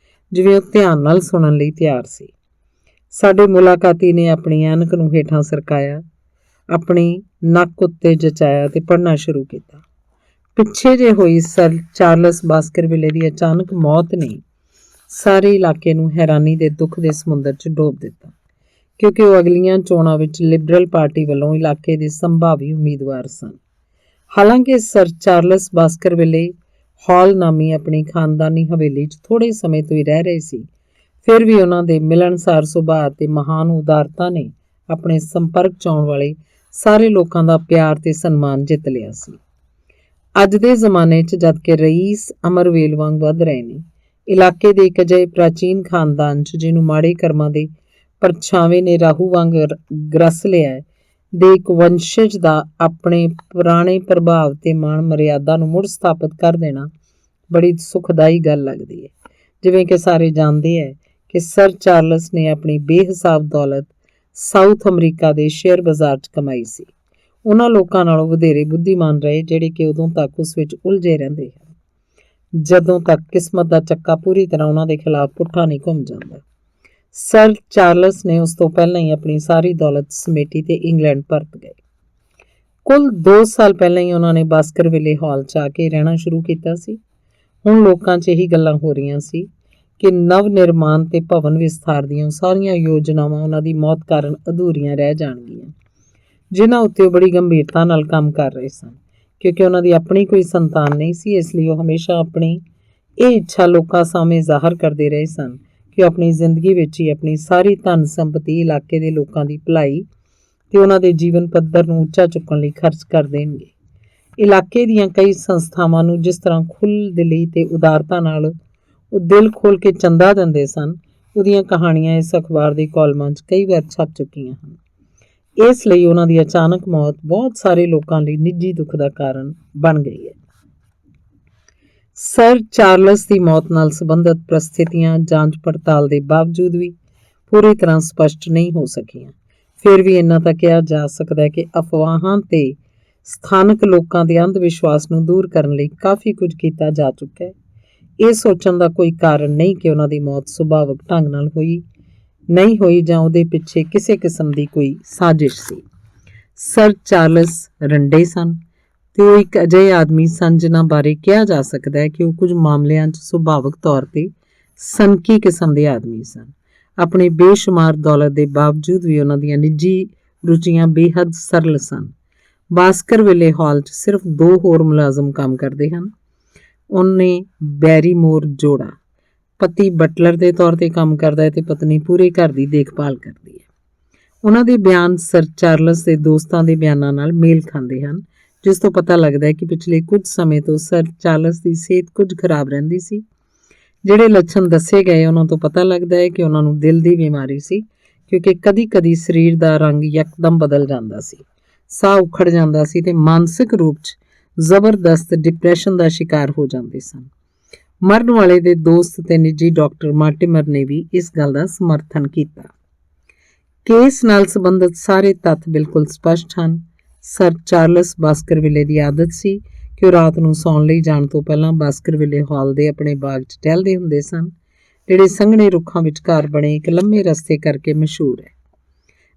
ਜਿਵੇਂ ਉਹ ਧਿਆਨ ਨਾਲ ਸੁਣਨ ਲਈ ਤਿਆਰ ਸੀ। ਸਾਡੇ ਮੁਲਾਕਾਤੀ ਨੇ ਆਪਣੀ ਐਨਕ ਨੂੰ ਹੇਠਾਂ ਸਰਕਾਇਆ, ਆਪਣੀ ਨੱਕ ਉੱਤੇ ਜਚਾਇਆ ਤੇ ਪੜ੍ਹਨਾ ਸ਼ੁਰੂ ਕੀਤਾ। ਪਿੱਛੇ ਜੇ ਹੋਈ ਸਰ ਚਾਰਲਸ ਬਾਸਕਰਵਿਲੇ ਦੀ ਅਚਾਨਕ ਮੌਤ ਨੇ ਸਾਰੇ ਇਲਾਕੇ ਨੂੰ ਹੈਰਾਨੀ ਦੇ ਦੁੱਖ ਦੇ ਸਮੁੰਦਰ 'ਚ ਡੋਬ ਦਿੱਤਾ, ਕਿਉਂਕਿ ਉਹ ਅਗਲੀਆਂ ਚੋਣਾਂ ਵਿੱਚ ਲਿਬਰਲ ਪਾਰਟੀ ਵੱਲੋਂ ਇਲਾਕੇ ਦੇ ਸੰਭਾਵੀ ਉਮੀਦਵਾਰ ਸਨ। ਹਾਲਾਂਕਿ ਸਰ ਚਾਰਲਸ ਬਾਸਕਰਵਿਲੇ ਹਾਲ ਨਾਮੀ ਆਪਣੀ ਖਾਨਦਾਨੀ ਹਵੇਲੀ 'ਚ ਥੋੜ੍ਹੇ ਸਮੇਂ ਤੋਂ ਹੀ ਰਹਿ ਰਹੇ ਸੀ, ਫਿਰ ਵੀ ਉਹਨਾਂ ਦੇ ਮਿਲਣਸਾਰ ਸੁਭਾਅ ਤੇ ਮਹਾਨ ਉਦਾਰਤਾ ਨੇ ਆਪਣੇ ਸੰਪਰਕ 'ਚ ਆਉਣ ਵਾਲੇ ਸਾਰੇ ਲੋਕਾਂ ਦਾ ਪਿਆਰ ਤੇ ਸਨਮਾਨ ਜਿੱਤ ਲਿਆ ਸੀ। ਅੱਜ ਦੇ ਜ਼ਮਾਨੇ 'ਚ ਜਦ ਕਿ ਰਈਸ ਅਮਰਵੇਲ ਵਾਂਗ ਵੱਧ ਰਹੇ ਨੇ, ਇਲਾਕੇ ਦੇ ਇੱਕ ਅਜਿਹੇ ਪ੍ਰਾਚੀਨ ਖਾਨਦਾਨ 'ਚ ਜਿਹਨੂੰ ਮਾੜੇ ਕਰਮਾਂ ਦੇ ਪਰਛਾਵੇਂ ਨੇ ਰਾਹੂ ਵਾਂਗ ਗਰਸ ਲਿਆ ਹੈ, ਦੇ ਇੱਕ ਵੰਸ਼ਜ ਦਾ ਆਪਣੇ ਪੁਰਾਣੇ ਪ੍ਰਭਾਵ ਤੇ ਮਾਣ ਮਰਿਆਦਾ ਨੂੰ ਮੁੜ ਸਥਾਪਿਤ ਕਰ ਦੇਣਾ ਬੜੀ ਸੁਖਦਾਈ ਗੱਲ ਲੱਗਦੀ ਹੈ। ਜਿਵੇਂ ਕਿ ਸਾਰੇ ਜਾਣਦੇ ਹੈ ਕਿ ਸਰ ਚਾਰਲਸ ਨੇ ਆਪਣੀ ਬੇਹਿਸਾਬ ਦੌਲਤ ਸਾਊਥ ਅਮਰੀਕਾ ਦੇ ਸ਼ੇਅਰ ਬਾਜ਼ਾਰ 'ਚ ਕਮਾਈ ਸੀ। ਉਹਨਾਂ ਲੋਕਾਂ ਨਾਲੋਂ ਵਧੇਰੇ ਬੁੱਧੀਮਾਨ ਰਹੇ ਜਿਹੜੇ ਕਿ ਉਦੋਂ ਤੱਕ ਉਸ ਵਿੱਚ ਉਲਝੇ ਰਹਿੰਦੇ ਹਨ ਜਦੋਂ ਤੱਕ ਕਿਸਮਤ ਦਾ ਚੱਕਾ ਪੂਰੀ ਤਰ੍ਹਾਂ ਉਹਨਾਂ ਦੇ ਖਿਲਾਫ ਪੁੱਠਾ ਨਹੀਂ ਘੁੰਮ ਜਾਂਦਾ। ਸਰ ਚਾਰਲਸ ਨੇ ਉਸ ਤੋਂ ਪਹਿਲਾਂ ਹੀ ਆਪਣੀ ਸਾਰੀ ਦੌਲਤ ਸਮੇਟੀ ਤੇ ਇੰਗਲੈਂਡ ਪਰਤ ਗਏ। ਕੁੱਲ 2 ਸਾਲ ਪਹਿਲਾਂ ਹੀ ਉਹਨਾਂ ਨੇ ਬਾਸਕਰਵਿਲੇ ਹਾਲ 'ਚ ਆ ਕੇ ਰਹਿਣਾ ਸ਼ੁਰੂ ਕੀਤਾ ਸੀ। ਹੁਣ ਲੋਕਾਂ 'ਚ ਇਹੀ ਗੱਲਾਂ ਹੋ ਰਹੀਆਂ ਸੀ ਕਿ ਨਵ ਨਿਰਮਾਣ ਤੇ ਭਵਨ ਵਿਸਥਾਰ ਦੀਆਂ ਸਾਰੀਆਂ ਯੋਜਨਾਵਾਂ ਉਹਨਾਂ ਦੀ ਮੌਤ ਕਾਰਨ ਅਧੂਰੀਆਂ ਰਹਿ ਜਾਣਗੀਆਂ, ਜਿਨ੍ਹਾਂ ਉੱਤੇ ਉਹ ਬੜੀ ਗੰਭੀਰਤਾ ਨਾਲ ਕੰਮ ਕਰ ਰਹੇ ਸਨ। ਕਿਉਂਕਿ ਉਹਨਾਂ ਦੀ ਆਪਣੀ ਕੋਈ ਸੰਤਾਨ ਨਹੀਂ ਸੀ, ਇਸ ਲਈ ਉਹ ਹਮੇਸ਼ਾ ਆਪਣੀ ਇਹ ਇੱਛਾ ਲੋਕਾਂ ਸਾਹਮਣੇ ਜ਼ਾਹਰ ਕਰਦੇ ਰਹੇ ਸਨ ਕਿ ਉਹ ਆਪਣੀ ਜ਼ਿੰਦਗੀ ਵਿੱਚ ਹੀ ਆਪਣੀ ਸਾਰੀ ਧਨ ਸੰਪਤੀ ਇਲਾਕੇ ਦੇ ਲੋਕਾਂ ਦੀ ਭਲਾਈ ਤੇ ਉਹਨਾਂ ਦੇ ਜੀਵਨ ਪੱਧਰ ਨੂੰ ਉੱਚਾ ਚੁੱਕਣ ਲਈ ਖਰਚ ਕਰ ਦੇਣਗੇ। ਇਲਾਕੇ ਦੀਆਂ ਕਈ ਸੰਸਥਾਵਾਂ ਨੂੰ ਜਿਸ ਤਰ੍ਹਾਂ ਖੁੱਲ੍ਹਦਿਲੀ ਤੇ ਉਦਾਰਤਾ ਨਾਲ ਉਹ ਦਿਲ ਖੋਲ੍ਹ ਕੇ ਚੰਦਾ ਦਿੰਦੇ ਸਨ, ਉਹਦੀਆਂ ਕਹਾਣੀਆਂ ਇਸ ਅਖਬਾਰ ਦੇ ਕਾਲਮਾਂ 'ਚ ਕਈ ਵਾਰ ਛਪ ਚੁੱਕੀਆਂ ਹਨ। ਇਸ ਲਈ ਉਹਨਾਂ ਦੀ ਅਚਾਨਕ ਮੌਤ ਬਹੁਤ ਸਾਰੇ ਲੋਕਾਂ ਲਈ ਨਿੱਜੀ ਦੁੱਖ ਦਾ ਕਾਰਨ ਬਣ ਗਈ ਹੈ। ਸਰ ਚਾਰਲਸ ਦੀ ਮੌਤ ਨਾਲ ਸੰਬੰਧਿਤ ਪ੍ਰਸਥਿਤੀਆਂ ਜਾਂਚ ਪੜਤਾਲ ਦੇ ਬਾਵਜੂਦ ਵੀ ਪੂਰੀ ਤਰ੍ਹਾਂ ਸਪਸ਼ਟ ਨਹੀਂ ਹੋ ਸਕੀਆਂ। ਫਿਰ ਵੀ ਇੰਨਾ ਤਾਂ ਕਿਹਾ ਜਾ ਸਕਦਾ ਹੈ ਕਿ ਅਫਵਾਹਾਂ ਤੇ ਸਥਾਨਕ ਲੋਕਾਂ ਦੇ ਅੰਧ ਵਿਸ਼ਵਾਸ ਨੂੰ ਦੂਰ ਕਰਨ ਲਈ ਕਾਫੀ ਕੁਝ ਕੀਤਾ ਜਾ ਚੁੱਕਾ ਹੈ। ਇਹ ਸੋਚਣ ਦਾ ਕੋਈ ਕਾਰਨ ਨਹੀਂ ਕਿ ਉਹਨਾਂ ਦੀ ਮੌਤ ਸੁਭਾਵਕ ਢੰਗ ਨਾਲ ਨਹੀਂ ਹੋਈ ਜਾਂ ਉਹਦੇ ਪਿੱਛੇ ਕਿਸੇ ਕਿਸਮ ਦੀ ਕੋਈ ਸਾਜ਼ਿਸ਼ ਸੀ। ਸਰ ਚਾਰਲਸ ਰੰਡੇ ਸਨ ਤੇ ਉਹ ਇੱਕ ਅਜਿਹੇ ਆਦਮੀ ਸਨ ਜਿਨ੍ਹਾਂ ਬਾਰੇ ਕਿਹਾ ਜਾ ਸਕਦਾ ਹੈ ਕਿ ਉਹ ਕੁਝ ਮਾਮਲਿਆਂ 'ਚ ਸੁਭਾਵਕ ਤੌਰ ਤੇ ਸਨਕੀ ਕਿਸਮ ਦੇ ਆਦਮੀ ਸਨ। ਆਪਣੀ ਬੇਸ਼ੁਮਾਰ ਦੌਲਤ ਦੇ ਬਾਵਜੂਦ ਵੀ ਉਹਨਾਂ ਦੀਆਂ ਨਿੱਜੀ ਰੁਚੀਆਂ ਬੇਹੱਦ ਸਰਲ ਸਨ। ਬਾਸਕਰਵਿਲੇ ਹਾਲ 'ਚ ਸਿਰਫ 2 ਹੋਰ ਮੁਲਾਜ਼ਮ ਕੰਮ ਕਰਦੇ ਹਨ। ਉਹਨੇ ਬੈਰੀਮੋਰ ਜੋੜਾ, ਪਤੀ ਬਟਲਰ ਦੇ ਤੌਰ ਤੇ ਕੰਮ ਕਰਦਾ ਹੈ ਤੇ ਪਤਨੀ ਪੂਰੇ ਘਰ ਦੀ ਦੇਖਭਾਲ ਕਰਦੀ ਹੈ। ਉਹਨਾਂ ਦੇ ਬਿਆਨ ਸਰ ਚਾਰਲਸ ਦੇ ਦੋਸਤਾਂ ਦੇ ਬਿਆਨਾਂ ਨਾਲ ਮੇਲ ਖਾਂਦੇ ਹਨ, ਜਿਸ ਤੋਂ ਪਤਾ ਲੱਗਦਾ ਹੈ ਕਿ ਪਿਛਲੇ ਕੁਝ ਸਮੇਂ ਤੋਂ ਸਰ ਚਾਰਲਸ ਦੀ ਸਿਹਤ ਕੁਝ ਖਰਾਬ ਰਹਿੰਦੀ ਸੀ। ਜਿਹੜੇ ਲੱਛਣ ਦੱਸੇ ਗਏ ਉਹਨਾਂ ਤੋਂ ਪਤਾ ਲੱਗਦਾ ਹੈ ਕਿ ਉਹਨਾਂ ਨੂੰ ਦਿਲ ਦੀ ਬਿਮਾਰੀ ਸੀ, ਕਿਉਂਕਿ ਕਦੀ-ਕਦੀ ਸਰੀਰ ਦਾ ਰੰਗ ਯਕਦਮ ਬਦਲ ਜਾਂਦਾ ਸੀ, ਸਾਹ ਉਖੜ ਜਾਂਦਾ ਸੀ ਤੇ ਮਾਨਸਿਕ ਰੂਪ 'ਚ ਜ਼ਬਰਦਸਤ ਡਿਪਰੈਸ਼ਨ ਦਾ ਸ਼ਿਕਾਰ ਹੋ ਜਾਂਦੇ ਸਨ। ਮਰਨ ਵਾਲੇ ਦੇ ਦੋਸਤ ਤੇ ਨਿੱਜੀ ਡਾਕਟਰ ਮਾਰਟੀਮਰ ਨੇ ਵੀ ਇਸ ਗੱਲ ਦਾ ਸਮਰਥਨ ਕੀਤਾ। ਕੇਸ ਨਾਲ ਸੰਬੰਧਿਤ ਸਾਰੇ ਤੱਥ ਬਿਲਕੁਲ ਸਪਸ਼ਟ ਹਨ। ਸਰ ਚਾਰਲਸ ਬਾਸਕਰਵਿਲੇ ਦੀ ਆਦਤ ਸੀ ਕਿ ਉਹ ਰਾਤ ਨੂੰ ਸੌਣ ਲਈ ਜਾਣ ਤੋਂ ਪਹਿਲਾਂ ਬਾਸਕਰਵਿਲੇ ਹਾਲ ਦੇ ਆਪਣੇ ਬਾਗ 'ਚ ਟਹਿਲਦੇ ਹੁੰਦੇ ਸਨ, ਜਿਹੜੇ ਸੰਘਣੇ ਰੁੱਖਾਂ ਵਿਚਕਾਰ ਬਣੇ ਇੱਕ ਲੰਮੇ ਰਸਤੇ ਕਰਕੇ ਮਸ਼ਹੂਰ ਹੈ।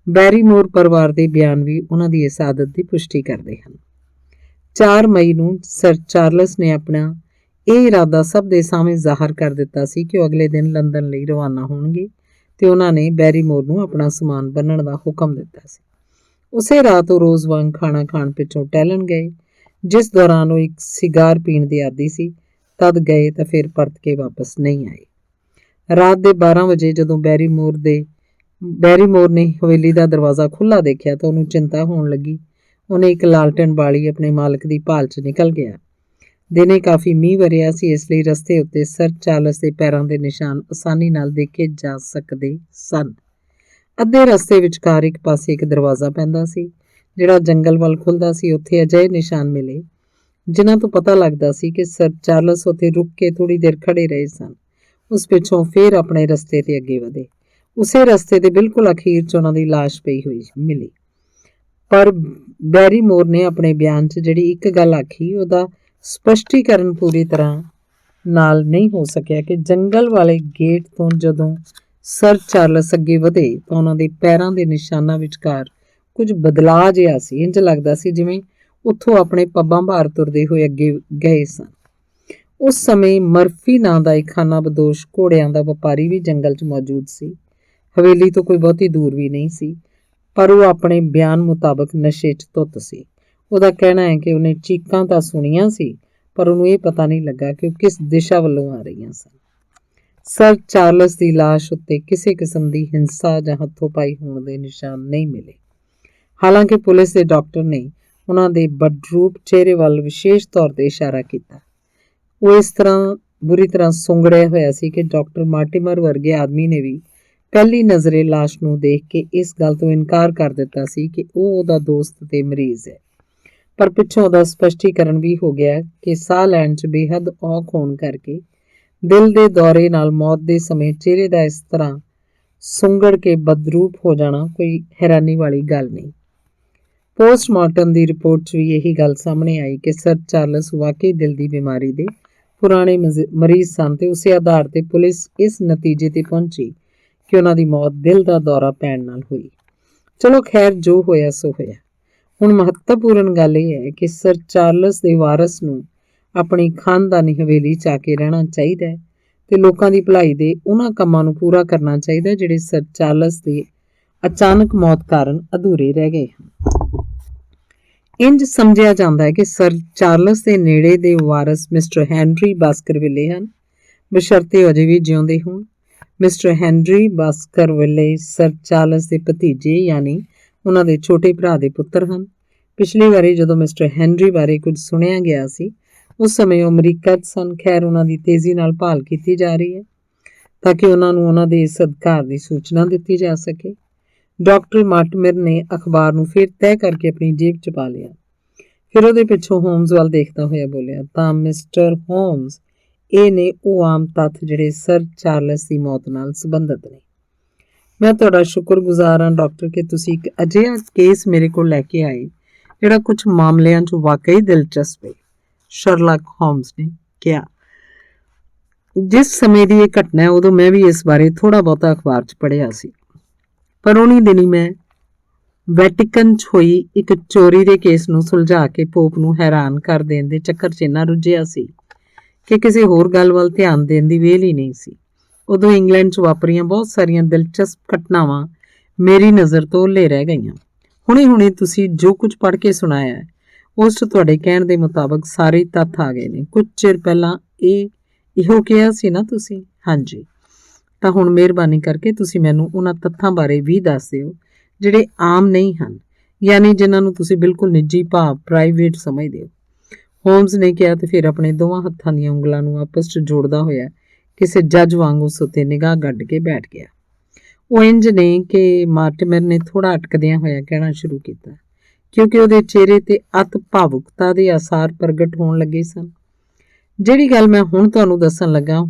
ਬੈਰੀਮੋਰ ਪਰਿਵਾਰ ਦੇ ਬਿਆਨ ਵੀ ਉਹਨਾਂ ਦੀ ਇਸ ਆਦਤ ਦੀ ਪੁਸ਼ਟੀ ਕਰਦੇ ਹਨ। 4 ਮਈ ਨੂੰ ਸਰ ਚਾਰਲਸ ਨੇ ਆਪਣਾ ਇਹ ਇਰਾਦਾ ਸਭ ਦੇ ਸਾਹਮਣੇ ਜ਼ਾਹਰ ਕਰ ਦਿੱਤਾ ਸੀ ਕਿ ਉਹ ਅਗਲੇ ਦਿਨ ਲੰਦਨ ਲਈ ਰਵਾਨਾ ਹੋਣਗੇ ਤੇ ਉਹਨਾਂ ਨੇ ਬੈਰੀਮੋਰ ਨੂੰ ਆਪਣਾ ਸਮਾਨ ਬੰਨ੍ਹਣ ਦਾ ਹੁਕਮ ਦਿੱਤਾ ਸੀ। ਉਸੇ ਰਾਤ ਉਹ ਰੋਜ਼ ਵਾਂਗ ਖਾਣਾ ਖਾਣ ਪਿੱਛੋਂ ਟਹਿਲਣ ਗਏ, ਜਿਸ ਦੌਰਾਨ ਉਹ ਇੱਕ ਸਿਗਾਰ ਪੀਣ ਦੇ ਆਦੀ ਸੀ। ਤਦ ਗਏ ਤਾਂ ਫਿਰ ਪਰਤ ਕੇ ਵਾਪਸ ਨਹੀਂ ਆਏ। ਰਾਤ ਦੇ 12 ਵਜੇ ਜਦੋਂ ਬੈਰੀਮੋਰ ਨੇ ਹਵੇਲੀ ਦਾ ਦਰਵਾਜ਼ਾ ਖੁੱਲ੍ਹਾ ਦੇਖਿਆ ਤਾਂ ਉਹਨੂੰ ਚਿੰਤਾ ਹੋਣ ਲੱਗੀ। ਉਹਨੇ ਇੱਕ ਲਾਲਟਨ ਬਾਲੀ ਆਪਣੇ ਮਾਲਕ ਦੀ ਭਾਲ 'ਚ ਨਿਕਲ ਗਿਆ। ਦਿਨੇ ਕਾਫੀ ਮੀਂਹ ਵਰਿਆ ਸੀ, ਇਸ ਲਈ ਰਸਤੇ ਉੱਤੇ ਸਰ ਚਾਰਲਸ ਦੇ ਪੈਰਾਂ ਦੇ ਨਿਸ਼ਾਨ ਆਸਾਨੀ ਨਾਲ ਦੇਖੇ ਜਾ ਸਕਦੇ ਸਨ। ਅੱਧੇ ਰਸਤੇ ਵਿਚਕਾਰ ਇੱਕ ਪਾਸੇ ਇੱਕ ਦਰਵਾਜ਼ਾ ਪੈਂਦਾ ਸੀ, ਜਿਹੜਾ ਜੰਗਲ ਵੱਲ ਖੁੱਲ੍ਹਦਾ ਸੀ। ਉੱਥੇ ਅਜਿਹੇ ਨਿਸ਼ਾਨ ਮਿਲੇ ਜਿਨ੍ਹਾਂ ਤੋਂ ਪਤਾ ਲੱਗਦਾ ਸੀ ਕਿ ਸਰ ਚਾਰਲਸ ਉੱਥੇ ਰੁਕ ਕੇ ਥੋੜ੍ਹੀ ਦੇਰ ਖੜੇ ਰਹੇ ਸਨ। ਉਸ ਪਿੱਛੋਂ ਫਿਰ ਆਪਣੇ ਰਸਤੇ ਤੇ ਅੱਗੇ ਵਧੇ। ਉਸੇ ਰਸਤੇ ਦੇ ਬਿਲਕੁਲ ਅਖੀਰ 'ਚ ਉਹਨਾਂ ਦੀ ਲਾਸ਼ ਪਈ ਹੋਈ ਮਿਲੀ। ਪਰ ਬੈਰੀਮੋਰ ਨੇ ਆਪਣੇ ਬਿਆਨ 'ਚ ਜਿਹੜੀ ਇੱਕ ਗੱਲ ਆਖੀ, ਉਹਦਾ ਸਪਸ਼ਟੀਕਰਨ ਪੂਰੀ ਤਰ੍ਹਾਂ ਨਾਲ ਨਹੀਂ ਹੋ ਸਕਿਆ ਕਿ ਜੰਗਲ ਵਾਲੇ ਗੇਟ ਤੋਂ ਜਦੋਂ ਸਰ ਚਾਰਲਸ ਅੱਗੇ ਵਧੇ ਤਾਂ ਉਹਨਾਂ ਦੇ ਪੈਰਾਂ ਦੇ ਨਿਸ਼ਾਨਾਂ ਵਿਚਕਾਰ ਕੁਝ ਬਦਲਾਅ ਜਿਹਾ ਸੀ। ਇੰਝ ਲੱਗਦਾ ਸੀ ਜਿਵੇਂ ਉੱਥੋਂ ਆਪਣੇ ਪੱਬਾਂ ਭਾਰ ਤੁਰਦੇ ਹੋਏ ਅੱਗੇ ਗਏ ਸਨ। ਉਸ ਸਮੇਂ ਮਰਫੀ ਨਾਂ ਦਾ ਇੱਕ ਖਾਨਾਬਦੋਸ਼ ਘੋੜਿਆਂ ਦਾ ਵਪਾਰੀ ਵੀ ਜੰਗਲ 'ਚ ਮੌਜੂਦ ਸੀ। ਹਵੇਲੀ ਤੋਂ ਕੋਈ ਬਹੁਤੀ ਦੂਰ ਵੀ ਨਹੀਂ ਸੀ, ਪਰ ਉਹ ਆਪਣੇ ਬਿਆਨ ਮੁਤਾਬਕ ਨਸ਼ੇ 'ਚ ਧੁੱਤ ਸੀ। ਉਹਦਾ ਕਹਿਣਾ ਹੈ ਕਿ ਉਹਨੇ ਚੀਕਾਂ ਤਾਂ ਸੁਣੀਆਂ ਸੀ, ਪਰ ਉਹਨੂੰ ਇਹ ਪਤਾ ਨਹੀਂ ਲੱਗਾ ਕਿ ਉਹ ਕਿਸ ਦਿਸ਼ਾ ਵੱਲੋਂ ਆ ਰਹੀਆਂ ਸਨ। ਸਰ ਚਾਰਲਸ ਦੀ ਲਾਸ਼ ਉੱਤੇ ਕਿਸੇ ਕਿਸਮ ਦੀ ਹਿੰਸਾ ਜਾਂ ਹੱਥੋਂ ਪਾਈ ਹੋਣ ਦੇ ਨਿਸ਼ਾਨ ਨਹੀਂ ਮਿਲੇ। ਹਾਲਾਂਕਿ ਪੁਲਿਸ ਦੇ ਡਾਕਟਰ ਨੇ ਉਹਨਾਂ ਦੇ ਬਦਰੂਪ ਚਿਹਰੇ ਵੱਲ ਵਿਸ਼ੇਸ਼ ਤੌਰ ਤੇ ਇਸ਼ਾਰਾ ਕੀਤਾ। ਉਹ ਇਸ ਤਰ੍ਹਾਂ ਬੁਰੀ ਤਰ੍ਹਾਂ ਸੁੰਗੜਿਆ ਹੋਇਆ ਸੀ ਕਿ ਡਾਕਟਰ ਮਾਰਟੀਮਰ ਵਰਗੇ ਆਦਮੀ ਨੇ ਵੀ ਪਹਿਲੀ ਨਜ਼ਰੇ ਲਾਸ਼ ਨੂੰ ਦੇਖ ਕੇ ਇਸ ਗੱਲ ਤੋਂ ਇਨਕਾਰ ਕਰ ਦਿੱਤਾ ਸੀ ਕਿ ਉਹ ਉਹਦਾ ਦੋਸਤ ਤੇ ਮਰੀਜ਼ ਹੈ। ਪਰ ਪਿੱਛੋਂ ਉਹਦਾ ਸਪਸ਼ਟੀਕਰਨ ਵੀ ਹੋ ਗਿਆ ਕਿ ਸਾਹ ਲੈਣ 'ਚ ਬੇਹੱਦ ਔਖ ਹੋਣ ਕਰਕੇ ਦਿਲ ਦੇ ਦੌਰੇ ਨਾਲ ਮੌਤ ਦੇ ਸਮੇਂ ਚਿਹਰੇ ਦਾ ਇਸ ਤਰ੍ਹਾਂ ਸੁੰਗੜ ਕੇ ਬਦਰੂਪ ਹੋ ਜਾਣਾ ਕੋਈ ਹੈਰਾਨੀ ਵਾਲੀ ਗੱਲ ਨਹੀਂ। ਪੋਸਟਮਾਰਟਮ ਦੀ ਰਿਪੋਰਟ 'ਚ ਵੀ ਇਹੀ ਗੱਲ ਸਾਹਮਣੇ ਆਈ ਕਿ ਸਰ ਚਾਰਲਸ ਵਾਕਈ ਦਿਲ ਦੀ ਬਿਮਾਰੀ ਦੇ ਪੁਰਾਣੇ ਮਰੀਜ਼ ਸਨ ਤੇ ਉਸੇ ਆਧਾਰ ਤੇ ਪੁਲਿਸ ਇਸ ਨਤੀਜੇ ਤੇ ਪਹੁੰਚੀ ਕਿ ਉਹਨਾਂ ਦੀ ਮੌਤ ਦਿਲ ਦਾ ਦੌਰਾ ਪੈਣ ਨਾਲ ਹੋਈ। ਚਲੋ ਖੈਰ, ਜੋ ਹੋਇਆ ਸੋ ਹੋਇਆ। ਹੁਣ ਮਹੱਤਵਪੂਰਨ ਗੱਲ ਇਹ ਹੈ ਕਿ ਸਰ ਚਾਰਲਸ ਦੇ ਵਾਰਸ ਨੂੰ ਆਪਣੀ ਖਾਨਦਾਨੀ ਹਵੇਲੀ 'ਚ ਆ ਕੇ ਰਹਿਣਾ ਚਾਹੀਦਾ ਹੈ ਤੇ ਲੋਕਾਂ ਦੀ ਭਲਾਈ ਦੇ ਉਹਨਾਂ ਕੰਮਾਂ ਨੂੰ ਪੂਰਾ ਕਰਨਾ ਚਾਹੀਦਾ ਜਿਹੜੇ ਸਰ ਚਾਰਲਸ ਦੀ ਅਚਾਨਕ ਮੌਤ ਕਾਰਨ ਅਧੂਰੇ ਰਹਿ ਗਏ ਹਨ। ਇੰਜ ਸਮਝਿਆ ਜਾਂਦਾ ਹੈ ਕਿ ਸਰ ਚਾਰਲਸ ਦੇ ਨੇੜੇ ਦੇ ਵਾਰਸ ਮਿਸਟਰ ਹੈਨਰੀ ਬਾਸਕਰਵਿਲੇ ਹਨ, ਬਸ਼ਰਤੇ ਅਜੇ ਵੀ ਜਿਉਂਦੇ ਹੋਣ। ਮਿਸਟਰ ਹੈਨਰੀ ਬਾਸਕਰਵਿਲੇ ਸਰ ਚਾਰਲਸ ਦੇ ਭਤੀਜੇ ਯਾਨੀ ਉਹਨਾਂ ਦੇ ਛੋਟੇ ਭਰਾ ਦੇ ਪੁੱਤਰ ਹਨ। ਪਿਛਲੀ ਵਾਰੀ ਜਦੋਂ ਮਿਸਟਰ ਹੈਨਰੀ ਬਾਰੇ ਕੁਝ ਸੁਣਿਆ ਗਿਆ ਸੀ ਉਸ ਸਮੇਂ ਉਹ ਅਮਰੀਕਾ 'ਚ ਸਨ। ਖੈਰ, ਉਹਨਾਂ ਦੀ ਤੇਜ਼ੀ ਨਾਲ ਭਾਲ ਕੀਤੀ ਜਾ ਰਹੀ ਹੈ ਤਾਂ ਕਿ ਉਹਨਾਂ ਨੂੰ ਉਹਨਾਂ ਦੇ ਇਸ ਅਧਿਕਾਰ ਦੀ ਸੂਚਨਾ ਦਿੱਤੀ ਜਾ ਸਕੇ। ਡਾਕਟਰ ਮਾਰਟਿਮਰ ਨੇ ਅਖਬਾਰ ਨੂੰ ਫਿਰ ਤੈਅ ਕਰਕੇ ਆਪਣੀ ਜੇਬ 'ਚ ਪਾ ਲਿਆ। ਫਿਰ ਉਹਦੇ ਪਿੱਛੋਂ ਹੋਮਜ਼ ਵੱਲ ਦੇਖਦਾ ਹੋਇਆ ਬੋਲਿਆ, ਤਾਂ ਮਿਸਟਰ ਹੋਮਜ਼, ਇਹ ਨੇ ਉਹ ਆਮ ਤੱਥ ਜਿਹੜੇ ਸਰ ਚਾਰਲਸ ਦੀ ਮੌਤ ਨਾਲ ਸੰਬੰਧਿਤ ਨੇ। ਮੈਂ ਤੁਹਾਡਾ ਸ਼ੁਕਰਗੁਜ਼ਾਰ ਹਾਂ ਡਾਕਟਰ ਕਿ ਤੁਸੀਂ ਇੱਕ ਅਜਿਹਾ ਕੇਸ ਮੇਰੇ ਕੋਲ ਲੈ ਕੇ ਆਏ ਜਿਹੜਾ ਕੁਝ ਮਾਮਲਿਆਂ 'ਚ ਵਾਕਈ ਦਿਲਚਸਪ ਹੈ, ਸ਼ਰਲਕ ਹੋਮਜ਼ ਨੇ ਕਿਹਾ। ਜਿਸ ਸਮੇਂ ਦੀ ਇਹ ਘਟਨਾ ਹੈ ਉਦੋਂ ਮੈਂ ਵੀ ਇਸ ਬਾਰੇ ਥੋੜ੍ਹਾ ਬਹੁਤਾ ਅਖਬਾਰ 'ਚ ਪੜ੍ਹਿਆ ਸੀ, ਪਰ ਉਨੀ ਦਿਨੀ ਮੈਂ ਵੈਟੀਕਨ 'ਚ ਹੋਈ ਇੱਕ ਚੋਰੀ ਦੇ ਕੇਸ ਨੂੰ ਸੁਲਝਾ ਕੇ ਪੋਪ ਨੂੰ ਹੈਰਾਨ ਕਰ ਦੇਣ ਦੇ ਚੱਕਰ 'ਚ ਇੰਨਾ ਰੁੱਝਿਆ ਸੀ ਕਿ ਕਿਸੇ ਹੋਰ ਗੱਲ ਵੱਲ ਧਿਆਨ ਦੇਣ ਦੀ ਵੇਲ ਹੀ ਨਹੀਂ ਸੀ। ਉਦੋਂ ਇੰਗਲੈਂਡ 'ਚ ਵਾਪਰੀਆਂ ਬਹੁਤ ਸਾਰੀਆਂ ਦਿਲਚਸਪ ਘਟਨਾਵਾਂ ਮੇਰੀ ਨਜ਼ਰ ਤੋਂ ਓਹਲੇ ਰਹਿ ਗਈਆਂ। ਹੁਣੇ ਤੁਸੀਂ ਜੋ ਕੁਝ ਪੜ੍ਹ ਕੇ ਸੁਣਾਇਆ ਹੈ ਉਸ 'ਚ ਤੁਹਾਡੇ ਕਹਿਣ ਦੇ ਮੁਤਾਬਕ ਸਾਰੇ ਤੱਥ ਆ ਗਏ ਨੇ। ਕੁਝ ਚਿਰ ਪਹਿਲਾਂ ਇਹੋ ਕਿਹਾ ਸੀ ਨਾ ਤੁਸੀਂ? ਹਾਂਜੀ। ਤਾਂ ਹੁਣ ਮਿਹਰਬਾਨੀ ਕਰਕੇ ਤੁਸੀਂ ਮੈਨੂੰ ਉਹਨਾਂ ਤੱਥਾਂ ਬਾਰੇ ਵੀ ਦੱਸ ਦਿਓ ਜਿਹੜੇ ਆਮ ਨਹੀਂ ਹਨ, ਯਾਨੀ ਜਿਨ੍ਹਾਂ ਨੂੰ ਤੁਸੀਂ ਬਿਲਕੁਲ ਨਿੱਜੀ ਭਾਵ ਪ੍ਰਾਈਵੇਟ ਸਮਝਦੇ ਹੋ। ਹੋਮਜ਼ ਨੇ ਕਿਹਾ ਤੇ ਫਿਰ ਆਪਣੇ ਦੋਵਾਂ ਹੱਥਾਂ ਦੀਆਂ ਉਂਗਲਾਂ ਨੂੰ ਆਪਸ 'ਚ ਜੋੜਦਾ ਹੋਇਆ ਕਿਸੇ ਜੱਜ ਵਾਂਗ ਉਸ ਉੱਤੇ ਨਿਗਾਹ ਗੱਡ ਕੇ ਬੈਠ ਗਿਆ। ਉਹ ਇੰਜ ਨੇ ਕਿ ਮਾਰਟਿਮਰ ਨੇ ਥੋੜ੍ਹਾ ਅਟਕਦਿਆਂ ਹੋਇਆ ਕਹਿਣਾ ਸ਼ੁਰੂ ਕੀਤਾ, ਕਿਉਂਕਿ ਉਹਦੇ ਚਿਹਰੇ ਤੇ ਅਤ ਭਾਵੁਕਤਾ ਦੇ ਆਸਾਰ ਪ੍ਰਗਟ ਹੋਣ ਲੱਗੇ ਸਨ। ਜਿਹੜੀ ਗੱਲ ਮੈਂ ਹੁਣ ਤੁਹਾਨੂੰ ਦੱਸਣ ਲੱਗਾ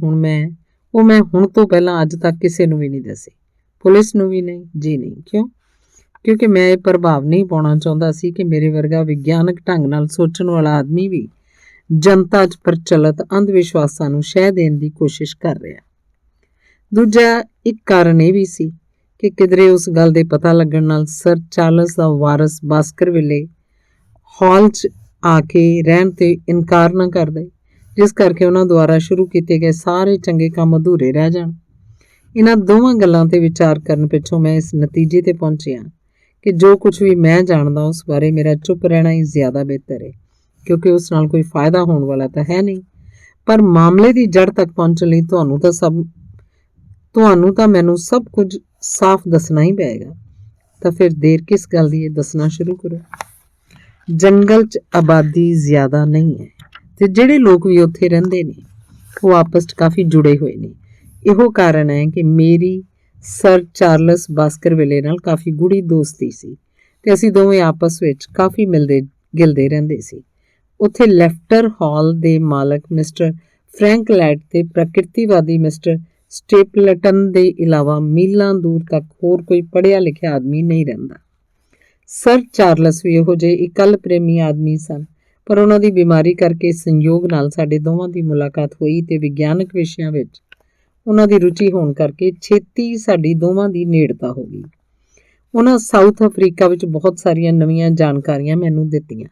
ਮੈਂ ਹੁਣ ਤੋਂ ਪਹਿਲਾਂ ਅੱਜ ਤੱਕ ਕਿਸੇ ਨੂੰ ਵੀ ਨਹੀਂ ਦੱਸੀ, ਪੁਲਿਸ ਨੂੰ ਵੀ ਨਹੀਂ। ਜੀ ਨਹੀਂ। ਕਿਉਂ? ਕਿਉਂਕਿ ਮੈਂ ਇਹ ਪ੍ਰਭਾਵ ਨਹੀਂ ਪਾਉਣਾ ਚਾਹੁੰਦਾ ਸੀ ਕਿ ਮੇਰੇ ਵਰਗਾ ਵਿਗਿਆਨਕ ਢੰਗ ਨਾਲ ਸੋਚਣ ਵਾਲਾ ਆਦਮੀ ਵੀ ਜਨਤਾ 'ਚ ਪ੍ਰਚਲਿਤ ਅੰਧ ਵਿਸ਼ਵਾਸਾਂ ਨੂੰ ਸ਼ਹਿ ਦੇਣ ਦੀ ਕੋਸ਼ਿਸ਼ ਕਰ ਰਿਹਾ। ਦੂਜਾ ਇੱਕ ਕਾਰਨ ਇਹ ਵੀ ਸੀ ਕਿ ਕਿਧਰੇ ਉਸ ਗੱਲ ਦੇ ਪਤਾ ਲੱਗਣ ਨਾਲ ਸਰ ਚਾਰਲਸ ਦਾ ਵਾਰਸ ਬਾਸਕਰਵਿਲੇ ਹਾਲ 'ਚ ਆ ਕੇ ਰਹਿਣ ਤੇ ਇਨਕਾਰ ਨਾ ਕਰ ਦੇ, ਜਿਸ ਕਰਕੇ ਉਹਨਾਂ ਦੁਆਰਾ ਸ਼ੁਰੂ ਕੀਤੇ ਗਏ ਸਾਰੇ ਚੰਗੇ ਕੰਮ ਅਧੂਰੇ ਰਹਿ ਜਾਣ। ਇਹਨਾਂ ਦੋਵਾਂ ਗੱਲਾਂ ਤੇ ਵਿਚਾਰ ਕਰਨ ਪਿੱਛੋਂ ਮੈਂ ਇਸ ਨਤੀਜੇ ਤੇ ਪਹੁੰਚਿਆ ਕਿ ਜੋ ਕੁਝ ਵੀ ਮੈਂ ਜਾਣਦਾ ਉਸ ਬਾਰੇ ਮੇਰਾ ਚੁੱਪ ਰਹਿਣਾ ਹੀ ਜ਼ਿਆਦਾ ਬਿਹਤਰ ਹੈ, ਕਿਉਂਕਿ ਉਸ ਨਾਲ ਕੋਈ ਫਾਇਦਾ ਹੋਣ ਵਾਲਾ ਤਾਂ ਹੈ ਨਹੀਂ। ਪਰ ਮਾਮਲੇ ਦੀ ਜੜ ਤੱਕ ਪਹੁੰਚਣ ਲਈ ਤੁਹਾਨੂੰ ਤਾਂ ਮੈਨੂੰ ਸਭ ਕੁਝ ਸਾਫ਼ ਦੱਸਣਾ ਹੀ ਪਏਗਾ। ਤਾਂ ਫਿਰ ਦੇਰ ਕਿਸ ਗੱਲ ਦੀ ਹੈ, ਦੱਸਣਾ ਸ਼ੁਰੂ ਕਰੋ। ਜੰਗਲ 'ਚ ਆਬਾਦੀ ਜ਼ਿਆਦਾ ਨਹੀਂ ਹੈ ਤੇ ਜਿਹੜੇ ਲੋਕ ਵੀ ਉੱਥੇ ਰਹਿੰਦੇ ਨੇ ਉਹ ਆਪਸ 'ਚ ਕਾਫੀ ਜੁੜੇ ਹੋਏ ਨੇ। ਇਹੋ ਕਾਰਨ ਹੈ ਕਿ ਮੇਰੀ ਸਰ ਚਾਰਲਸ ਬਾਸਕਰਵਿਲੇ ਨਾਲ ਕਾਫੀ ਗੂੜੀ ਦੋਸਤੀ ਸੀ ਤੇ ਅਸੀਂ ਦੋਵੇਂ ਆਪਸ ਵਿੱਚ ਕਾਫੀ ਮਿਲਦੇ ਗਿਲਦੇ ਰਹਿੰਦੇ ਸੀ। ਉੱਥੇ ਲੈਫਟਰ ਹਾਲ ਦੇ ਮਾਲਕ ਮਿਸਟਰ ਫਰੈਂਕ ਲੈਟ ਤੇ ਪ੍ਰਕਿਰਤੀਵਾਦੀ ਮਿਸਟਰ ਸਟੇਪਲਟਨ ਦੇ ਇਲਾਵਾ ਮੀਲਾਂ ਦੂਰ ਤੱਕ ਹੋਰ ਕੋਈ ਪੜ੍ਹਿਆ ਲਿਖਿਆ ਆਦਮੀ ਨਹੀਂ ਰਹਿੰਦਾ। ਸਰ ਚਾਰਲਸ ਵੀ ਇਹੋ ਜਿਹੇ ਇਕੱਲ ਪ੍ਰੇਮੀ ਆਦਮੀ ਸਨ, ਪਰ ਉਹਨਾਂ ਦੀ ਬਿਮਾਰੀ ਕਰਕੇ ਸੰਯੋਗ ਨਾਲ ਸਾਡੇ ਦੋਵਾਂ ਦੀ ਮੁਲਾਕਾਤ ਹੋਈ ਤੇ ਵਿਗਿਆਨਕ ਵਿਸ਼ਿਆਂ ਵਿੱਚ ਉਹਨਾਂ ਦੀ ਰੁਚੀ ਹੋਣ ਕਰਕੇ ਛੇਤੀ ਸਾਡੀ ਦੋਵਾਂ ਦੀ ਨੇੜਤਾ ਹੋ ਗਈ। ਉਹਨਾਂ ਸਾਊਥ ਅਫਰੀਕਾ ਵਿੱਚ ਬਹੁਤ ਸਾਰੀਆਂ ਨਵੀਆਂ ਜਾਣਕਾਰੀਆਂ ਮੈਨੂੰ ਦਿੱਤੀਆਂ।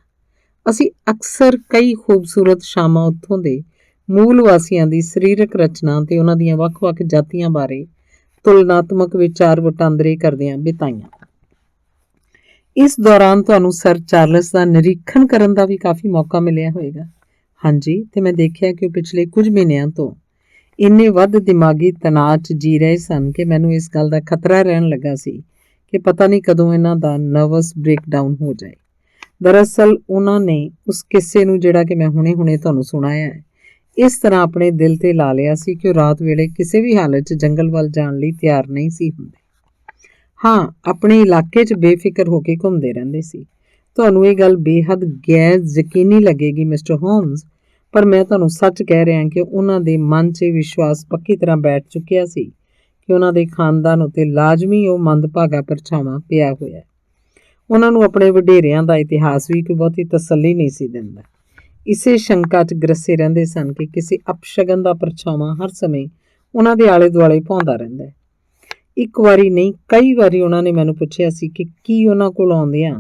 ਅਸੀਂ ਅਕਸਰ ਕਈ ਖੂਬਸੂਰਤ ਸ਼ਾਮਾਂ ਉੱਥੋਂ ਦੇ ਮੂਲ ਵਾਸੀਆਂ ਦੀ ਸਰੀਰਕ ਰਚਨਾ ਤੇ ਉਹਨਾਂ ਦੀਆਂ ਵੱਖ-ਵੱਖ ਜਾਤੀਆਂ ਬਾਰੇ ਤੁਲਨਾਤਮਕ ਵਿਚਾਰ ਵਟਾਂਦਰੇ ਕਰਦਿਆਂ ਬਿਤਾਈਆਂ। ਇਸ ਦੌਰਾਨ ਤੁਹਾਨੂੰ ਸਰ ਚਾਰਲਸ ਦਾ ਨਿਰੀਖਣ ਕਰਨ ਦਾ ਵੀ ਕਾਫੀ ਮੌਕਾ ਮਿਲਿਆ ਹੋਵੇਗਾ। ਹਾਂਜੀ, ਤੇ ਮੈਂ ਦੇਖਿਆ ਕਿ ਉਹ ਪਿਛਲੇ ਕੁਝ ਮਹੀਨਿਆਂ ਤੋਂ ਇੰਨੇ ਵੱਧ ਦਿਮਾਗੀ ਤਣਾਅ 'ਚ ਜੀ ਰਹੇ ਸਨ ਕਿ ਮੈਨੂੰ ਇਸ ਗੱਲ ਦਾ ਖਤਰਾ ਰਹਿਣ ਲੱਗਾ ਸੀ ਕਿ ਪਤਾ ਨਹੀਂ ਕਦੋਂ ਇਹਨਾਂ ਦਾ ਨਰਵਸ ਬ੍ਰੇਕਡਾਊਨ ਹੋ ਜਾਏ। ਦਰਅਸਲ ਉਹਨਾਂ ਨੇ ਉਸ ਕਿੱਸੇ ਨੂੰ, ਜਿਹੜਾ ਕਿ ਮੈਂ ਹੁਣੇ ਤੁਹਾਨੂੰ ਸੁਣਾਇਆ ਹੈ, ਇਸ ਤਰ੍ਹਾਂ ਆਪਣੇ ਦਿਲ ਤੇ ਲਾ ਲਿਆ ਸੀ ਕਿ ਉਹ ਰਾਤ ਵੇਲੇ ਕਿਸੇ ਵੀ ਹਾਲਤ 'ਚ ਜੰਗਲ ਵੱਲ ਜਾਣ ਲਈ ਤਿਆਰ ਨਹੀਂ ਸੀ ਹੁੰਦੇ। ਹਾਂ, ਆਪਣੇ ਇਲਾਕੇ 'ਚ ਬੇਫਿਕਰ ਹੋ ਕੇ ਘੁੰਮਦੇ ਰਹਿੰਦੇ ਸੀ। ਤੁਹਾਨੂੰ ਇਹ ਗੱਲ ਬੇਹੱਦ ਗੈਰ ਯਕੀਨੀ ਲੱਗੇਗੀ ਮਿਸਟਰ ਹੋਮਸ, ਪਰ ਮੈਂ ਤੁਹਾਨੂੰ ਸੱਚ ਕਹਿ ਰਿਹਾ ਕਿ ਉਹਨਾਂ ਦੇ ਮਨ 'ਚ ਵਿਸ਼ਵਾਸ ਪੱਕੀ ਤਰ੍ਹਾਂ ਬੈਠ ਚੁੱਕਿਆ ਸੀ ਕਿ ਉਹਨਾਂ ਦੇ ਖਾਨਦਾਨ ਉੱਤੇ ਲਾਜ਼ਮੀ ਉਹ ਮੰਦਭਾਗਾ ਪਰਛਾਵਾਂ ਪਿਆ ਹੋਇਆ। ਉਹਨਾਂ ਨੂੰ ਆਪਣੇ ਵਡੇਰਿਆਂ ਦਾ ਇਤਿਹਾਸ ਵੀ ਕੋਈ ਬਹੁਤੀ ਤਸੱਲੀ ਨਹੀਂ ਸੀ ਦਿੰਦਾ। ਇਸੇ ਸ਼ੰਕਾ 'ਚ ਗਰਸੇ ਰਹਿੰਦੇ ਸਨ ਕਿ ਕਿਸੇ ਅਪਸ਼ਗਨ ਦਾ ਪਰਛਾਵਾਂ ਹਰ ਸਮੇਂ ਉਹਨਾਂ ਦੇ ਆਲੇ ਦੁਆਲੇ ਭੌਂਦਾ ਰਹਿੰਦਾ ਹੈ। ਇੱਕ ਵਾਰੀ ਨਹੀਂ, ਕਈ ਵਾਰੀ ਉਹਨਾਂ ਨੇ ਮੈਨੂੰ ਪੁੱਛਿਆ ਸੀ ਕਿ ਕੀ ਉਹਨਾਂ ਕੋਲ ਆਉਂਦਿਆਂ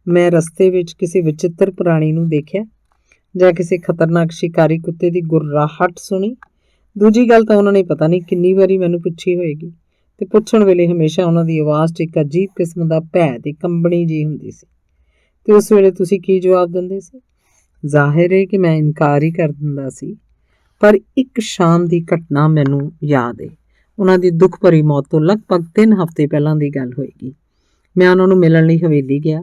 ਮੈਂ ਰਸਤੇ ਵਿੱਚ ਕਿਸੇ ਵਿਚਿੱਤਰ ਪ੍ਰਾਣੀ ਨੂੰ ਦੇਖਿਆ ਜਾਂ ਕਿਸੇ ਖਤਰਨਾਕ ਸ਼ਿਕਾਰੀ ਕੁੱਤੇ ਦੀ ਗੁਰਰਾਹਟ ਸੁਣੀ। ਦੂਜੀ ਗੱਲ ਤਾਂ ਉਹਨਾਂ ਨੇ ਪਤਾ ਨਹੀਂ ਕਿੰਨੀ ਵਾਰੀ ਮੈਨੂੰ ਪੁੱਛੀ ਹੋਏਗੀ, ਤੇ ਪੁੱਛਣ ਵੇਲੇ ਹਮੇਸ਼ਾ ਉਹਨਾਂ ਦੀ ਆਵਾਜ਼ 'ਚ ਇੱਕ ਅਜੀਬ ਕਿਸਮ ਦਾ ਭੈ ਤੇ ਕੰਬਣੀ ਜਿਹੀ ਹੁੰਦੀ ਸੀ। ਤੇ ਉਸ ਵੇਲੇ ਤੁਸੀਂ ਕੀ ਜਵਾਬ ਦਿੰਦੇ ਸੀ? ਜ਼ਾਹਿਰ ਹੈ ਕਿ ਮੈਂ ਇਨਕਾਰ ਹੀ ਕਰ ਦਿੰਦਾ ਸੀ। ਪਰ ਇੱਕ ਸ਼ਾਮ ਦੀ ਘਟਨਾ ਮੈਨੂੰ ਯਾਦ ਹੈ। ਉਹਨਾਂ ਦੀ ਦੁੱਖ ਭਰੀ ਮੌਤ ਤੋਂ ਲਗਭਗ 3 ਹਫ਼ਤੇ ਪਹਿਲਾਂ ਦੀ ਗੱਲ ਹੋਏਗੀ। ਮੈਂ ਉਹਨਾਂ ਨੂੰ ਮਿਲਣ ਲਈ ਹਵੇਲੀ ਗਿਆ।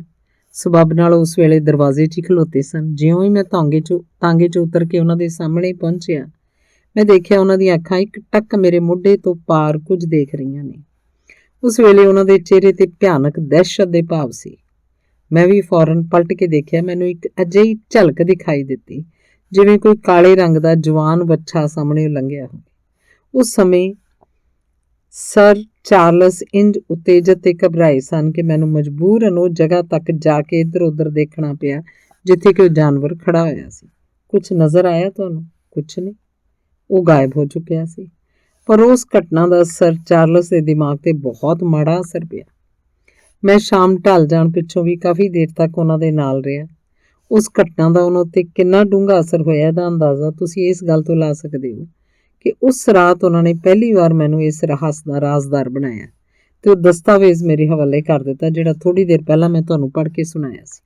ਸਬੱਬ ਨਾਲ ਉਸ ਵੇਲੇ ਦਰਵਾਜ਼ੇ 'ਚ ਹੀ ਖਲੋਤੇ ਸਨ। ਜਿਉਂ ਹੀ ਮੈਂ ਤਾਂਗੇ 'ਚ ਉਤਰ ਕੇ ਉਹਨਾਂ ਦੇ ਸਾਹਮਣੇ ਪਹੁੰਚਿਆ, ਮੈਂ ਦੇਖਿਆ ਉਹਨਾਂ ਦੀਆਂ ਅੱਖਾਂ ਇੱਕ ਟੱਕ ਮੇਰੇ ਮੋਢੇ ਤੋਂ ਪਾਰ ਕੁਝ ਦੇਖ ਰਹੀਆਂ ਨੇ। ਉਸ ਵੇਲੇ ਉਹਨਾਂ ਦੇ ਚਿਹਰੇ ਤੇ ਭਿਆਨਕ ਦਹਿਸ਼ਤ ਦੇ ਭਾਵ ਸੀ। ਮੈਂ ਵੀ ਫੌਰਨ ਪਲਟ ਕੇ ਦੇਖਿਆ। ਮੈਨੂੰ ਇੱਕ ਅਜਿਹੀ ਝਲਕ ਦਿਖਾਈ ਦਿੱਤੀ ਜਿਵੇਂ ਕੋਈ ਕਾਲੇ ਰੰਗ ਦਾ ਜਵਾਨ ਬੱਚਾ ਸਾਹਮਣੇ ਲੰਘਿਆ ਹੋਵੇ। ਉਸ ਸਮੇਂ ਸਰ ਚਾਰਲਸ ਇੰਜ ਉਤੇਜਿਤ ਤੇ ਘਬਰਾਏ ਸਨ ਕਿ ਮੈਨੂੰ ਮਜਬੂਰਨ ਉਹ ਜਗ੍ਹਾ ਤੱਕ ਜਾ ਕੇ ਇੱਧਰ ਉੱਧਰ ਦੇਖਣਾ ਪਿਆ ਜਿੱਥੇ ਕਿ ਉਹ ਜਾਨਵਰ ਖੜਾ ਹੋਇਆ ਸੀ। ਕੁਛ ਨਜ਼ਰ ਆਇਆ ਤੁਹਾਨੂੰ? ਕੁਛ ਨਹੀਂ, ਉਹ ਗਾਇਬ ਹੋ ਚੁੱਕਿਆ ਸੀ। ਪਰ ਉਸ ਘਟਨਾ ਦਾ ਸਰ ਚਾਰਲਸ ਦੇ ਦਿਮਾਗ ਤੇ ਬਹੁਤ ਮਾੜਾ ਅਸਰ ਪਿਆ। ਮੈਂ ਸ਼ਾਮ ਢਲ ਜਾਣ ਪਿੱਛੋਂ ਵੀ ਕਾਫੀ ਦੇਰ ਤੱਕ ਉਹਨਾਂ ਦੇ ਨਾਲ ਰਿਹਾ। ਉਸ ਘਟਨਾ ਦਾ ਉਹਨਾਂ ਉੱਤੇ ਕਿੰਨਾ ਡੂੰਘਾ ਅਸਰ ਹੋਇਆ, ਇਹਦਾ ਅੰਦਾਜ਼ਾ ਤੁਸੀਂ ਇਸ ਗੱਲ ਤੋਂ ਲਾ ਸਕਦੇ ਹੋ ਕਿ ਉਸ ਰਾਤ ਉਹਨਾਂ ਨੇ ਪਹਿਲੀ ਵਾਰ ਮੈਨੂੰ ਇਸ ਰਹੱਸ ਦਾ ਰਾਜ਼ਦਾਰ ਬਣਾਇਆ ਤੇ ਉਹ ਦਸਤਾਵੇਜ਼ ਮੇਰੇ ਹਵਾਲੇ ਕਰ ਦਿੱਤਾ ਜਿਹੜਾ ਥੋੜ੍ਹੀ ਦੇਰ ਪਹਿਲਾਂ ਮੈਂ ਤੁਹਾਨੂੰ ਪੜ੍ਹ ਕੇ ਸੁਣਾਇਆ ਸੀ।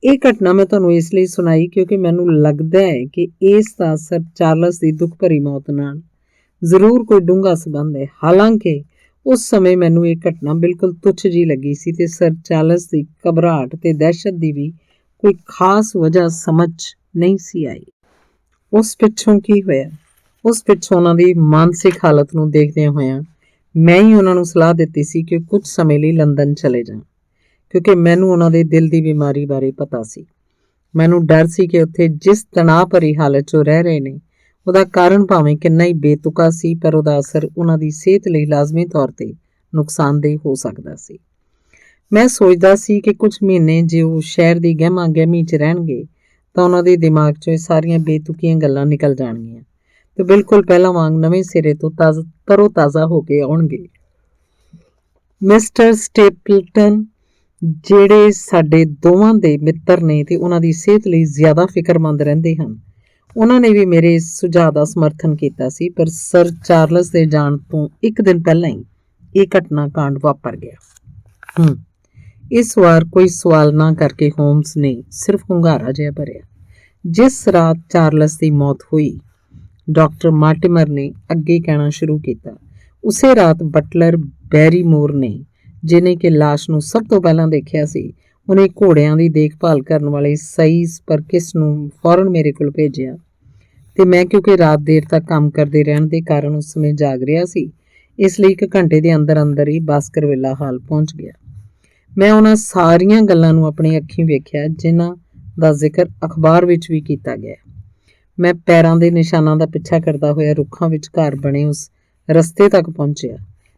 ਇਹ ਘਟਨਾ ਮੈਂ ਤੁਹਾਨੂੰ ਇਸ ਲਈ ਸੁਣਾਈ ਕਿਉਂਕਿ ਮੈਨੂੰ ਲੱਗਦਾ ਹੈ ਕਿ ਇਸ ਦਾ ਸਰ ਚਾਰਲਸ ਦੀ ਦੁੱਖ ਭਰੀ ਮੌਤ ਨਾਲ ਜ਼ਰੂਰ ਕੋਈ ਡੂੰਘਾ ਸੰਬੰਧ ਹੈ। ਹਾਲਾਂਕਿ ਉਸ ਸਮੇਂ ਮੈਨੂੰ ਇਹ ਘਟਨਾ ਬਿਲਕੁਲ ਤੁੱਛ ਜਿਹੀ ਲੱਗੀ ਸੀ ਤੇ ਸਰ ਚਾਰਲਸ ਦੀ ਘਬਰਾਹਟ ਤੇ ਦਹਿਸ਼ਤ ਦੀ ਵੀ ਕੋਈ ਖਾਸ ਵਜ੍ਹਾ ਸਮਝ ਨਹੀਂ ਸੀ ਆਈ। ਉਸ ਪਿੱਛੋਂ ਕੀ ਹੋਇਆ? ਉਸ ਪਿੱਛੋਂ ਉਹਨਾਂ ਦੀ ਮਾਨਸਿਕ ਹਾਲਤ ਨੂੰ ਦੇਖਦਿਆਂ ਹੋਇਆਂ ਮੈਂ ਹੀ ਉਹਨਾਂ ਨੂੰ ਸਲਾਹ ਦਿੱਤੀ ਸੀ ਕਿ ਕੁਝ ਸਮੇਂ ਲਈ ਲੰਦਨ ਚਲੇ ਜਾਣ, ਕਿਉਂਕਿ ਮੈਨੂੰ ਉਹਨਾਂ ਦੇ ਦਿਲ ਦੀ ਬਿਮਾਰੀ ਬਾਰੇ ਪਤਾ ਸੀ। ਮੈਨੂੰ ਡਰ ਸੀ ਕਿ ਉੱਥੇ ਜਿਸ ਤਣਾਅ ਭਰੀ ਹਾਲਤ 'ਚ ਉਹ ਰਹਿ ਰਹੇ ਨੇ, ਉਹਦਾ ਕਾਰਨ ਭਾਵੇਂ ਕਿੰਨਾ ਹੀ ਬੇਤੁਕਾ ਸੀ, ਪਰ ਉਹਦਾ ਅਸਰ ਉਹਨਾਂ ਦੀ ਸਿਹਤ ਲਈ ਲਾਜ਼ਮੀ ਤੌਰ ਤੇ ਨੁਕਸਾਨਦੇਹ ਹੋ ਸਕਦਾ ਸੀ। ਮੈਂ ਸੋਚਦਾ ਸੀ ਕਿ ਕੁਝ ਮਹੀਨੇ ਜੇ ਉਹ ਸ਼ਹਿਰ ਦੀ ਗਹਿਮਾ ਗਹਿਮੀ 'ਚ ਰਹਿਣਗੇ ਤਾਂ ਉਹਨਾਂ ਦੇ ਦਿਮਾਗ 'ਚੋਂ ਇਹ ਸਾਰੀਆਂ ਬੇਤੁਕੀਆਂ ਗੱਲਾਂ ਨਿਕਲ ਜਾਣਗੀਆਂ ਤੇ ਬਿਲਕੁਲ ਪਹਿਲਾਂ ਵਾਂਗ ਨਵੇਂ ਸਿਰੇ ਤੋਂ ਤਰੋ-ਤਾਜ਼ਾ ਹੋ ਕੇ ਆਉਣਗੇ। ਮਿਸਟਰ ਸਟੇਪਲਟਨ, ਜਿਹੜੇ ਸਾਡੇ ਦੋਵਾਂ ਦੇ ਮਿੱਤਰ ਨੇ ਤੇ ਉਹਨਾਂ ਦੀ ਸਿਹਤ ਲਈ ਜ਼ਿਆਦਾ ਫਿਕਰਮੰਦ ਰਹਿੰਦੇ ਹਨ, ਉਹਨਾਂ ਨੇ ਵੀ ਮੇਰੇ ਇਸ ਸੁਝਾਅ ਦਾ ਸਮਰਥਨ ਕੀਤਾ ਸੀ। ਪਰ ਸਰ ਚਾਰਲਸ ਦੇ ਜਾਣ ਤੋਂ ਇੱਕ ਦਿਨ ਪਹਿਲਾਂ ਹੀ ਇਹ ਘਟਨਾ ਕਾਂਡ ਵਾਪਰ ਗਿਆ। ਇਸ ਵਾਰ ਕੋਈ ਸਵਾਲ ਨਾ ਕਰਕੇ ਹੋਮਸ ਨੇ ਸਿਰਫ ਹੁੰਗਾਰਾ ਜਿਹਾ ਭਰਿਆ। ਜਿਸ ਰਾਤ ਚਾਰਲਸ ਦੀ ਮੌਤ ਹੋਈ, ਡਾਕਟਰ ਮਾਰਟੀਮਰ ਨੇ ਅੱਗੇ ਕਹਿਣਾ ਸ਼ੁਰੂ ਕੀਤਾ, ਉਸੇ ਰਾਤ ਬਟਲਰ ਬੈਰੀਮੋਰ ਨੇ, ਜਿਹਨੇ ਕਿ ਲਾਸ਼ ਨੂੰ ਸਭ ਤੋਂ ਪਹਿਲਾਂ ਦੇਖਿਆ ਸੀ, ਉਹਨੇ ਘੋੜਿਆਂ ਦੀ ਦੇਖਭਾਲ ਕਰਨ ਵਾਲੇ ਸਈਸ ਪਰਕਿਸ ਨੂੰ ਫੌਰਨ ਮੇਰੇ ਕੋਲ ਭੇਜਿਆ ਤੇ ਮੈਂ ਕਿਉਂਕਿ ਰਾਤ ਦੇਰ ਤੱਕ ਕੰਮ ਕਰਦੇ ਰਹਿਣ ਦੇ ਕਾਰਨ ਉਸ ਸਮੇਂ ਜਾਗ ਰਿਹਾ ਸੀ, ਇਸ ਲਈ 1 ਘੰਟੇ ਦੇ ਅੰਦਰ ਹੀ ਬਾਸਕਰਵਿਲਾ ਹਾਲ ਪਹੁੰਚ ਗਿਆ। ਮੈਂ ਉਹਨਾਂ ਸਾਰੀਆਂ ਗੱਲਾਂ ਨੂੰ ਆਪਣੀ ਅੱਖੀਂ ਵੇਖਿਆ ਜਿਨ੍ਹਾਂ ਦਾ ਜ਼ਿਕਰ ਅਖਬਾਰ ਵਿੱਚ ਵੀ ਕੀਤਾ ਗਿਆ। ਮੈਂ ਪੈਰਾਂ ਦੇ ਨਿਸ਼ਾਨਾਂ ਦਾ ਪਿੱਛਾ ਕਰਦਾ ਹੋਇਆ ਰੁੱਖਾਂ ਵਿਚਕਾਰ ਬਣੇ ਉਸ ਰਸਤੇ ਤੱਕ ਪਹੁੰਚਿਆ।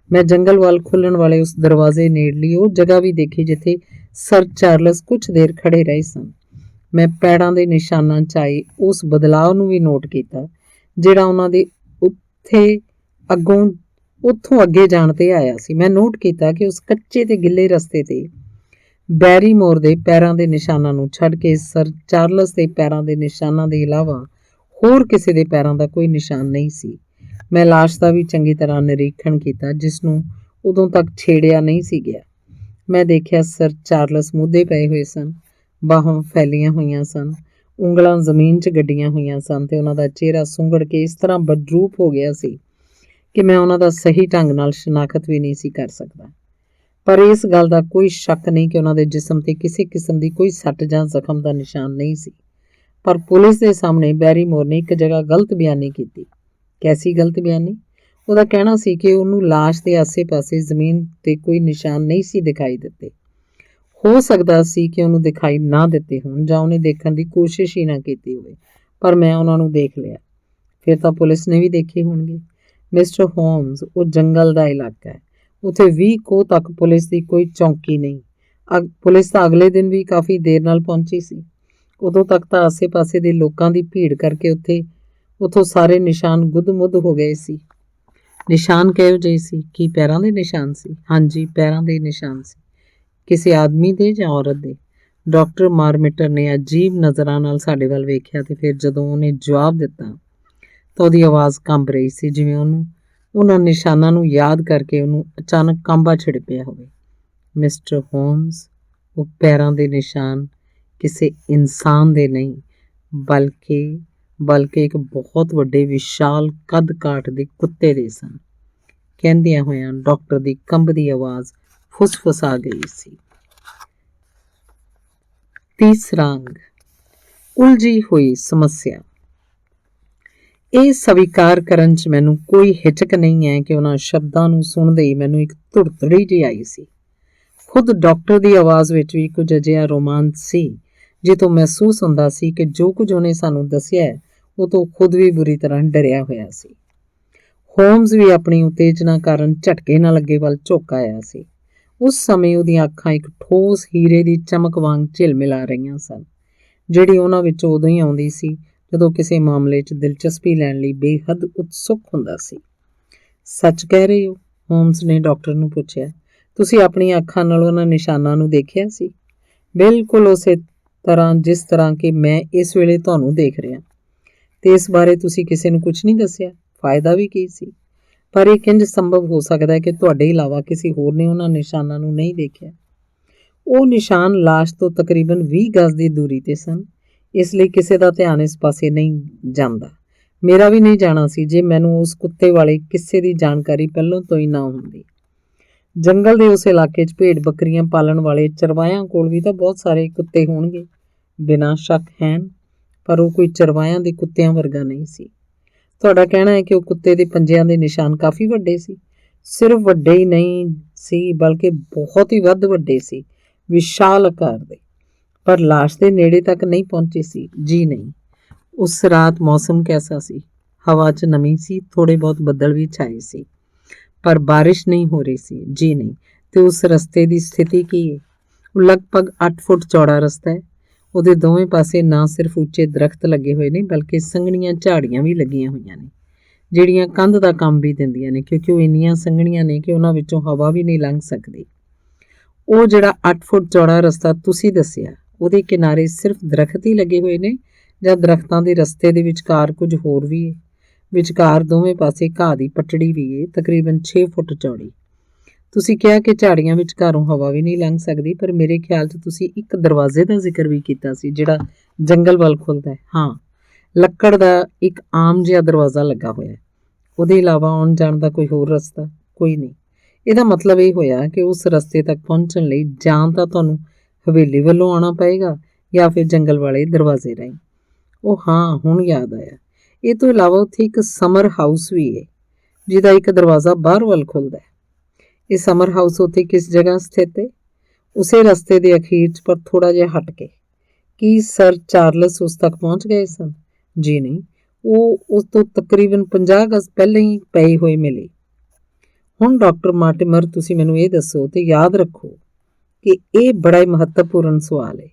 ਮੈਂ ਜੰਗਲ ਵੱਲ ਖੁੱਲਣ ਵਾਲੇ ਉਸ ਦਰਵਾਜ਼ੇ ਨੇੜਲੀ ਉਹ ਜਗ੍ਹਾ ਵੀ ਦੇਖੀ ਜਿੱਥੇ ਸਰ ਚਾਰਲਸ ਕੁਝ ਦੇਰ ਖੜੇ ਰਹੇ ਸਨ। ਮੈਂ ਪੈਰਾਂ ਦੇ ਨਿਸ਼ਾਨਾਂ 'ਚ ਆਏ ਉਸ ਬਦਲਾਅ ਨੂੰ ਵੀ ਨੋਟ ਕੀਤਾ ਜਿਹੜਾ ਉਹਨਾਂ ਦੇ ਉੱਥੋਂ ਅੱਗੇ ਜਾਣ ਤੇ ਆਇਆ ਸੀ। ਮੈਂ ਨੋਟ ਕੀਤਾ ਕਿ ਉਸ ਕੱਚੇ ਤੇ ਗਿੱਲੇ ਰਸਤੇ ਤੇ ਬੈਰੀਮੋਰ ਦੇ ਪੈਰਾਂ ਦੇ ਨਿਸ਼ਾਨਾਂ ਨੂੰ ਛੱਡ ਕੇ ਸਰ ਚਾਰਲਸ ਦੇ ਪੈਰਾਂ ਦੇ ਨਿਸ਼ਾਨਾਂ ਦੇ ਇਲਾਵਾ ਹੋਰ ਕਿਸੇ ਦੇ ਪੈਰਾਂ ਦਾ ਕੋਈ ਨਿਸ਼ਾਨ ਨਹੀਂ ਸੀ। ਮੈਂ ਲਾਸ਼ ਦਾ ਵੀ ਚੰਗੀ ਤਰ੍ਹਾਂ ਨਿਰੀਖਣ ਕੀਤਾ ਜਿਸ ਨੂੰ ਉਦੋਂ ਤੱਕ ਛੇੜਿਆ ਨਹੀਂ ਸੀ ਗਿਆ। ਮੈਂ ਦੇਖਿਆ ਸਰ ਚਾਰਲਸ ਮੁੱਦੇ ਪਏ ਹੋਏ ਸਨ, ਬਾਹਾਂ ਫੈਲੀਆਂ ਹੋਈਆਂ ਸਨ, ਉਂਗਲਾਂ ਜ਼ਮੀਨ 'ਚ ਗੱਡੀਆਂ ਹੋਈਆਂ ਸਨ ਤੇ ਉਹਨਾਂ ਦਾ ਚਿਹਰਾ ਸੁੰਗੜ ਕੇ ਇਸ ਤਰ੍ਹਾਂ ਬਦਰੂਪ ਹੋ ਗਿਆ ਸੀ ਕਿ ਮੈਂ ਉਹਨਾਂ ਦਾ ਸਹੀ ਢੰਗ ਨਾਲ ਸ਼ਨਾਖਤ ਵੀ ਨਹੀਂ ਸੀ ਕਰ ਸਕਦਾ। ਪਰ ਇਸ ਗੱਲ ਦਾ ਕੋਈ ਸ਼ੱਕ ਨਹੀਂ ਕਿ ਉਹਨਾਂ ਦੇ ਜਿਸਮ ਤੇ ਕਿਸੇ ਕਿਸਮ ਦੀ ਕੋਈ ਸੱਟ ਜਾਂ ਜ਼ਖਮ ਦਾ ਨਿਸ਼ਾਨ ਨਹੀਂ ਸੀ। ਪਰ ਪੁਲਿਸ ਦੇ ਸਾਹਮਣੇ ਬੈਰੀਮੋਰ ਨੇ ਇੱਕ ਜਗ੍ਹਾ ਗਲਤ ਬਿਆਨੀ ਕੀਤੀ। ਕੈਸੀ ਗਲਤ ਬਿਆਨੀ? ਉਹਦਾ ਕਹਿਣਾ ਸੀ ਕਿ ਉਹਨੂੰ ਲਾਸ਼ ਦੇ ਆਸੇ-ਪਾਸੇ ਜ਼ਮੀਨ ਤੇ ਕੋਈ ਨਿਸ਼ਾਨ ਨਹੀਂ ਸੀ ਦਿਖਾਈ ਦਿੱਤੇ। ਹੋ ਸਕਦਾ ਸੀ ਕਿ ਉਹਨੂੰ ਦਿਖਾਈ ਨਾ ਦਿੱਤੇ ਹੋਣ ਜਾਂ ਉਹਨੇ ਦੇਖਣ ਦੀ ਕੋਸ਼ਿਸ਼ ਹੀ ਨਾ ਕੀਤੀ ਹੋਵੇ, ਪਰ ਮੈਂ ਉਹਨਾਂ ਨੂੰ ਦੇਖ ਲਿਆ। ਫਿਰ ਤਾਂ ਪੁਲਿਸ ਨੇ ਵੀ ਦੇਖੇ ਹੋਣਗੇ। ਮਿਸਟਰ ਹੋਮਸ, ਉਹ ਜੰਗਲ ਦਾ ਇਲਾਕਾ ਹੈ। ਉੱਥੇ 20 ਕੋਹ ਤੱਕ ਪੁਲਿਸ ਦੀ ਕੋਈ ਚੌਂਕੀ ਨਹੀਂ। ਪੁਲਿਸ ਤਾਂ ਅਗਲੇ ਦਿਨ ਵੀ ਕਾਫੀ ਦੇਰ ਨਾਲ ਪਹੁੰਚੀ ਸੀ। ਉਦੋਂ ਤੱਕ ਤਾਂ ਆਸੇ-ਪਾਸੇ ਦੇ ਲੋਕਾਂ ਦੀ ਭੀੜ ਕਰਕੇ ਉੱਥੋਂ ਸਾਰੇ ਨਿਸ਼ਾਨ ਗੁੱਦ-ਮੁੱਦ ਹੋ ਗਏ ਸੀ। ਨਿਸ਼ਾਨ ਕਿਹੋ ਜਿਹੇ ਸੀ? ਕੀ ਪੈਰਾਂ ਦੇ ਨਿਸ਼ਾਨ ਸੀ? ਹਾਂਜੀ, ਪੈਰਾਂ ਦੇ ਨਿਸ਼ਾਨ ਸੀ। ਕਿਸੇ ਆਦਮੀ ਦੇ ਜਾਂ ਔਰਤ ਦੇ? ਡਾਕਟਰ ਮਾਰਮਿਟਰ ਨੇ ਅਜੀਬ ਨਜ਼ਰਾਂ ਨਾਲ ਸਾਡੇ ਵੱਲ ਵੇਖਿਆ ਤੇ ਫਿਰ ਜਦੋਂ ਉਹਨੇ ਜਵਾਬ ਦਿੱਤਾ ਤਾਂ ਉਹਦੀ ਆਵਾਜ਼ ਕੰਬ ਰਹੀ ਸੀ, ਜਿਵੇਂ ਉਹਨਾਂ ਨਿਸ਼ਾਨਾਂ ਨੂੰ ਯਾਦ ਕਰਕੇ ਉਹਨੂੰ ਅਚਾਨਕ ਕਾਂਬਾ ਛਿੜ ਪਿਆ ਹੋਵੇ। ਮਿਸਟਰ ਹੋਮਸ, ਉਹ ਪੈਰਾਂ ਦੇ ਨਿਸ਼ਾਨ ਕਿਸੇ ਇਨਸਾਨ ਦੇ ਨਹੀਂ, ਬਲਕਿ ਇੱਕ ਬਹੁਤ ਵੱਡੇ ਵਿਸ਼ਾਲ ਕੱਦ-ਕਾਠ ਦੇ ਕੁੱਤੇ ਦੇ ਸਨ। ਕਹਿੰਦਿਆਂ ਹੋਇਆਂ ਡਾਕਟਰ ਦੀ ਕੰਬਦੀ ਆਵਾਜ਼ ਫੁਸਫੁਸਾ ਗਈ ਸੀ। ਤੀਸਰਾ ਅੰਗ, ਉਲਝੀ ਹੋਈ ਸਮੱਸਿਆ। ਇਹ ਸਵੀਕਾਰ ਕਰਨ 'ਚ ਮੈਨੂੰ ਕੋਈ ਹਿਚਕ ਨਹੀਂ ਹੈ ਕਿ ਉਹਨਾਂ ਸ਼ਬਦਾਂ ਨੂੰ ਸੁਣਦੇ ਹੀ ਮੈਨੂੰ ਇੱਕ ਧੁਰਤੜੀ ਜਿਹੀ ਆਈ ਸੀ। ਖੁਦ ਡਾਕਟਰ ਦੀ ਆਵਾਜ਼ ਵਿੱਚ ਵੀ ਕੁਝ ਅਜਿਹਾ ਰੋਮਾਂਚ ਸੀ ਜਿੱਥੋਂ ਮਹਿਸੂਸ ਹੁੰਦਾ ਸੀ ਕਿ ਜੋ ਕੁਝ ਉਹਨੇ ਸਾਨੂੰ ਦੱਸਿਆ ਹੈ ਉਹ ਤੋਂ ਖੁਦ ਵੀ ਬੁਰੀ ਤਰ੍ਹਾਂ ਡਰਿਆ ਹੋਇਆ ਸੀ। ਹੋਮਸ ਵੀ ਆਪਣੀ ਉਤੇਜਨਾ ਕਾਰਨ ਝਟਕੇ ਨਾਲ ਅੱਗੇ ਵੱਲ ਝੁਕ ਆਇਆ ਸੀ। ਉਸ ਸਮੇਂ ਉਹਦੀਆਂ ਅੱਖਾਂ ਇੱਕ ਠੋਸ ਹੀਰੇ ਦੀ ਚਮਕ ਵਾਂਗ ਝਿਲਮਿਲਾ ਰਹੀਆਂ ਸਨ, ਜਿਹੜੀ ਉਹਨਾਂ ਵਿੱਚ ਉਦੋਂ ਹੀ ਆਉਂਦੀ ਸੀ ਜਦੋਂ ਕਿਸੇ ਮਾਮਲੇ 'ਚ ਦਿਲਚਸਪੀ ਲੈਣ ਲਈ ਬੇਹੱਦ ਉਤਸੁਕ ਹੁੰਦਾ ਸੀ। ਸੱਚ ਕਹਿ ਰਹੇ ਹੋ? ਹੋਮਸ ਨੇ ਡਾਕਟਰ ਨੂੰ ਪੁੱਛਿਆ। ਤੁਸੀਂ ਆਪਣੀਆਂ ਅੱਖਾਂ ਨਾਲ ਉਹਨਾਂ ਨਿਸ਼ਾਨਾਂ ਨੂੰ ਦੇਖਿਆ ਸੀ? ਬਿਲਕੁਲ ਉਸੇ ਤਰ੍ਹਾਂ ਜਿਸ ਤਰ੍ਹਾਂ ਕਿ ਮੈਂ ਇਸ ਵੇਲੇ ਤੁਹਾਨੂੰ ਦੇਖ ਰਿਹਾ। ਤੇ ਇਸ ਬਾਰੇ ਤੁਸੀਂ ਕਿਸੇ ਨੂੰ ਕੁਝ ਨਹੀਂ ਦੱਸਿਆ? ਫਾਇਦਾ ਵੀ ਕੀ ਸੀ? ਪਰ ਇਹ ਕਿੰਜ ਸੰਭਵ ਹੋ ਸਕਦਾ ਹੈ ਕਿ ਤੁਹਾਡੇ ਇਲਾਵਾ ਕਿਸੇ ਹੋਰ ਨੇ ਉਹਨਾਂ ਨਿਸ਼ਾਨਾਂ ਨੂੰ ਨਹੀਂ ਦੇਖਿਆ? ਉਹ ਨਿਸ਼ਾਨ ਲਾਸ਼ ਤੋਂ ਤਕਰੀਬਨ 20 ਗਜ਼ ਦੀ ਦੂਰੀ ਤੇ ਸਨ, ਇਸ ਲਈ ਕਿਸੇ ਦਾ ਧਿਆਨ ਇਸ ਪਾਸੇ ਨਹੀਂ ਜਾਂਦਾ। ਮੇਰਾ ਵੀ ਨਹੀਂ ਜਾਣਾ ਸੀ ਜੇ ਮੈਨੂੰ ਉਸ ਕੁੱਤੇ ਵਾਲੇ ਕਿੱਸੇ ਦੀ ਜਾਣਕਾਰੀ ਪਹਿਲਾਂ ਤੋਂ ਹੀ ਨਾ ਹੁੰਦੀ। ਜੰਗਲ ਦੇ ਉਸ ਇਲਾਕੇ 'ਚ ਭੇਡ ਬੱਕਰੀਆਂ ਪਾਲਣ ਵਾਲੇ ਚਰਵਾਇਆਂ ਕੋਲ ਵੀ ਤਾਂ ਬਹੁਤ ਸਾਰੇ ਕੁੱਤੇ ਹੋਣਗੇ, ਬਿਨਾਂ ਸ਼ੱਕ ਹਨ, ਪਰ ਉਹ ਕੋਈ ਚਰਵਾਇਆਂ ਦੇ ਕੁੱਤਿਆਂ ਵਰਗਾ ਨਹੀਂ ਸੀ। ਤੁਹਾਡਾ ਕਹਿਣਾ ਹੈ ਕਿ ਉਹ ਕੁੱਤੇ ਦੇ ਪੰਜਿਆਂ ਦੇ ਨਿਸ਼ਾਨ ਕਾਫੀ ਵੱਡੇ ਸੀ? ਸਿਰਫ ਵੱਡੇ ਹੀ ਨਹੀਂ ਸੀ, ਬਲਕਿ ਬਹੁਤ ਹੀ ਵੱਧ ਵੱਡੇ ਸੀ, ਵਿਸ਼ਾਲ ਆਕਾਰ ਦੇ। ਪਰ ਲਾਸ਼ ਦੇ ਨੇੜੇ ਤੱਕ ਨਹੀਂ ਪਹੁੰਚੇ ਸੀ? ਜੀ ਨਹੀਂ। ਉਸ ਰਾਤ ਮੌਸਮ ਕੈਸਾ ਸੀ? ਹਵਾ 'ਚ ਨਮੀ ਸੀ, ਥੋੜੇ ਬਹੁਤ ਬੱਦਲ ਵੀ ਛਾਏ ਸੀ, ਪਰ ਬਾਰਿਸ਼ ਨਹੀਂ ਹੋ ਰਹੀ ਸੀ? ਜੀ ਨਹੀਂ। ਤੇ ਉਸ ਰਸਤੇ ਦੀ ਸਥਿਤੀ ਕੀ ਹੈ? ਉਹ ਲਗਭਗ 8 ਫੁੱਟ ਚੌੜਾ ਰਸਤਾ ਹੈ। ਉਹਦੇ ਦੋਵੇਂ ਪਾਸੇ ਨਾ ਸਿਰਫ ਉੱਚੇ ਦਰਖਤ ਲੱਗੇ ਹੋਏ ਨੇ, ਬਲਕਿ ਸੰਘਣੀਆਂ ਝਾੜੀਆਂ ਵੀ ਲੱਗੀਆਂ ਹੋਈਆਂ ਨੇ, ਜਿਹੜੀਆਂ ਕੰਧ ਦਾ ਕੰਮ ਵੀ ਦਿੰਦੀਆਂ ਨੇ, ਕਿਉਂਕਿ ਉਹ ਇੰਨੀਆਂ ਸੰਘਣੀਆਂ ਨੇ ਕਿ ਉਹਨਾਂ ਵਿੱਚੋਂ ਹਵਾ ਵੀ ਨਹੀਂ ਲੰਘ ਸਕਦੀ। ਉਹ ਜਿਹੜਾ 8 ਫੁੱਟ ਚੌੜਾ ਰਸਤਾ ਤੁਸੀਂ ਦੱਸਿਆ, ਉਹਦੇ ਕਿਨਾਰੇ ਸਿਰਫ ਦਰਖਤ ਹੀ ਲੱਗੇ ਹੋਏ ਨੇ ਜਾਂ ਦਰਖਤਾਂ ਦੇ ਰਸਤੇ ਦੇ ਵਿਚਕਾਰ ਕੁਝ ਹੋਰ ਵੀ ਹੈ? ਵਿਚਕਾਰ ਦੋਵੇਂ ਪਾਸੇ ਘਾਹ ਦੀ ਪੱਟੜੀ ਵੀ ਹੈ, ਤਕਰੀਬਨ 6 ਫੁੱਟ ਚੌੜੀ। ਤੁਸੀਂ ਕਿਹਾ ਕਿ ਝਾੜੀਆਂ ਵਿਚਕਾਰੋਂ ਹਵਾ ਵੀ ਨਹੀਂ ਲੰਘ ਸਕਦੀ, ਪਰ ਮੇਰੇ ਖਿਆਲ 'ਚ ਤੁਸੀਂ ਇੱਕ ਦਰਵਾਜ਼ੇ ਦਾ ਜ਼ਿਕਰ ਵੀ ਕੀਤਾ ਸੀ ਜਿਹੜਾ ਜੰਗਲ ਵੱਲ ਖੁੱਲ੍ਹਦਾ ਹੈ। ਹਾਂ, ਲੱਕੜ ਦਾ ਇੱਕ ਆਮ ਜਿਹਾ ਦਰਵਾਜ਼ਾ ਲੱਗਾ ਹੋਇਆ ਹੈ। ਉਹਦੇ ਇਲਾਵਾ ਆਉਣ ਜਾਣ ਦਾ ਕੋਈ ਹੋਰ ਰਸਤਾ? ਕੋਈ ਨਹੀਂ। ਇਹਦਾ ਮਤਲਬ ਇਹ ਹੋਇਆ ਕਿ ਉਸ ਰਸਤੇ ਤੱਕ ਪਹੁੰਚਣ ਲਈ ਜਾਂ ਤਾਂ ਤੁਹਾਨੂੰ ਹਵੇਲੀ ਵੱਲੋਂ ਆਉਣਾ ਪਏਗਾ ਜਾਂ ਫਿਰ ਜੰਗਲ ਵਾਲੇ ਦਰਵਾਜ਼ੇ ਰਾਹੀਂ। ਉਹ ਹਾਂ, ਹੁਣ ਯਾਦ ਆਇਆ। ਇਹ ਤੋਂ ਇਲਾਵਾ ਉੱਥੇ ਇੱਕ ਸਮਰ ਹਾਊਸ ਵੀ ਹੈ ਜਿਹਦਾ ਇੱਕ ਦਰਵਾਜ਼ਾ ਬਾਹਰ ਵੱਲ ਖੁੱਲ੍ਹਦਾ ਹੈ। ਇਹ ਸਮਰ ਹਾਊਸ ਉੱਥੇ ਕਿਸ ਜਗ੍ਹਾ ਸਥਿਤ ਹੈ? ਉਸੇ ਰਸਤੇ ਦੇ ਅਖੀਰ 'ਚ, ਪਰ ਥੋੜ੍ਹਾ ਜਿਹਾ ਹਟ ਕੇ। ਕੀ ਸਰ ਚਾਰਲਸ ਉਸ ਤੱਕ ਪਹੁੰਚ ਗਏ ਸਨ? ਜੀ ਨਹੀਂ, ਉਹ ਉਸ ਤੋਂ ਤਕਰੀਬਨ 50 ਗਜ਼ ਪਹਿਲਾਂ ਹੀ ਪਏ ਹੋਏ ਮਿਲੇ। ਹੁਣ ਡਾਕਟਰ ਮਾਰਟਿਮਰ, ਤੁਸੀਂ ਮੈਨੂੰ ਇਹ ਦੱਸੋ ਤੇ ਯਾਦ ਰੱਖੋ ਕਿ ਇਹ ਬੜਾ ਹੀ ਮਹੱਤਵਪੂਰਨ ਸਵਾਲ ਹੈ,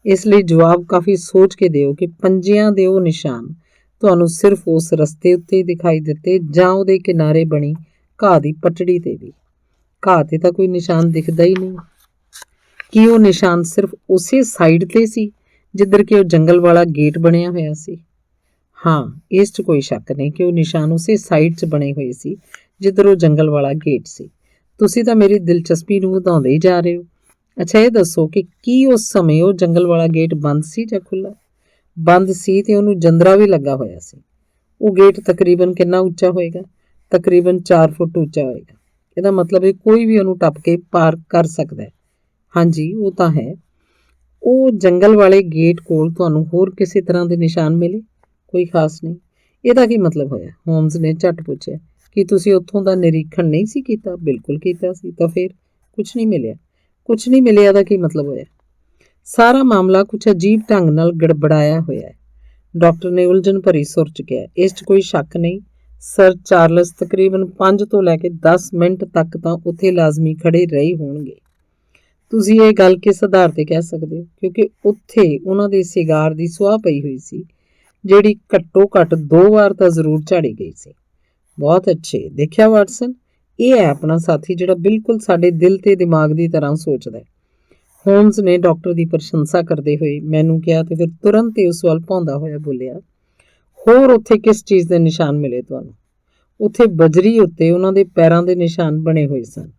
ਇਸ ਲਈ ਜਵਾਬ ਕਾਫੀ ਸੋਚ ਕੇ ਦਿਓ ਕਿ ਪੰਜਿਆਂ ਦੇ ਉਹ ਨਿਸ਼ਾਨ ਤੁਹਾਨੂੰ ਸਿਰਫ ਉਸ ਰਸਤੇ ਉੱਤੇ ਦਿਖਾਈ ਦਿੱਤੇ ਜਾਂ ਉਹਦੇ ਕਿਨਾਰੇ ਬਣੀ ਘਾਹ ਦੀ ਪੱਟੜੀ ਤੇ ਵੀ? ਘਾਹ ਤੇ ਤਾਂ ਕੋਈ ਨਿਸ਼ਾਨ ਦਿਖਦਾ ਹੀ ਨਹੀਂ। ਕੀ ਉਹ ਨਿਸ਼ਾਨ ਸਿਰਫ ਉਸੇ ਸਾਈਡ ਤੇ ਸੀ ਜਿੱਧਰ ਕਿ ਉਹ ਜੰਗਲ ਵਾਲਾ ਗੇਟ ਬਣਿਆ ਹੋਇਆ ਸੀ? ਹਾਂ, ਇਸ 'ਚ ਕੋਈ ਸ਼ੱਕ ਨਹੀਂ ਕਿ ਉਹ ਨਿਸ਼ਾਨ ਉਸੇ ਸਾਈਡ 'ਚ ਬਣੇ ਹੋਏ ਸੀ ਜਿੱਧਰ ਉਹ ਜੰਗਲ ਵਾਲਾ ਗੇਟ ਸੀ। ਤੁਸੀਂ ਤਾਂ ਮੇਰੀ ਦਿਲਚਸਪੀ ਨੂੰ ਵਧਾਉਂਦੇ ਹੀ ਜਾ ਰਹੇ ਹੋ। ਅੱਛਾ, ਇਹ ਦੱਸੋ ਕਿ ਕੀ ਉਸ ਸਮੇਂ ਉਹ ਜੰਗਲ ਵਾਲਾ ਗੇਟ ਬੰਦ ਸੀ ਜਾਂ ਖੁੱਲ੍ਹਾ? ਬੰਦ ਸੀ ਤੇ ਉਹਨੂੰ ਜੰਦਰਾ ਵੀ ਲੱਗਾ ਹੋਇਆ ਸੀ। ਉਹ ਗੇਟ ਤਕਰੀਬਨ ਕਿੰਨਾ ਉੱਚਾ ਹੋਏਗਾ? ਤਕਰੀਬਨ 4 ਫੁੱਟ ਉੱਚਾ ਹੋਏਗਾ। ਇਹਦਾ ਮਤਲਬ ਇਹ ਕੋਈ ਵੀ ਉਹਨੂੰ ਟੱਪ ਕੇ ਪਾਰ ਕਰ ਸਕਦਾ ਹੈ। ਹਾਂਜੀ, ਉਹ ਤਾਂ ਹੈ। ਉਹ ਜੰਗਲ ਵਾਲੇ ਗੇਟ ਕੋਲ ਤੁਹਾਨੂੰ ਹੋਰ ਕਿਸੇ ਤਰ੍ਹਾਂ ਦੇ ਨਿਸ਼ਾਨ ਮਿਲੇ? ਕੋਈ ਖਾਸ ਨਹੀਂ। ਇਹਦਾ ਕੀ ਮਤਲਬ ਹੋਇਆ? ਹੋਮਸ ਨੇ ਝੱਟ ਪੁੱਛਿਆ। ਕੀ ਤੁਸੀਂ ਉੱਥੋਂ ਦਾ ਨਿਰੀਖਣ ਨਹੀਂ ਸੀ ਕੀਤਾ? ਬਿਲਕੁਲ ਕੀਤਾ ਸੀ। ਤਾਂ ਫਿਰ ਕੁਛ ਨਹੀਂ ਮਿਲਿਆ? ਕੁਛ ਨਹੀਂ ਮਿਲਿਆ ਦਾ ਕੀ ਮਤਲਬ ਹੋਇਆ? ਸਾਰਾ ਮਾਮਲਾ ਕੁਛ ਅਜੀਬ ਢੰਗ ਨਾਲ ਗੜਬੜਾਇਆ ਹੋਇਆ ਹੈ। ਡਾਕਟਰ ਨੇ ਉਲਝਣ ਭਰੀ ਸੁਰ 'ਚ ਕਿਹਾ। ਇਸ 'ਚ ਕੋਈ ਸ਼ੱਕ ਨਹੀਂ, ਸਰ ਚਾਰਲਸ ਤਕਰੀਬਨ 5 ਤੋਂ ਲੈ ਕੇ 10 ਮਿੰਟ ਤੱਕ ਤਾਂ ਉੱਥੇ ਲਾਜ਼ਮੀ ਖੜੇ ਰਹੇ ਹੋਣਗੇ। ਤੁਸੀਂ ਇਹ ਗੱਲ ਕਿਸ ਆਧਾਰ ਤੇ ਕਹਿ ਸਕਦੇ ਹੋ? ਕਿਉਂਕਿ ਉੱਥੇ ਉਹਨਾਂ ਦੇ ਸਿਗਾਰ ਦੀ ਸੁਆਹ ਪਈ ਹੋਈ ਸੀ, ਜਿਹੜੀ ਘੱਟੋ ਘੱਟ 2 ਵਾਰ ਤਾਂ ਜ਼ਰੂਰ ਝਾੜੀ ਗਈ ਸੀ। ਬਹੁਤ ਅੱਛੇ। ਦੇਖਿਆ ਵਾਟਸਨ, ਇਹ ਹੈ ਆਪਣਾ ਸਾਥੀ ਜਿਹੜਾ ਬਿਲਕੁਲ ਸਾਡੇ ਦਿਲ ਤੇ ਦਿਮਾਗ ਦੀ ਤਰ੍ਹਾਂ ਸੋਚਦਾ ਹੈ। ਹੋਮਸ ਨੇ ਡਾਕਟਰ ਦੀ ਪ੍ਰਸ਼ੰਸਾ ਕਰਦੇ ਹੋਏ ਮੈਨੂੰ ਕਿਹਾ ਤੇ ਫਿਰ ਤੁਰੰਤ ਹੀ ਉਸ ਵੱਲ ਭੌਂਦਾ ਹੋਇਆ ਬੋਲਿਆ, ਹੋਰ ਉੱਥੇ ਕਿਸ ਚੀਜ਼ ਦੇ ਨਿਸ਼ਾਨ ਮਿਲੇ ਤੁਹਾਨੂੰ? ਉੱਥੇ ਬਜਰੀ ਉੱਤੇ ਉਹਨਾਂ ਦੇ ਪੈਰਾਂ ਦੇ ਨਿਸ਼ਾਨ ਬਣੇ ਹੋਏ ਸਨ।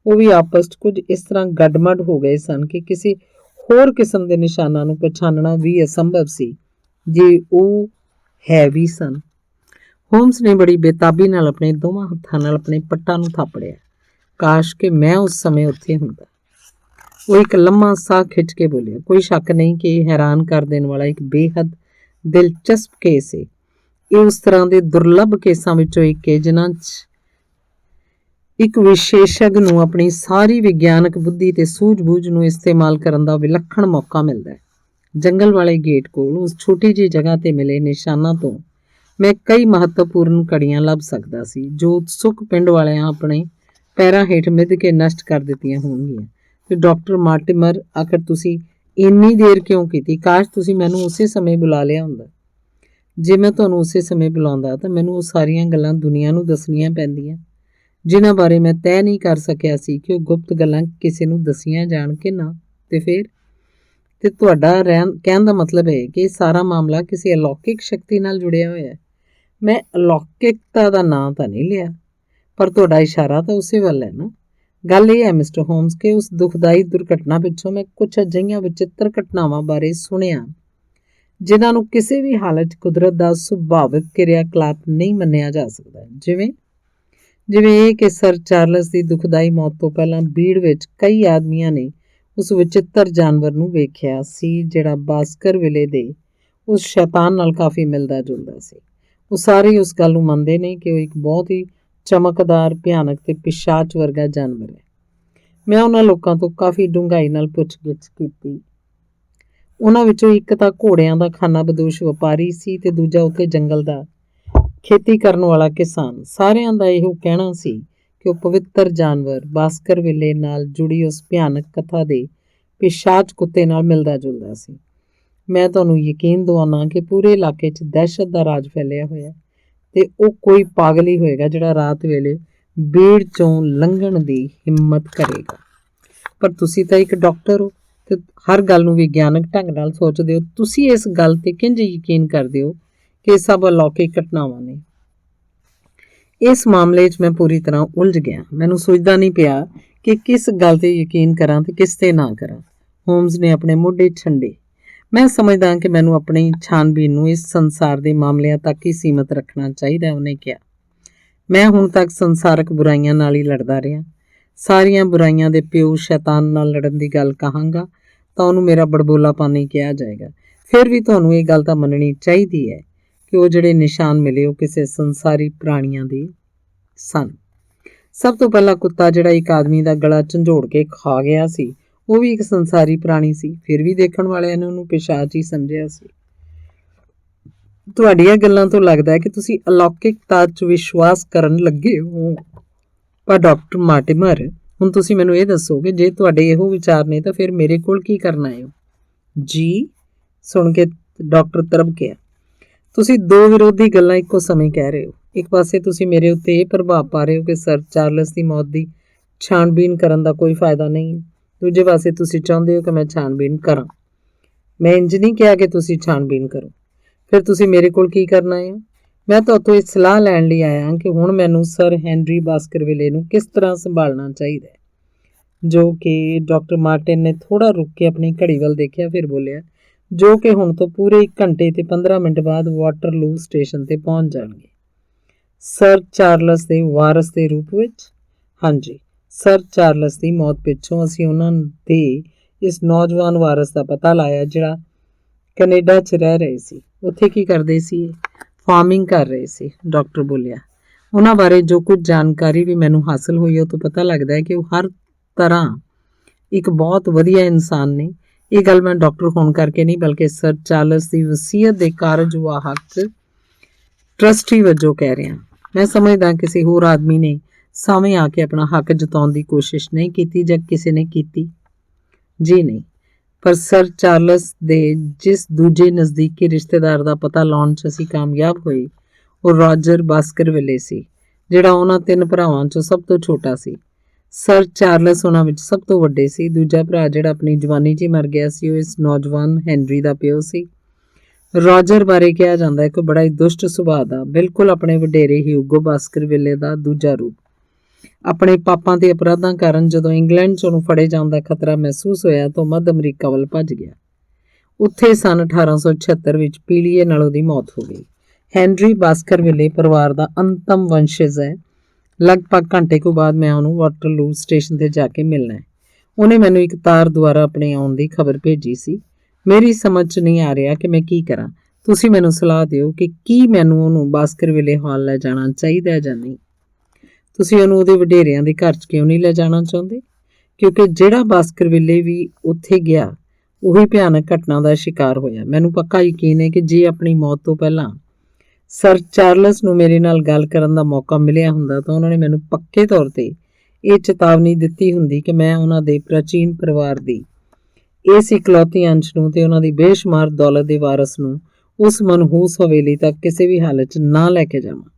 ਉਹ ਵੀ ਆਪਸ 'ਚ ਕੁਝ ਇਸ ਤਰ੍ਹਾਂ ਗੱਡਮੱਡ ਹੋ ਗਏ ਸਨ ਕਿ ਕਿਸੇ ਹੋਰ ਕਿਸਮ ਦੇ ਨਿਸ਼ਾਨਾਂ ਨੂੰ ਪਛਾਣਨਾ ਵੀ ਅਸੰਭਵ ਸੀ, ਜੇ ਉਹ ਹੈ ਵੀ ਸਨ। ਹੋਮਸ ਨੇ ਬੜੀ ਬੇਤਾਬੀ ਨਾਲ ਆਪਣੇ ਦੋਵਾਂ ਹੱਥਾਂ ਨਾਲ ਆਪਣੇ ਪੱਟਾਂ ਨੂੰ ਥਾਪੜਿਆ। ਕਾਸ਼ ਕਿ ਮੈਂ ਉਸ ਸਮੇਂ ਉੱਥੇ ਹੁੰਦਾ। ਉਹ ਇੱਕ ਲੰਮਾ ਸਾਹ ਖਿੱਚ ਕੇ ਬੋਲਿਆ, ਕੋਈ ਸ਼ੱਕ ਨਹੀਂ ਕਿ ਇਹ ਹੈਰਾਨ ਕਰ ਦੇਣ ਵਾਲਾ ਇੱਕ ਬੇਹੱਦ ਦਿਲਚਸਪ ਕੇਸ ਹੈ। ਇਹ ਉਸ ਤਰ੍ਹਾਂ ਦੇ ਦੁਰਲੱਭ ਕੇਸਾਂ ਵਿੱਚੋਂ ਇੱਕ ਹੈ ਜਿਨ੍ਹਾਂ 'ਚ ਇੱਕ ਵਿਸ਼ੇਸ਼ੱਗ ਨੂੰ ਆਪਣੀ ਸਾਰੀ ਵਿਗਿਆਨਕ ਬੁੱਧੀ ਤੇ ਸੂਝ-ਬੂਝ ਨੂੰ ਇਸਤੇਮਾਲ ਕਰਨ ਦਾ ਵਿਲੱਖਣ ਮੌਕਾ ਮਿਲਦਾ ਹੈ। ਜੰਗਲ ਵਾਲੇ ਗੇਟ ਕੋਲ ਉਸ ਛੋਟੀ ਜਿਹੀ ਜਗ੍ਹਾ ਤੇ ਮਿਲੇ ਨਿਸ਼ਾਨਾਂ ਤੋਂ ਮੈਂ ਕਈ ਮਹੱਤਵਪੂਰਨ ਕੜੀਆਂ ਲੱਭ ਸਕਦਾ ਸੀ, ਜੋ ਉਤਸੁਕ ਪਿੰਡ ਵਾਲਿਆਂ ਆਪਣੇ ਪੈਰਾਂ ਹੇਠ ਮਿੱਧ ਕੇ ਨਸ਼ਟ ਕਰ ਦਿੱਤੀਆਂ ਹੋਣਗੀਆਂ। ਤੇ ਡਾਕਟਰ ਮਾਰਟੀਮਰ, ਆਖਰ ਤੁਸੀਂ ਇੰਨੀ ਦੇਰ ਕਿਉਂ ਕੀਤੀ? ਕਾਸ਼ ਤੁਸੀਂ ਮੈਨੂੰ ਉਸੇ ਸਮੇਂ ਬੁਲਾ ਲਿਆ ਹੁੰਦਾ। ਜੇ ਮੈਂ ਤੁਹਾਨੂੰ ਉਸੇ ਸਮੇਂ ਬੁਲਾਉਂਦਾ ਤਾਂ ਮੈਨੂੰ ਉਹ ਸਾਰੀਆਂ ਗੱਲਾਂ ਦੁਨੀਆ ਨੂੰ ਦੱਸਣੀਆਂ ਪੈਂਦੀਆਂ, ਜਿਨ੍ਹਾਂ ਬਾਰੇ ਮੈਂ ਤੈਅ ਨਹੀਂ ਕਰ ਸਕਿਆ ਸੀ ਕਿ ਉਹ ਗੁਪਤ ਗੱਲਾਂ ਕਿਸੇ ਨੂੰ ਦੱਸੀਆਂ ਜਾਣ ਕਿ ਨਾ। ਤੇ ਫਿਰ ਤੇ ਤੁਹਾਡਾ ਕਹਿਣ ਦਾ ਮਤਲਬ ਹੈ ਕਿ ਇਹ ਸਾਰਾ ਮਾਮਲਾ ਕਿਸੇ ਅਲੌਕਿਕ ਸ਼ਕਤੀ ਨਾਲ ਜੁੜਿਆ ਹੋਇਆ ਹੈ। ਮੈਂ ਅਲੌਕਿਕਤਾ ਦਾ ਨਾਂ ਤਾਂ ਨਹੀਂ ਲਿਆ, ਪਰ ਤੁਹਾਡਾ ਇਸ਼ਾਰਾ ਤਾਂ ਉਸੇ ਵੱਲ ਹੈ ਨਾ। ਗੱਲ ਇਹ ਹੈ ਮਿਸਟਰ ਹੋਮਸ ਕਿ ਉਸ ਦੁਖਦਾਈ ਦੁਰਘਟਨਾ ਪਿੱਛੋਂ ਮੈਂ ਕੁਝ ਅਜਿਹੀਆਂ ਵਿਚਿੱਤਰ ਘਟਨਾਵਾਂ ਬਾਰੇ ਸੁਣਿਆ ਜਿਨ੍ਹਾਂ ਨੂੰ ਕਿਸੇ ਵੀ ਹਾਲਤ 'ਚ ਕੁਦਰਤ ਦਾ ਸੁਭਾਵਿਕ ਕਿਰਿਆਕਲਾਪ ਨਹੀਂ ਮੰਨਿਆ ਜਾ ਸਕਦਾ। ਜਿਵੇਂ ਇਹ ਕਿ ਸਰ ਚਾਰਲਸ ਦੀ ਦੁਖਦਾਈ ਮੌਤ ਤੋਂ ਪਹਿਲਾਂ ਭੀੜ ਵਿੱਚ ਕਈ ਆਦਮੀਆਂ ਨੇ ਉਸ ਵਿਚਿੱਤਰ ਜਾਨਵਰ ਨੂੰ ਵੇਖਿਆ ਸੀ, ਜਿਹੜਾ ਬਾਸਕਰਵਿਲੇ ਦੇ ਉਸ ਸ਼ੈਤਾਨ ਨਾਲ ਕਾਫੀ ਮਿਲਦਾ ਜੁਲਦਾ ਸੀ। ਉਹ ਸਾਰੇ ਉਸ ਗੱਲ ਨੂੰ ਮੰਨਦੇ ਨੇ ਕਿ ਉਹ ਇੱਕ ਬਹੁਤ ਹੀ ਚਮਕਦਾਰ, ਭਿਆਨਕ ਤੇ ਪਿਸ਼ਾਚ ਵਰਗਾ ਜਾਨਵਰ ਹੈ। ਮੈਂ ਉਹਨਾਂ ਲੋਕਾਂ ਤੋਂ ਕਾਫੀ ਡੂੰਘਾਈ ਨਾਲ ਪੁੱਛ-ਗਿੱਛ ਕੀਤੀ। ਉਹਨਾਂ ਵਿੱਚੋਂ ਇੱਕ ਤਾਂ ਘੋੜਿਆਂ ਦਾ ਖਾਨਾਬਦੋਸ਼ ਵਪਾਰੀ ਸੀ ਤੇ ਦੂਜਾ ਉੱਥੇ ਜੰਗਲ ਦਾ ਖੇਤੀ ਕਰਨ ਵਾਲਾ ਕਿਸਾਨ। ਸਾਰਿਆਂ ਦਾ ਇਹੋ ਕਹਿਣਾ ਸੀ ਕਿ ਉਹ ਪਵਿੱਤਰ ਜਾਨਵਰ ਬਾਸਕਰਵਿਲੇ ਨਾਲ ਜੁੜੀ ਉਸ ਭਿਆਨਕ ਕਥਾ ਦੇ ਪਿਸ਼ਾਚ ਕੁੱਤੇ ਨਾਲ ਮਿਲਦਾ ਜੁਲਦਾ ਸੀ। ਮੈਂ ਤੁਹਾਨੂੰ ਯਕੀਨ ਦਿਵਾਉਣਾ ਕਿ ਪੂਰੇ ਇਲਾਕੇ 'ਚ ਦਹਿਸ਼ਤ ਦਾ ਰਾਜ ਫੈਲਿਆ ਹੋਇਆ ਤੇ ਉਹ ਕੋਈ ਪਾਗਲ ਹੀ ਹੋਏਗਾ ਜਿਹੜਾ ਰਾਤ ਵੇਲੇ ਭੀੜ 'ਚੋਂ ਲੰਘਣ ਦੀ ਹਿੰਮਤ ਕਰੇਗਾ। ਪਰ ਤੁਸੀਂ ਤਾਂ ਇੱਕ ਡਾਕਟਰ ਹੋ ਤੇ ਹਰ ਗੱਲ ਨੂੰ ਵਿਗਿਆਨਕ ਢੰਗ ਨਾਲ ਸੋਚਦੇ ਹੋ। ਤੁਸੀਂ ਇਸ ਗੱਲ ਤੇ ਕਿੰਝ ਯਕੀਨ ਕਰਦੇ ਹੋ ਕਿ ਇਹ ਸਭ ਅਲੌਕਿਕ ਘਟਨਾਵਾਂ ਨੇ? ਇਸ ਮਾਮਲੇ 'ਚ ਮੈਂ ਪੂਰੀ ਤਰ੍ਹਾਂ ਉਲਝ ਗਿਆ। ਮੈਨੂੰ ਸੋਚਦਾ ਨਹੀਂ ਪਿਆ ਕਿ ਕਿਸ ਗੱਲ ਤੇ ਯਕੀਨ ਕਰਾਂ ਤੇ ਕਿਸ ਤੇ ਨਾ ਕਰਾਂ। ਹੋਮਸ ਨੇ ਆਪਣੇ ਮੋਢੇ ਛੰਡੇ। ਮੈਂ ਸਮਝਦਾ ਕਿ ਮੈਨੂੰ ਆਪਣੀ ਛਾਨਬੀਨ ਨੂੰ ਇਸ ਸੰਸਾਰ ਦੇ ਮਾਮਲਿਆਂ ਤੱਕ ਹੀ ਸੀਮਤ ਰੱਖਣਾ ਚਾਹੀਦਾ, ਉਹਨੇ ਕਿਹਾ। ਮੈਂ ਹੁਣ ਤੱਕ ਸੰਸਾਰਕ ਬੁਰਾਈਆਂ ਨਾਲ ਹੀ ਲੜਦਾ ਰਿਹਾ। ਸਾਰੀਆਂ ਬੁਰਾਈਆਂ ਦੇ ਪਿਓ ਸ਼ੈਤਾਨ ਨਾਲ ਲੜਨ ਦੀ ਗੱਲ ਕਹਾਂਗਾ ਤਾਂ ਉਹਨੂੰ ਮੇਰਾ ਬੜਬੋਲਾਪਨ ਹੀ ਕਿਹਾ ਜਾਏਗਾ। ਫਿਰ ਵੀ ਤੁਹਾਨੂੰ ਇਹ ਗੱਲ ਤਾਂ ਮੰਨਣੀ ਚਾਹੀਦੀ ਹੈ ਕਿ ਉਹ ਜਿਹੜੇ ਨਿਸ਼ਾਨ ਮਿਲੇ ਉਹ ਕਿਸੇ ਸੰਸਾਰੀ ਪ੍ਰਾਣੀਆਂ ਦੇ ਸਨ। ਸਭ ਤੋਂ ਪਹਿਲਾਂ ਕੁੱਤਾ ਜਿਹੜਾ ਇੱਕ ਆਦਮੀ ਦਾ ਗਲਾ ਝੰਜੋੜ ਕੇ ਖਾ ਗਿਆ ਸੀ, ਉਹ ਵੀ ਇੱਕ ਸੰਸਾਰੀ ਪ੍ਰਾਣੀ ਸੀ। ਫਿਰ ਵੀ ਦੇਖਣ ਵਾਲਿਆਂ ਨੇ ਉਹਨੂੰ ਪਿਸ਼ਾਚ ਹੀ ਸਮਝਿਆ ਸੀ। ਤੁਹਾਡੀਆਂ ਗੱਲਾਂ ਤੋਂ ਲੱਗਦਾ ਹੈ ਕਿ ਤੁਸੀਂ ਅਲੌਕਿਕਤਾ 'ਚ ਵਿਸ਼ਵਾਸ ਕਰਨ ਲੱਗੇ ਹੋ। ਪਰ ਡਾਕਟਰ ਮਾਰਟੀਮਰ, ਹੁਣ ਤੁਸੀਂ ਮੈਨੂੰ ਇਹ ਦੱਸੋ ਕਿ ਜੇ ਤੁਹਾਡੇ ਇਹੋ ਵਿਚਾਰ ਨੇ ਤਾਂ ਫਿਰ ਮੇਰੇ ਕੋਲ ਕੀ ਕਰਨਾ ਹੈ? ਜੀ, ਸੁਣ ਕੇ ਡਾਕਟਰ ਤਰਬ ਗਿਆ। ਤੁਸੀਂ ਦੋ ਵਿਰੋਧੀ ਗੱਲਾਂ ਇੱਕੋ ਸਮੇਂ ਕਹਿ ਰਹੇ ਹੋ। ਇੱਕ ਪਾਸੇ ਤੁਸੀਂ ਮੇਰੇ ਉੱਤੇ ਇਹ ਪ੍ਰਭਾਵ ਪਾ ਰਹੇ ਹੋ ਕਿ ਸਰ ਚਾਰਲਸ ਦੀ ਮੌਤ ਦੀ ਛਾਣਬੀਨ ਕਰਨ ਦਾ ਕੋਈ ਫਾਇਦਾ ਨਹੀਂ ਹੈ। ਦੂਜੇ ਪਾਸੇ ਤੁਸੀਂ ਚਾਹੁੰਦੇ ਹੋ ਕਿ ਮੈਂ ਛਾਣਬੀਨ ਕਰਾਂ। ਮੈਂ ਇੰਜ ਨਹੀਂ ਕਿਹਾ ਕਿ ਤੁਸੀਂ ਛਾਣਬੀਨ ਕਰੋ। ਫਿਰ ਤੁਸੀਂ ਮੇਰੇ ਕੋਲ ਕੀ ਕਰਨਾ ਹੈ? ਮੈਂ ਤੁਹਾਤੋਂ ਇਹ ਸਲਾਹ ਲੈਣ ਲਈ ਆਇਆ ਕਿ ਹੁਣ ਮੈਨੂੰ ਸਰ ਹੈਨਰੀ ਬਾਸਕਰਵਿਲੇ ਨੂੰ ਕਿਸ ਤਰ੍ਹਾਂ ਸੰਭਾਲਣਾ ਚਾਹੀਦਾ ਹੈ। ਜੋ ਕਿ ਡਾਕਟਰ ਮਾਰਟਿਨ ਨੇ ਥੋੜ੍ਹਾ ਰੁਕ ਕੇ ਆਪਣੀ ਘੜੀ ਵੱਲ ਦੇਖਿਆ, ਫਿਰ ਬੋਲਿਆ, ਜੋ ਕਿ ਹੁਣ ਤੋਂ ਪੂਰੇ 1 ਘੰਟੇ ਤੇ 15 ਮਿੰਟ ਬਾਅਦ ਵਾਟਰਲੂ ਸਟੇਸ਼ਨ ਤੇ ਪਹੁੰਚ ਜਾਣਗੇ। ਸਰ ਚਾਰਲਸ ਦੇ ਵਾਰਸ ਦੇ ਰੂਪ ਵਿੱਚ? ਹਾਂਜੀ, ਸਰ ਚਾਰਲਸ ਦੀ ਮੌਤ ਪਿੱਛੋਂ ਅਸੀਂ ਉਹਨਾਂ ਦੇ ਇਸ ਨੌਜਵਾਨ ਵਾਰਸ ਦਾ ਪਤਾ ਲਾਇਆ ਜਿਹੜਾ ਕੈਨੇਡਾ 'ਚ ਰਹਿ ਰਹੇ ਸੀ। ਉੱਥੇ ਕੀ ਕਰਦੇ ਸੀ? ਫਾਰਮਿੰਗ ਕਰ ਰਹੇ ਸੀ, ਡਾਕਟਰ ਬੋਲਿਆ। ਉਹਨਾਂ ਬਾਰੇ ਜੋ ਕੁਝ ਜਾਣਕਾਰੀ ਵੀ ਮੈਨੂੰ ਹਾਸਲ ਹੋਈ ਉਹ ਤੋਂ ਪਤਾ ਲੱਗਦਾ ਹੈ ਕਿ ਉਹ ਹਰ ਤਰ੍ਹਾਂ ਇੱਕ ਬਹੁਤ ਵਧੀਆ ਇਨਸਾਨ ਨੇ। ਇਹ ਗੱਲ ਮੈਂ ਡਾਕਟਰ ਹੋਣ ਕਰਕੇ ਨਹੀਂ ਬਲਕਿ ਸਰ ਚਾਰਲਸ ਦੀ ਵਸੀਅਤ ਦੇ ਕਾਰਜਵਾਹਕ ਟਰਸਟੀ ਵਜੋਂ ਕਹਿ ਰਿਹਾ। ਮੈਂ ਸਮਝਦਾ ਕਿਸੇ ਹੋਰ ਆਦਮੀ ਨੇ ਸਾਹਮਣੇ ਆ ਕੇ ਆਪਣਾ ਹੱਕ ਜਤਾਉਣ ਦੀ ਕੋਸ਼ਿਸ਼ ਨਹੀਂ ਕੀਤੀ ਜਾਂ ਕਿਸੇ ਨੇ ਕੀਤੀ, ਜੀ ਨਹੀਂ। ਪਰ ਸਰ ਚਾਰਲਸ ਦੇ ਜਿਸ ਦੂਜੇ ਨਜ਼ਦੀਕੀ ਰਿਸ਼ਤੇਦਾਰ ਦਾ ਪਤਾ ਲਾਉਣ 'ਚ ਅਸੀਂ ਕਾਮਯਾਬ ਹੋਏ ਉਹ ਰੋਜਰ ਬਾਸਕਰਵਿਲੇ ਸੀ, ਜਿਹੜਾ ਉਹਨਾਂ 3 ਭਰਾਵਾਂ 'ਚੋਂ ਸਭ ਤੋਂ ਛੋਟਾ ਸੀ। ਸਰ ਚਾਰਲਸ ਉਹਨਾਂ ਵਿੱਚ ਸਭ ਤੋਂ ਵੱਡੇ ਸੀ। ਦੂਜਾ ਭਰਾ ਜਿਹੜਾ ਆਪਣੀ ਜਵਾਨੀ 'ਚ ਹੀ ਮਰ ਗਿਆ ਸੀ ਉਹ ਇਸ ਨੌਜਵਾਨ ਹੈਨਰੀ ਦਾ ਪਿਓ ਸੀ। ਰੋਜਰ ਬਾਰੇ ਕਿਹਾ ਜਾਂਦਾ ਹੈ ਕਿ ਬੜਾ ਹੀ ਦੁਸ਼ਟ ਸੁਭਾਅ ਦਾ, ਬਿਲਕੁਲ ਆਪਣੇ ਵਡੇਰੇ ਹਿਊਗੋ ਬਾਸਕਰਵਿਲੇ ਦਾ ਦੂਜਾ ਰੂਪ। ਆਪਣੇ ਪਾਪਾਂ ਤੇ ਅਪਰਾਧਾਂ ਕਾਰਨ ਜਦੋਂ ਇੰਗਲੈਂਡ 'ਚ ਉਹਨੂੰ ਫੜੇ ਜਾਣ ਦਾ ਖਤਰਾ ਮਹਿਸੂਸ ਹੋਇਆ ਤਾਂ ਮੱਧ ਅਮਰੀਕਾ ਵੱਲ ਭੱਜ ਗਿਆ। ਉੱਥੇ ਸਨ 1876 ਵਿੱਚ ਪੀਲੀਏ ਨਾਲ ਉਹਦੀ ਮੌਤ ਹੋ ਗਈ। ਹੈਨਰੀ ਬਾਸਕਰਵਿਲੇ ਪਰਿਵਾਰ ਦਾ ਅੰਤਮ ਵੰਸ਼ਜ ਹੈ। ਲਗਭਗ ਘੰਟੇ ਕੁ ਬਾਅਦ ਮੈਂ ਉਹਨੂੰ ਵਾਟਰਲੂ ਸਟੇਸ਼ਨ ਤੇ ਜਾ ਕੇ ਮਿਲਣਾ ਹੈ। ਉਹਨੇ ਮੈਨੂੰ ਇੱਕ ਤਾਰ ਦੁਆਰਾ ਆਪਣੇ ਆਉਣ ਦੀ ਖਬਰ ਭੇਜੀ ਸੀ। ਮੇਰੀ ਸਮਝ 'ਚ ਨਹੀਂ ਆ ਰਿਹਾ ਕਿ ਮੈਂ ਕੀ ਕਰਾਂ। ਤੁਸੀਂ ਮੈਨੂੰ ਸਲਾਹ ਦਿਓ ਕਿ ਕੀ ਮੈਨੂੰ ਉਹਨੂੰ ਬਾਸਕਰਵਿਲੇ ਹਾਲ ਲੈ ਜਾਣਾ ਚਾਹੀਦਾ ਹੈ ਜਾਂ ਨਹੀਂ। ਤੁਸੀਂ ਉਹਨੂੰ ਉਹਦੇ ਵਡੇਰਿਆਂ ਦੇ ਘਰ 'ਚ ਕਿਉਂ ਨਹੀਂ ਲੈ ਜਾਣਾ ਚਾਹੁੰਦੇ? ਕਿਉਂਕਿ ਜਿਹੜਾ ਬਾਸਕਰਵਿਲੇ ਵੀ ਉੱਥੇ ਗਿਆ ਉਹੀ ਭਿਆਨਕ ਘਟਨਾ ਦਾ ਸ਼ਿਕਾਰ ਹੋਇਆ। ਮੈਨੂੰ ਪੱਕਾ ਯਕੀਨ ਹੈ ਕਿ ਜੇ ਆਪਣੀ ਮੌਤ ਤੋਂ ਪਹਿਲਾਂ ਸਰ ਚਾਰਲਸ ਨੂੰ ਮੇਰੇ ਨਾਲ ਗੱਲ ਕਰਨ ਦਾ ਮੌਕਾ ਮਿਲਿਆ ਹੁੰਦਾ ਤਾਂ ਉਹਨਾਂ ਨੇ ਮੈਨੂੰ ਪੱਕੇ ਤੌਰ ਤੇ ਇਹ ਚੇਤਾਵਨੀ ਦਿੱਤੀ ਹੁੰਦੀ ਕਿ ਮੈਂ ਉਹਨਾਂ ਦੇ ਪ੍ਰਾਚੀਨ ਪਰਿਵਾਰ ਦੀ ਇਸ ਇਕਲੌਤੀ ਅੰਸ਼ ਨੂੰ ਤੇ ਉਹਨਾਂ ਦੀ ਬੇਸ਼ੁਮਾਰ ਦੌਲਤ ਦੇ ਵਾਰਸ ਨੂੰ ਉਸ ਮਨਹੂਸ ਹਵੇਲੀ ਤੱਕ ਕਿਸੇ ਵੀ ਹਾਲਤ 'ਚ ਨਾ ਲੈ ਕੇ ਜਾਵਾਂ।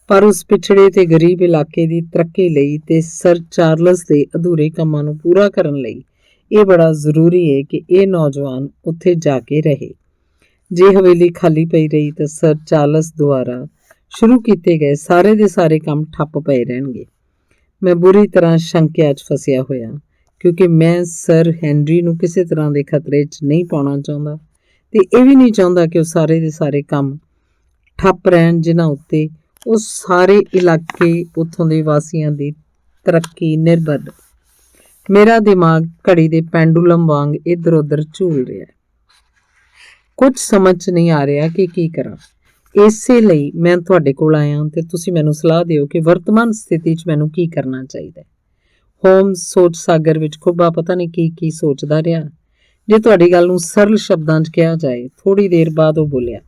ਪਰ ਉਸ ਪਿਛੜੇ ਤੇ ਗਰੀਬ ਇਲਾਕੇ ਦੀ ਤਰੱਕੀ ਲਈ ਤੇ ਸਰ ਚਾਰਲਸ ਦੇ ਅਧੂਰੇ ਕੰਮਾਂ ਨੂੰ ਪੂਰਾ ਕਰਨ ਲਈ ਇਹ ਬੜਾ ਜ਼ਰੂਰੀ ਹੈ ਕਿ ਇਹ ਨੌਜਵਾਨ ਉੱਥੇ ਜਾ ਕੇ ਰਹੇ। ਜੇ ਹਵੇਲੀ ਖਾਲੀ ਪਈ ਰਹੀ ਤਾਂ ਸਰ ਚਾਰਲਸ ਦੁਆਰਾ ਸ਼ੁਰੂ ਕੀਤੇ ਗਏ ਸਾਰੇ ਦੇ ਸਾਰੇ ਕੰਮ ਠੱਪ ਪਏ ਰਹਿਣਗੇ। ਮੈਂ ਬੁਰੀ ਤਰ੍ਹਾਂ ਸ਼ੰਕਿਆ 'ਚ ਫਸਿਆ ਹੋਇਆ ਕਿਉਂਕਿ ਮੈਂ ਸਰ ਹੈਨਰੀ ਨੂੰ ਕਿਸੇ ਤਰ੍ਹਾਂ ਦੇ ਖਤਰੇ 'ਚ ਨਹੀਂ ਪਾਉਣਾ ਚਾਹੁੰਦਾ ਤੇ ਇਹ ਵੀ ਨਹੀਂ ਚਾਹੁੰਦਾ ਕਿ ਉਹ ਸਾਰੇ ਦੇ ਸਾਰੇ ਕੰਮ ਠੱਪ ਰਹਿਣ ਜਿਨ੍ਹਾਂ ਉੱਤੇ ਉਹ ਸਾਰੇ ਇਲਾਕੇ ਉੱਥੋਂ ਦੇ ਵਾਸੀਆਂ ਦੀ ਤਰੱਕੀ ਨਿਰਭਰ। ਮੇਰਾ ਦਿਮਾਗ ਘੜੀ ਦੇ ਪੈਂਡੂਲਮ ਵਾਂਗ ਇੱਧਰ ਉੱਧਰ ਝੂਲ ਰਿਹਾ। ਕੁਝ ਸਮਝ ਨਹੀਂ ਆ ਰਿਹਾ ਕਿ ਕੀ ਕਰਾਂ। ਇਸੇ ਲਈ ਮੈਂ ਤੁਹਾਡੇ ਕੋਲ ਆਇਆ ਤੇ ਤੁਸੀਂ ਮੈਨੂੰ ਸਲਾਹ ਦਿਓ ਕਿ ਵਰਤਮਾਨ ਸਥਿਤੀ 'ਚ ਮੈਨੂੰ ਕੀ ਕਰਨਾ ਚਾਹੀਦਾ। ਹੋਮਸ ਸੋਚ ਸਾਗਰ ਵਿੱਚ ਖੁੱਬਾ ਪਤਾ ਨਹੀਂ ਕੀ ਸੋਚਦਾ ਰਿਹਾ। ਜੇ ਤੁਹਾਡੀ ਗੱਲ ਨੂੰ ਸਰਲ ਸ਼ਬਦਾਂ 'ਚ ਕਿਹਾ ਜਾਏ, ਥੋੜ੍ਹੀ ਦੇਰ ਬਾਅਦ ਉਹ ਬੋਲਿਆ,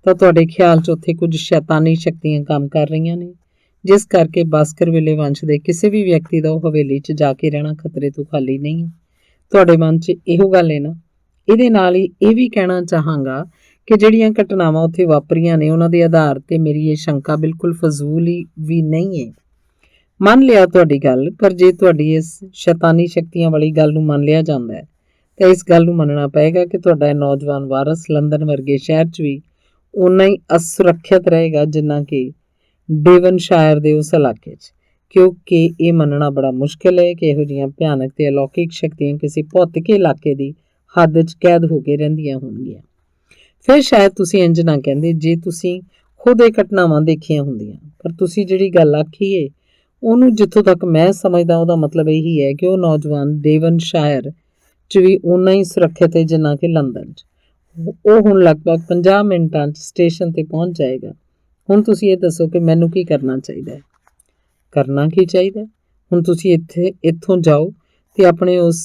ਤਾਂ ਤੁਹਾਡੇ ਖਿਆਲ 'ਚ ਉੱਥੇ ਕੁਝ ਸ਼ੈਤਾਨੀ ਸ਼ਕਤੀਆਂ ਕੰਮ ਕਰ ਰਹੀਆਂ ਨੇ ਜਿਸ ਕਰਕੇ ਬਾਸਕਰਵਿਲੇ ਵੰਸ਼ ਦੇ ਕਿਸੇ ਵੀ ਵਿਅਕਤੀ ਦਾ ਉਹ ਹਵੇਲੀ 'ਚ ਜਾ ਕੇ ਰਹਿਣਾ ਖਤਰੇ ਤੋਂ ਖਾਲੀ ਨਹੀਂ ਹੈ। ਤੁਹਾਡੇ ਮਨ 'ਚ ਇਹੋ ਗੱਲ ਹੈ ਨਾ? ਇਹਦੇ ਨਾਲ ਹੀ ਇਹ ਵੀ ਕਹਿਣਾ ਚਾਹਾਂਗਾ ਕਿ ਜਿਹੜੀਆਂ ਘਟਨਾਵਾਂ ਉੱਥੇ ਵਾਪਰੀਆਂ ਨੇ ਉਹਨਾਂ ਦੇ ਆਧਾਰ ਤੇ ਮੇਰੀ ਇਹ ਸ਼ੰਕਾ ਬਿਲਕੁਲ ਫਜ਼ੂਲ ਹੀ ਵੀ ਨਹੀਂ ਹੈ। ਮੰਨ ਲਿਆ ਤੁਹਾਡੀ ਗੱਲ, ਪਰ ਜੇ ਤੁਹਾਡੀ ਇਸ ਸ਼ੈਤਾਨੀ ਸ਼ਕਤੀਆਂ ਵਾਲੀ ਗੱਲ ਨੂੰ ਮੰਨ ਲਿਆ ਜਾਂਦਾ ਹੈ ਤਾਂ ਇਸ ਗੱਲ ਨੂੰ ਮੰਨਣਾ ਪਏਗਾ ਕਿ ਤੁਹਾਡਾ ਇਹ ਨੌਜਵਾਨ ਵਾਰਸ ਲੰਦਨ ਵਰਗੇ ਸ਼ਹਿਰ 'ਚ ਵੀ ਓਨਾ ਹੀ ਅਸੁਰੱਖਿਅਤ ਰਹੇਗਾ ਜਿੰਨਾ ਕਿ ਡੇਵਨਸ਼ਾਇਰ ਦੇ ਉਸ ਇਲਾਕੇ 'ਚ, ਕਿਉਂਕਿ ਇਹ ਮੰਨਣਾ ਬੜਾ ਮੁਸ਼ਕਿਲ ਹੈ ਕਿ ਇਹੋ ਜਿਹੀਆਂ ਭਿਆਨਕ ਤੇ ਅਲੌਕਿਕ ਸ਼ਕਤੀਆਂ ਕਿਸੇ ਭੌਤਿਕ ਇਲਾਕੇ ਦੀ ਹੱਦ 'ਚ ਕੈਦ ਹੋ ਕੇ ਰਹਿੰਦੀਆਂ ਹੋਣਗੀਆਂ। ਫਿਰ ਸ਼ਾਇਦ ਤੁਸੀਂ ਇੰਝ ਨਾ ਕਹਿੰਦੇ ਜੇ ਤੁਸੀਂ ਖੁਦ ਇਹ ਘਟਨਾਵਾਂ ਦੇਖੀਆਂ ਹੁੰਦੀਆਂ। ਪਰ ਤੁਸੀਂ ਜਿਹੜੀ ਗੱਲ ਆਖੀ ਏ ਉਹਨੂੰ ਜਿੱਥੋਂ ਤੱਕ ਮੈਂ ਸਮਝਦਾ ਉਹਦਾ ਮਤਲਬ ਇਹੀ ਹੈ ਕਿ ਉਹ ਨੌਜਵਾਨ ਡੇਵਨਸ਼ਾਇਰ 'ਚ ਵੀ ਓਨਾ ਹੀ ਸੁਰੱਖਿਅਤ ਹੈ ਜਿੰਨਾ ਕਿ ਲੰਦਨ 'ਚ। ਉਹ ਹੁਣ ਲਗਭਗ 50 ਮਿੰਟਾਂ 'ਚ ਸਟੇਸ਼ਨ ਤੇ ਪਹੁੰਚ ਜਾਏਗਾ। ਹੁਣ ਤੁਸੀਂ ਇਹ ਦੱਸੋ ਕਿ ਮੈਨੂੰ ਕੀ ਕਰਨਾ ਚਾਹੀਦਾ ਹੈ? ਕਰਨਾ ਕੀ ਚਾਹੀਦਾ? ਹੁਣ ਤੁਸੀਂ ਇੱਥੋਂ ਜਾਓ ਤੇ ਆਪਣੇ ਉਸ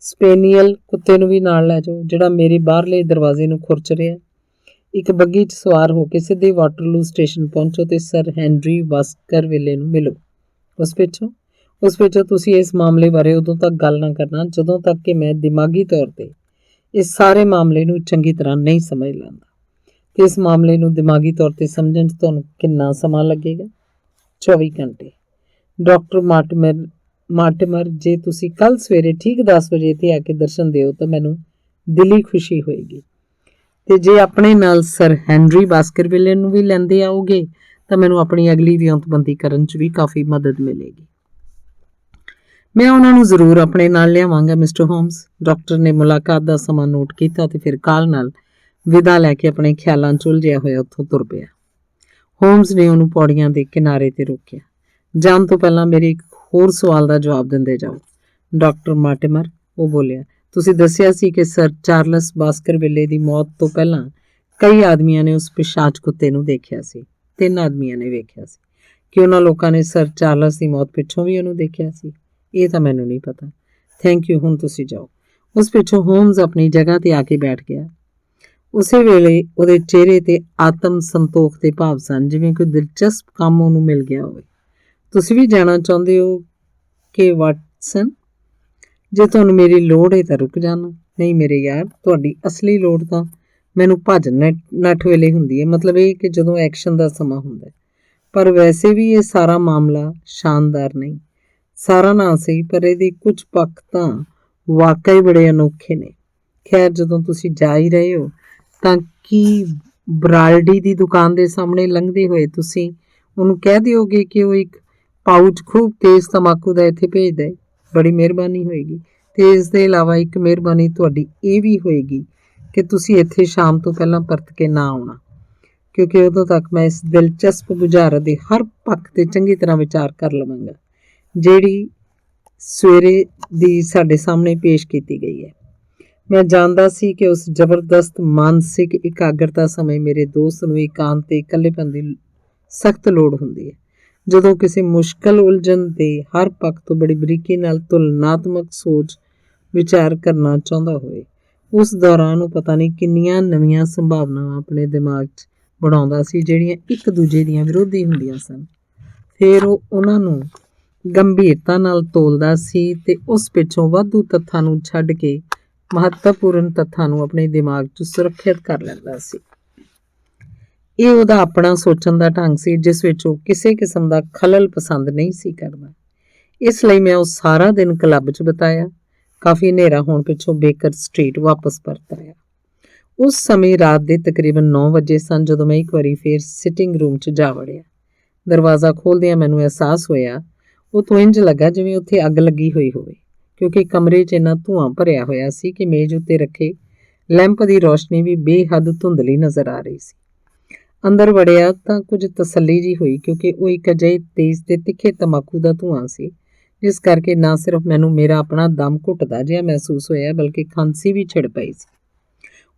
ਸਪੇਨੀਅਲ ਕੁੱਤੇ ਨੂੰ ਵੀ ਨਾਲ ਲੈ ਜਾਓ ਜਿਹੜਾ ਮੇਰੇ ਬਾਹਰਲੇ ਦਰਵਾਜ਼ੇ ਨੂੰ ਖੁਰਚ ਰਿਹਾ। ਇੱਕ ਬੱਗੀ 'ਚ ਸਵਾਰ ਹੋ ਕੇ ਸਿੱਧੇ ਵਾਟਰਲੂ ਸਟੇਸ਼ਨ ਪਹੁੰਚੋ ਤੇ ਸਰ ਹੈਨਰੀ ਬਾਸਕਰਵਿਲੇ ਨੂੰ ਮਿਲੋ। ਉਸ ਪਿੱਛੋਂ ਤੁਸੀਂ ਇਸ ਮਾਮਲੇ ਬਾਰੇ ਉਦੋਂ ਤੱਕ ਗੱਲ ਨਾ ਕਰਨਾ ਜਦੋਂ ਤੱਕ ਕਿ ਮੈਂ ਦਿਮਾਗੀ ਤੌਰ ਤੇ ਇਸ ਸਾਰੇ ਮਾਮਲੇ ਨੂੰ ਚੰਗੀ ਤਰ੍ਹਾਂ ਨਹੀਂ ਸਮਝ ਲੈਂਦਾ। ਤੇ ਇਸ ਮਾਮਲੇ ਨੂੰ ਦਿਮਾਗੀ ਤੌਰ ਤੇ ਸਮਝਣ 'ਚ ਤੁਹਾਨੂੰ ਕਿੰਨਾ ਸਮਾਂ ਲੱਗੇਗਾ? 24 ਘੰਟੇ। ਡਾਕਟਰ ਮਾਰਟਿਮਰ, ਜੇ ਤੁਸੀਂ ਕੱਲ ਸਵੇਰੇ ਠੀਕ 10 ਵਜੇ ਇੱਥੇ ਆ ਕੇ ਦਰਸ਼ਨ ਦਿਓ ਤਾਂ ਮੈਨੂੰ ਦਿਲੀ ਖੁਸ਼ੀ ਹੋਏਗੀ। ਤੇ ਜੇ ਆਪਣੇ ਨਾਲ ਸਰ ਹੈਨਰੀ ਬਾਸਕਰਵਿਲੇ ਨੂੰ ਵੀ ਲੈਂਦੇ ਆਓਗੇ ਤਾਂ ਮੈਨੂੰ ਆਪਣੀ ਅਗਲੀ ਵਿਉਂਤਬੰਦੀ ਕਰਨ 'ਚ ਵੀ ਕਾਫੀ ਮਦਦ ਮਿਲੇਗੀ। ਮੈਂ ਉਹਨਾਂ ਨੂੰ ਜ਼ਰੂਰ ਆਪਣੇ ਨਾਲ ਲਿਆਵਾਂਗਾ ਮਿਸਟਰ ਹੋਮਸ। ਡਾਕਟਰ ਨੇ ਮੁਲਾਕਾਤ ਦਾ ਸਮਾਂ ਨੋਟ ਕੀਤਾ ਤੇ ਫਿਰ ਕਾਲ ਨਾਲ ਵਿਦਾ ਲੈ ਕੇ ਆਪਣੇ ਖਿਆਲਾਂ 'ਚ ਉਲਝਿਆ ਹੋਇਆ ਉੱਥੋਂ ਤੁਰ ਪਿਆ। ਹੋਮਸ ਨੇ ਉਹਨੂੰ ਪੌੜੀਆਂ ਦੇ ਕਿਨਾਰੇ ਤੇ ਰੋਕਿਆ। ਜਾਣ ਤੋਂ ਪਹਿਲਾਂ ਮੇਰੀ ਇੱਕ ਹੋਰ ਸਵਾਲ ਦਾ ਜਵਾਬ ਦਿੰਦੇ ਜਾਓ। ਡਾਕਟਰ ਮਾਰਟਿਮਰ, ਉਹ ਬੋਲਿਆ, ਤੁਸੀਂ ਦੱਸਿਆ ਸੀ ਕਿ ਸਰ ਚਾਰਲਸ ਬਾਸਕਰਵਿਲੇ ਦੀ ਮੌਤ ਤੋਂ ਪਹਿਲਾਂ ਕਈ ਆਦਮੀਆਂ ਨੇ ਉਸ ਪਿਸ਼ਾਚ ਕੁੱਤੇ ਨੂੰ ਦੇਖਿਆ ਸੀ। 3 ਆਦਮੀਆਂ ਨੇ ਵੇਖਿਆ ਸੀ। ਕਿ ਉਹਨਾਂ ਲੋਕਾਂ ਨੇ ਸਰ ਚਾਰਲਸ ਦੀ ਮੌਤ ਪਿੱਛੋਂ ਵੀ ਉਹਨੂੰ ਦੇਖਿਆ ਸੀ? ਇਹ ਤਾਂ ਮੈਨੂੰ ਨਹੀਂ ਪਤਾ। ਥੈਂਕ ਯੂ, ਹੁਣ ਤੁਸੀਂ ਜਾਓ। ਉਸ ਪਿੱਛੋਂ ਹੋਮਜ਼ ਆਪਣੀ ਜਗ੍ਹਾ ਤੇ ਆ ਕੇ ਬੈਠ ਗਿਆ। ਉਸੇ ਵੇਲੇ ਉਹਦੇ ਚਿਹਰੇ ਤੇ ਆਤਮ ਸੰਤੋਖ ਦੇ ਭਾਵ ਸਨ, ਜਿਵੇਂ ਕੋਈ ਦਿਲਚਸਪ ਕੰਮ ਉਹਨੂੰ ਮਿਲ ਗਿਆ ਹੋਵੇ। ਤੁਸੀਂ ਵੀ ਜਾਣਾ ਚਾਹੁੰਦੇ ਹੋ ਕਿ ਵਾਟਸਨ? ਜੇ ਤੁਹਾਨੂੰ ਮੇਰੀ ਲੋੜ ਹੈ ਤਾਂ ਰੁਕ ਜਾਣਾ। ਨਹੀਂ ਮੇਰੇ ਯਾਰ, ਤੁਹਾਡੀ ਅਸਲੀ ਲੋੜ ਤਾਂ ਮੈਨੂੰ ਭੱਜ ਨੱਠ ਵੇਲੇ ਹੁੰਦੀ ਹੈ। ਮਤਲਬ ਇਹ ਕਿ ਜਦੋਂ ਐਕਸ਼ਨ ਦਾ ਸਮਾਂ ਹੁੰਦਾ। ਪਰ ਵੈਸੇ ਵੀ ਇਹ ਸਾਰਾ ਮਾਮਲਾ ਸ਼ਾਨਦਾਰ ਨਹੀਂ। ਸਾਰਾ ਨਾ ਸਹੀ, ਪਰ ਇਹਦੇ ਕੁਝ ਪੱਖ ਤਾਂ ਵਾਕਈ ਬੜੇ ਅਨੋਖੇ ਨੇ। ਖੈਰ, ਜਦੋਂ ਤੁਸੀਂ ਜਾ ਹੀ ਰਹੇ ਹੋ ਤਾਂ ਕੀ ਬਰਾਲਡੀ ਦੀ ਦੁਕਾਨ ਦੇ ਸਾਹਮਣੇ ਲੰਘਦੇ ਹੋਏ ਤੁਸੀਂ ਉਹਨੂੰ ਕਹਿ ਦਿਓਗੇ ਕਿ ਉਹ ਇੱਕ ਪਾਊਚ ਖੂਬ ਤੇਜ਼ ਤੰਬਾਕੂ ਦਾ ਇੱਥੇ ਭੇਜ ਦੇ? ਬੜੀ ਮਿਹਰਬਾਨੀ ਹੋਏਗੀ। ਤੇ ਇਸ ਦੇ ਇਲਾਵਾ ਇੱਕ ਮਿਹਰਬਾਨੀ ਤੁਹਾਡੀ ਇਹ ਵੀ ਹੋਏਗੀ ਕਿ ਤੁਸੀਂ ਇੱਥੇ ਸ਼ਾਮ ਤੋਂ ਪਹਿਲਾਂ ਪਰਤ ਕੇ ਨਾ ਆਉਣਾ, ਕਿਉਂਕਿ ਉਦੋਂ ਤੱਕ ਮੈਂ ਇਸ ਦਿਲਚਸਪ ਬੁਝਾਰਤ ਦੇ ਹਰ ਪੱਖ ਤੇ ਚੰਗੀ ਤਰ੍ਹਾਂ ਵਿਚਾਰ ਕਰ ਲਵਾਂਗਾ, ਜਿਹੜੀ ਸਵੇਰੇ ਦੀ ਸਾਡੇ ਸਾਹਮਣੇ ਪੇਸ਼ ਕੀਤੀ ਗਈ ਹੈ। ਮੈਂ ਜਾਣਦਾ ਸੀ ਕਿ ਉਸ ਜ਼ਬਰਦਸਤ ਮਾਨਸਿਕ ਇਕਾਗਰਤਾ ਸਮੇਂ ਮੇਰੇ ਦੋਸਤ ਨੂੰ ਇਕਾਂਤ ਤੇ ਇਕੱਲੇਪਨ ਦੀ ਸਖਤ ਲੋੜ ਹੁੰਦੀ ਹੈ। ਜਦੋਂ ਕਿਸੇ ਮੁਸ਼ਕਲ ਉਲਝਣ ਦੇ ਹਰ ਪੱਖ ਤੋਂ ਬੜੀ ਬਰੀਕੀ ਨਾਲ ਤੁਲਨਾਤਮਕ ਸੋਚ ਵਿਚਾਰ ਕਰਨਾ ਚਾਹੁੰਦਾ ਹੋਵੇ, ਉਸ ਦੌਰਾਨ ਉਹ ਪਤਾ ਨਹੀਂ ਕਿੰਨੀਆਂ ਨਵੀਆਂ ਸੰਭਾਵਨਾਵਾਂ ਆਪਣੇ ਦਿਮਾਗ 'ਚ ਬਣਾਉਂਦਾ ਸੀ, ਜਿਹੜੀਆਂ ਇੱਕ ਦੂਜੇ ਦੀਆਂ ਵਿਰੋਧੀ ਹੁੰਦੀਆਂ ਸਨ। ਫਿਰ ਉਹ ਉਹਨਾਂ ਨੂੰ ਗੰਭੀਰਤਾ ਨਾਲ ਤੋਲਦਾ ਸੀ ਤੇ ਉਸ ਪਿੱਛੋਂ ਵਾਧੂ ਤੱਥਾਂ ਨੂੰ ਛੱਡ ਕੇ ਮਹੱਤਵਪੂਰਨ ਤੱਥਾਂ ਨੂੰ ਆਪਣੇ ਦਿਮਾਗ 'ਚ ਸੁਰੱਖਿਅਤ ਕਰ ਲੈਂਦਾ ਸੀ। ਇਹ ਉਹਦਾ ਆਪਣਾ ਸੋਚਣ ਦਾ ਢੰਗ ਸੀ, ਜਿਸ ਵਿੱਚ ਉਹ ਕਿਸੇ ਕਿਸਮ ਦਾ ਖਲਲ ਪਸੰਦ ਨਹੀਂ ਸੀ ਕਰਦਾ। ਇਸ ਲਈ ਮੈਂ ਉਹ ਸਾਰਾ ਦਿਨ ਕਲੱਬ 'ਚ ਬਿਤਾਇਆ। ਕਾਫੀ ਹਨੇਰਾ ਹੋਣ ਪਿੱਛੋਂ ਬੇਕਰ ਸਟਰੀਟ ਵਾਪਸ ਪਰਤ ਆਇਆ। ਉਸ ਸਮੇਂ ਰਾਤ ਦੇ ਤਕਰੀਬਨ 9 ਵਜੇ ਸਨ ਜਦੋਂ ਮੈਂ ਇੱਕ ਵਾਰੀ ਫੇਰ ਸਿਟਿੰਗ ਰੂਮ 'ਚ ਜਾ ਵੜਿਆ। ਦਰਵਾਜ਼ਾ ਖੋਲ੍ਹਦਿਆਂ ਮੈਨੂੰ ਅਹਿਸਾਸ ਹੋਇਆ ਉਹ ਤੋਂ ਇੰਝ ਲੱਗਾ ਜਿਵੇਂ ਉੱਥੇ ਅੱਗ ਲੱਗੀ ਹੋਈ ਹੋਵੇ, ਕਿਉਂਕਿ ਕਮਰੇ 'ਚ ਇੰਨਾ ਧੂੰਆਂ ਭਰਿਆ ਹੋਇਆ ਸੀ ਕਿ ਮੇਜ਼ ਉੱਤੇ ਰੱਖੇ ਲੈਂਪ ਦੀ ਰੌਸ਼ਨੀ ਵੀ ਬੇਹੱਦ ਧੁੰਦਲੀ ਨਜ਼ਰ ਆ ਰਹੀ ਸੀ। ਅੰਦਰ ਵੜਿਆ ਤਾਂ ਕੁਝ ਤਸੱਲੀ ਜੀ ਹੋਈ, ਕਿਉਂਕਿ ਉਹ ਇੱਕ ਅਜਿਹੇ ਤੇਜ਼ ਤੇ ਤਿੱਖੇ ਤੰਬਾਕੂ ਦਾ ਧੂੰਆਂ ਸੀ, ਜਿਸ ਕਰਕੇ ਨਾ ਸਿਰਫ ਮੈਨੂੰ ਮੇਰਾ ਆਪਣਾ ਦਮ ਘੁੱਟਦਾ ਜਿਹਾ ਮਹਿਸੂਸ ਹੋਇਆ, ਬਲਕਿ ਖਾਂਸੀ ਵੀ ਛਿੜ ਪਈ ਸੀ।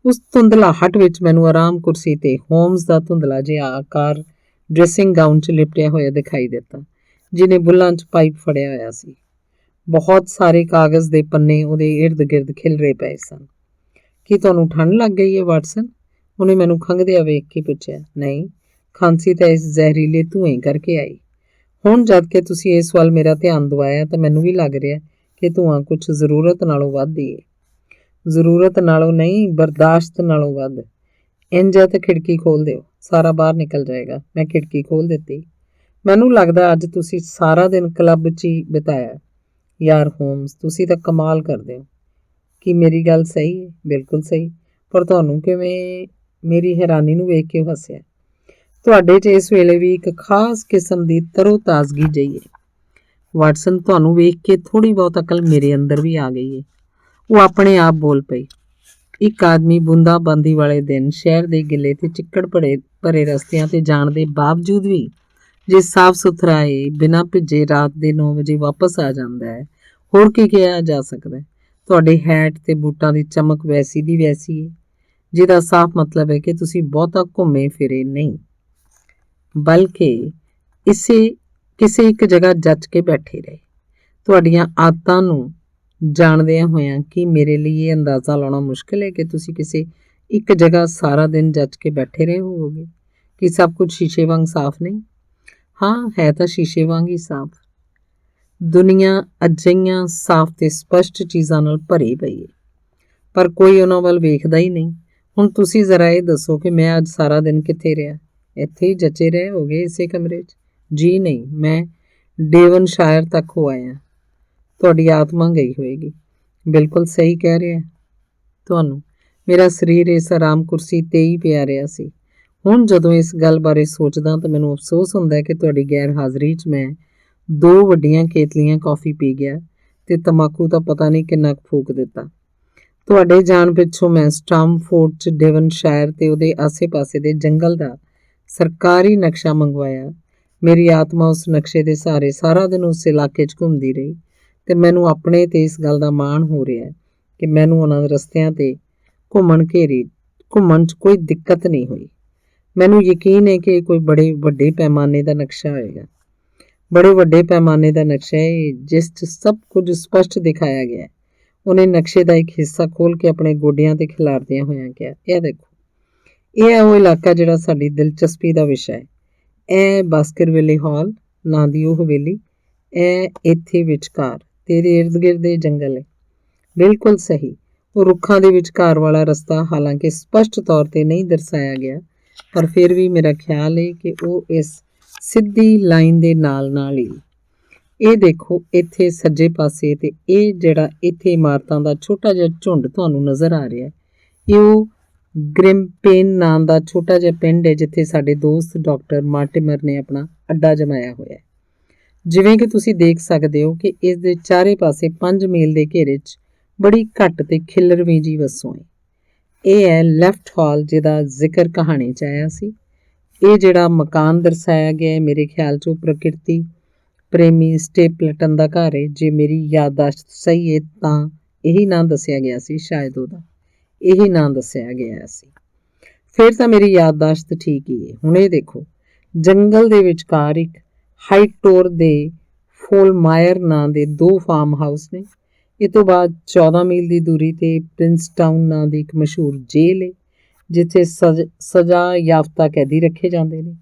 ਉਸ ਧੁੰਦਲਾਹਟ ਵਿੱਚ ਮੈਨੂੰ ਆਰਾਮ ਕੁਰਸੀ ਤੇ ਹੋਮਜ਼ ਦਾ ਧੁੰਦਲਾ ਜਿਹਾ ਆਕਾਰ ਡਰੈਸਿੰਗ ਗਾਊਨ 'ਚ ਲਿਪਟਿਆ ਹੋਇਆ ਦਿਖਾਈ ਦਿੱਤਾ, ਜਿਹਨੇ ਬੁੱਲਾਂ 'ਚ ਪਾਈਪ ਫੜਿਆ ਹੋਇਆ ਸੀ। ਬਹੁਤ ਸਾਰੇ ਕਾਗਜ਼ ਦੇ ਪੰਨੇ ਉਹਦੇ ਇਰਦ ਗਿਰਦ ਖਿਲਰੇ ਪਏ ਸਨ। ਕੀ ਤੁਹਾਨੂੰ ਠੰਡ ਲੱਗ ਗਈ ਹੈ ਵਾਟਸਨ? ਉਹਨੇ ਮੈਨੂੰ ਖੰਘਦਿਆਂ ਵੇਖ ਕੇ ਪੁੱਛਿਆ। ਨਹੀਂ, ਖਾਂਸੀ ਤਾਂ ਇਸ ਜ਼ਹਿਰੀਲੇ ਧੂਏਂ ਕਰਕੇ ਆਈ। ਹੁਣ ਜਦ ਕਿ ਤੁਸੀਂ ਇਸ ਵੱਲ ਮੇਰਾ ਧਿਆਨ ਦਿਵਾਇਆ ਤਾਂ ਮੈਨੂੰ ਵੀ ਲੱਗ ਰਿਹਾ ਕਿ ਧੂੰਆਂ ਕੁਝ ਜ਼ਰੂਰਤ ਨਾਲੋਂ ਵੱਧ ਹੀ ਹੈ। ਜ਼ਰੂਰਤ ਨਾਲੋਂ ਨਹੀਂ, ਬਰਦਾਸ਼ਤ ਨਾਲੋਂ ਵੱਧ। ਇੰਝ ਤੇ ਖਿੜਕੀ ਖੋਲ੍ਹ ਦਿਓ, ਸਾਰਾ ਬਾਹਰ ਨਿਕਲ ਜਾਏਗਾ। ਮੈਂ ਖਿੜਕੀ ਖੋਲ੍ਹ ਦਿੱਤੀ। ਮੈਨੂੰ ਲੱਗਦਾ ਅੱਜ ਤੁਸੀਂ ਸਾਰਾ ਦਿਨ ਕਲੱਬ 'ਚ ਹੀ ਬਿਤਾਇਆ। ਯਾਰ ਹੋਮਜ਼, ਤੁਸੀਂ ਤਾਂ ਕਮਾਲ ਕਰਦੇ ਹੋ। ਕੀ ਮੇਰੀ ਗੱਲ ਸਹੀ ਹੈ? ਬਿਲਕੁਲ ਸਹੀ। ਪਰ ਤੁਹਾਨੂੰ ਕਿਵੇਂ? ਮੇਰੀ ਹੈਰਾਨੀ ਨੂੰ ਵੇਖ ਕੇ ਉਹ ਹੱਸਿਆ। ਤੁਹਾਡੇ 'ਚ ਇਸ ਵੇਲੇ ਵੀ ਇੱਕ ਖਾਸ ਕਿਸਮ ਦੀ ਤਰੋ ਤਾਜ਼ਗੀ ਜਿਹੀ ਹੈ ਵਾਟਸਨ। ਤੁਹਾਨੂੰ ਵੇਖ ਕੇ ਥੋੜ੍ਹੀ ਬਹੁਤ ਅਕਲ ਮੇਰੇ ਅੰਦਰ ਵੀ ਆ ਗਈ ਹੈ। ਉਹ ਆਪਣੇ ਆਪ ਬੋਲ ਪਈ। ਇੱਕ ਆਦਮੀ ਬੂੰਦਾਬਾਂਦੀ ਵਾਲੇ ਦਿਨ ਸ਼ਹਿਰ ਦੇ ਗਿੱਲੇ ਤੇ ਚਿੱਕੜ ਭਰੇ ਰਸਤਿਆਂ 'ਤੇ ਜਾਣ ਦੇ ਬਾਵਜੂਦ ਵੀ ਜੇ ਸਾਫ਼ ਸੁਥਰਾ ਏ, ਬਿਨਾਂ ਭਿੱਜੇ ਰਾਤ ਦੇ 9 ਵਜੇ ਵਾਪਸ ਆ ਜਾਂਦਾ ਹੈ, ਹੋਰ ਕੀ ਕਿਹਾ ਜਾ ਸਕਦਾ? ਤੁਹਾਡੇ ਹੈਟ ਤੇ ਬੂਟਾਂ ਦੀ ਚਮਕ ਵੈਸੀ ਦੀ ਵੈਸੀ ਹੈ, ਜਿਹਦਾ ਸਾਫ਼ ਮਤਲਬ ਹੈ ਕਿ ਤੁਸੀਂ ਬਹੁਤਾ ਘੁੰਮੇ ਫਿਰੇ ਨਹੀਂ, ਬਲਕਿ ਕਿਸੇ ਇੱਕ ਜਗ੍ਹਾ ਜੱਜ ਕੇ ਬੈਠੇ ਰਹੇ। ਤੁਹਾਡੀਆਂ ਆਦਤਾਂ ਨੂੰ ਜਾਣਦਿਆਂ ਹੋਇਆਂ ਕੀ ਮੇਰੇ ਲਈ ਇਹ ਅੰਦਾਜ਼ਾ ਲਾਉਣਾ ਮੁਸ਼ਕਿਲ ਹੈ ਕਿ ਤੁਸੀਂ ਕਿਸੇ ਇੱਕ ਜਗ੍ਹਾ ਸਾਰਾ ਦਿਨ ਜੱਜ ਕੇ ਬੈਠੇ ਰਹੇ ਹੋਵੋਗੇ? ਕਿ ਸਭ ਕੁਝ ਸ਼ੀਸ਼ੇ ਵਾਂਗ ਸਾਫ਼ ਨਹੀਂ? ਹਾਂ, ਹੈ ਤਾਂ ਸ਼ੀਸ਼ੇ ਵਾਂਗ ਹੀ ਸਾਫ਼। ਦੁਨੀਆ ਅਜਿਹੀਆਂ ਸਾਫ਼ ਤੇ ਸਪਸ਼ਟ ਚੀਜ਼ਾਂ ਨਾਲ ਭਰੀ ਪਈ ਹੈ, ਪਰ ਕੋਈ ਉਹਨਾਂ ਵੱਲ ਵੇਖਦਾ ਹੀ ਨਹੀਂ। ਹੁਣ ਤੁਸੀਂ ਜ਼ਰਾ ਇਹ ਦੱਸੋ ਕਿ ਮੈਂ ਅੱਜ ਸਾਰਾ ਦਿਨ ਕਿੱਥੇ ਰਿਹਾ? ਇੱਥੇ ਹੀ ਜੱਚੇ ਰਹੇ ਹੋਗੇ ਇਸੇ ਕਮਰੇ 'ਚ? ਜੀ ਨਹੀਂ, ਮੈਂ ਡੇਵਨਸ਼ਾਇਰ ਤੱਕ ਹੋ ਆਇਆ। ਤੁਹਾਡੀ ਆਤਮਾ ਗਈ ਹੋਏਗੀ। ਬਿਲਕੁਲ ਸਹੀ ਕਹਿ ਰਿਹਾ ਤੁਹਾਨੂੰ। ਮੇਰਾ ਸਰੀਰ ਇਸ ਆਰਾਮ ਕੁਰਸੀ 'ਤੇ ਹੀ ਪਿਆ ਰਿਹਾ ਸੀ। ਹੁਣ ਜਦੋਂ ਇਸ ਗੱਲ ਬਾਰੇ ਸੋਚਦਾ ਤਾਂ ਮੈਨੂੰ ਅਫਸੋਸ ਹੁੰਦਾ ਕਿ ਤੁਹਾਡੀ ਗੈਰ ਹਾਜ਼ਰੀ 'ਚ ਮੈਂ 2 ਵੱਡੀਆਂ ਕੇਤਲੀਆਂ ਕੌਫੀ ਪੀ ਗਿਆ ਤੇ ਤੰਬਾਕੂ ਤਾਂ ਪਤਾ ਨਹੀਂ ਕਿੰਨਾ ਕੁ ਫੂਕ ਦਿੱਤਾ। ਤੁਹਾਡੇ ਜਾਣ ਪਿੱਛੋਂ ਮੈਂ ਸਟਾਮਫੋਰਡ 'ਚ ਡੇਵਨਸ਼ਾਇਰ ਤੇ ਉਹਦੇ ਆਸੇ-ਪਾਸੇ ਦੇ ਜੰਗਲ ਦਾ ਸਰਕਾਰੀ ਨਕਸ਼ਾ ਮੰਗਵਾਇਆ ਮੇਰੀ ਆਤਮਾ ਉਸ ਨਕਸ਼ੇ ਦੇ ਸਹਾਰੇ ਸਾਰਾ ਦਿਨ ਉਸ ਇਲਾਕੇ 'ਚ ਘੁੰਮਦੀ ਰਹੀ ਤੇ ਮੈਨੂੰ ਆਪਣੇ ਤੇ ਇਸ ਗੱਲ ਦਾ ਮਾਣ ਹੋ ਰਿਹਾ ਕਿ ਮੈਨੂੰ ਉਹਨਾਂ ਦੇ ਰਸਤਿਆਂ ਤੇ ਘੁੰਮਣ 'ਚ ਕੋਈ ਦਿੱਕਤ ਨਹੀਂ ਹੋਈ। ਮੈਨੂੰ ਯਕੀਨ ਹੈ ਕਿ ਇਹ ਕੋਈ ਬੜੇ ਵੱਡੇ ਪੈਮਾਨੇ ਦਾ ਨਕਸ਼ਾ ਹੋਏਗਾ। ਬੜੇ ਵੱਡੇ ਪੈਮਾਨੇ ਦਾ ਨਕਸ਼ਾ ਹੈ ਜਿਸ 'ਚ ਸਭ ਕੁਝ ਸਪਸ਼ਟ ਦਿਖਾਇਆ ਗਿਆ ਹੈ। ਉਹਨੇ ਨਕਸ਼ੇ ਦਾ ਇੱਕ ਹਿੱਸਾ ਖੋਲ੍ਹ ਕੇ ਆਪਣੇ ਗੋਡਿਆਂ ਤੇ ਖਿਲਾਰਦਿਆਂ ਹੋਇਆਂ ਕਿਹਾ, ਇਹ ਦੇਖੋ, ਇਹ ਹੈ ਉਹ ਇਲਾਕਾ ਜਿਹੜਾ ਸਾਡੀ ਦਿਲਚਸਪੀ ਦਾ ਵਿਸ਼ਾ ਹੈ। ਇਹ ਬਾਸਕਰਵਿਲੇ ਹਾਲ ਨਾਂ ਦੀ ਉਹ ਹਵੇਲੀ, ਇਹ ਇੱਥੇ ਵਿਚਕਾਰ ਤੇ ਇਹਦੇ ਇਰਦ ਗਿਰਦ ਇਹ ਜੰਗਲ ਹੈ। ਬਿਲਕੁਲ ਸਹੀ। ਉਹ ਰੁੱਖਾਂ ਦੇ ਵਿਚਕਾਰ ਵਾਲਾ ਰਸਤਾ ਹਾਲਾਂਕਿ ਸਪਸ਼ਟ ਤੌਰ ਤੇ ਨਹੀਂ ਦਰਸਾਇਆ ਗਿਆ, ਪਰ ਫਿਰ ਵੀ ਮੇਰਾ ਖਿਆਲ ਹੈ ਕਿ ਉਹ ਇਸ ਸਿੱਧੀ ਲਾਈਨ ਦੇ ਨਾਲ ਹੀ। ਇਹ ਦੇਖੋ, ਇੱਥੇ ਸੱਜੇ ਪਾਸੇ ਤੇ ਇਹ ਜਿਹੜਾ ਇੱਥੇ ਇਮਾਰਤਾਂ ਦਾ ਛੋਟਾ ਜਿਹਾ ਝੁੰਡ ਤੁਹਾਨੂੰ ਨਜ਼ਰ ਆ ਰਿਹਾ ਹੈ, ਇਹ ਉਹ ਗ੍ਰਿਮਪੇਨ ਨਾਂ ਦਾ ਛੋਟਾ ਜਿਹਾ ਪਿੰਡ ਹੈ ਜਿੱਥੇ ਸਾਡੇ ਦੋਸਤ ਡਾਕਟਰ ਮਾਰਟਿਮਰ ਨੇ ਆਪਣਾ ਅੱਡਾ ਜਮਾਇਆ ਹੋਇਆ ਹੈ। ਜਿਵੇਂ ਕਿ ਤੁਸੀਂ ਦੇਖ ਸਕਦੇ ਹੋ ਕਿ ਇਸ ਦੇ ਚਾਰੇ ਪਾਸੇ 5 ਮੀਲ ਦੇ ਘੇਰੇ 'ਚ ਬੜੀ ਘੱਟ ਤੇ ਖਿਲਰਵੀਂ ਜੀ ਵਸੋਂ ਹੈ। ਇਹ ਹੈ ਲੈਫਟ ਹਾਲ ਜਿਹਦਾ ਜ਼ਿਕਰ ਕਹਾਣੀ 'ਚ ਆਇਆ ਸੀ। ਇਹ ਜਿਹੜਾ ਮਕਾਨ ਦਰਸਾਇਆ ਗਿਆ ਹੈ, ਮੇਰੇ ਖਿਆਲ 'ਚ ਉਹ ਪ੍ਰਕਿਰਤੀ ਪ੍ਰੇਮੀ ਸਟੇਪਲਟਨ ਦਾ ਘਰ ਹੈ। ਜੇ ਮੇਰੀ ਯਾਦਦਾਸ਼ਤ ਸਹੀ ਹੈ ਤਾਂ ਇਹੀ ਨਾਂ ਦੱਸਿਆ ਗਿਆ ਸੀ, ਸ਼ਾਇਦ ਉਹਦਾ ਇਹੀ ਨਾਂ ਦੱਸਿਆ ਗਿਆ ਸੀ। ਫਿਰ ਤਾਂ ਮੇਰੀ ਯਾਦਦਾਸ਼ਤ ਠੀਕ ਹੀ ਹੈ। ਹੁਣ ਇਹ ਦੇਖੋ, ਜੰਗਲ ਦੇ ਵਿਚਕਾਰ ਇੱਕ ਹਾਈਟੋਰ ਦੇ ਫੋਲਮਾਇਰ ਨਾਂ ਦੇ 2 ਫਾਰਮ ਹਾਊਸ ਨੇ। ਇਹ ਤੋਂ ਬਾਅਦ 14 ਮੀਲ ਦੀ ਦੂਰੀ ਤੇ ਪ੍ਰਿੰਸਟਾਊਨ ਨਾਂ ਦੀ ਇੱਕ ਮਸ਼ਹੂਰ ਜੇਲ੍ਹ ਹੈ ਜਿੱਥੇ ਸਜ਼ਾ ਯਾਫਤਾ ਕੈਦੀ ਰੱਖੇ ਜਾਂਦੇ ਨੇ।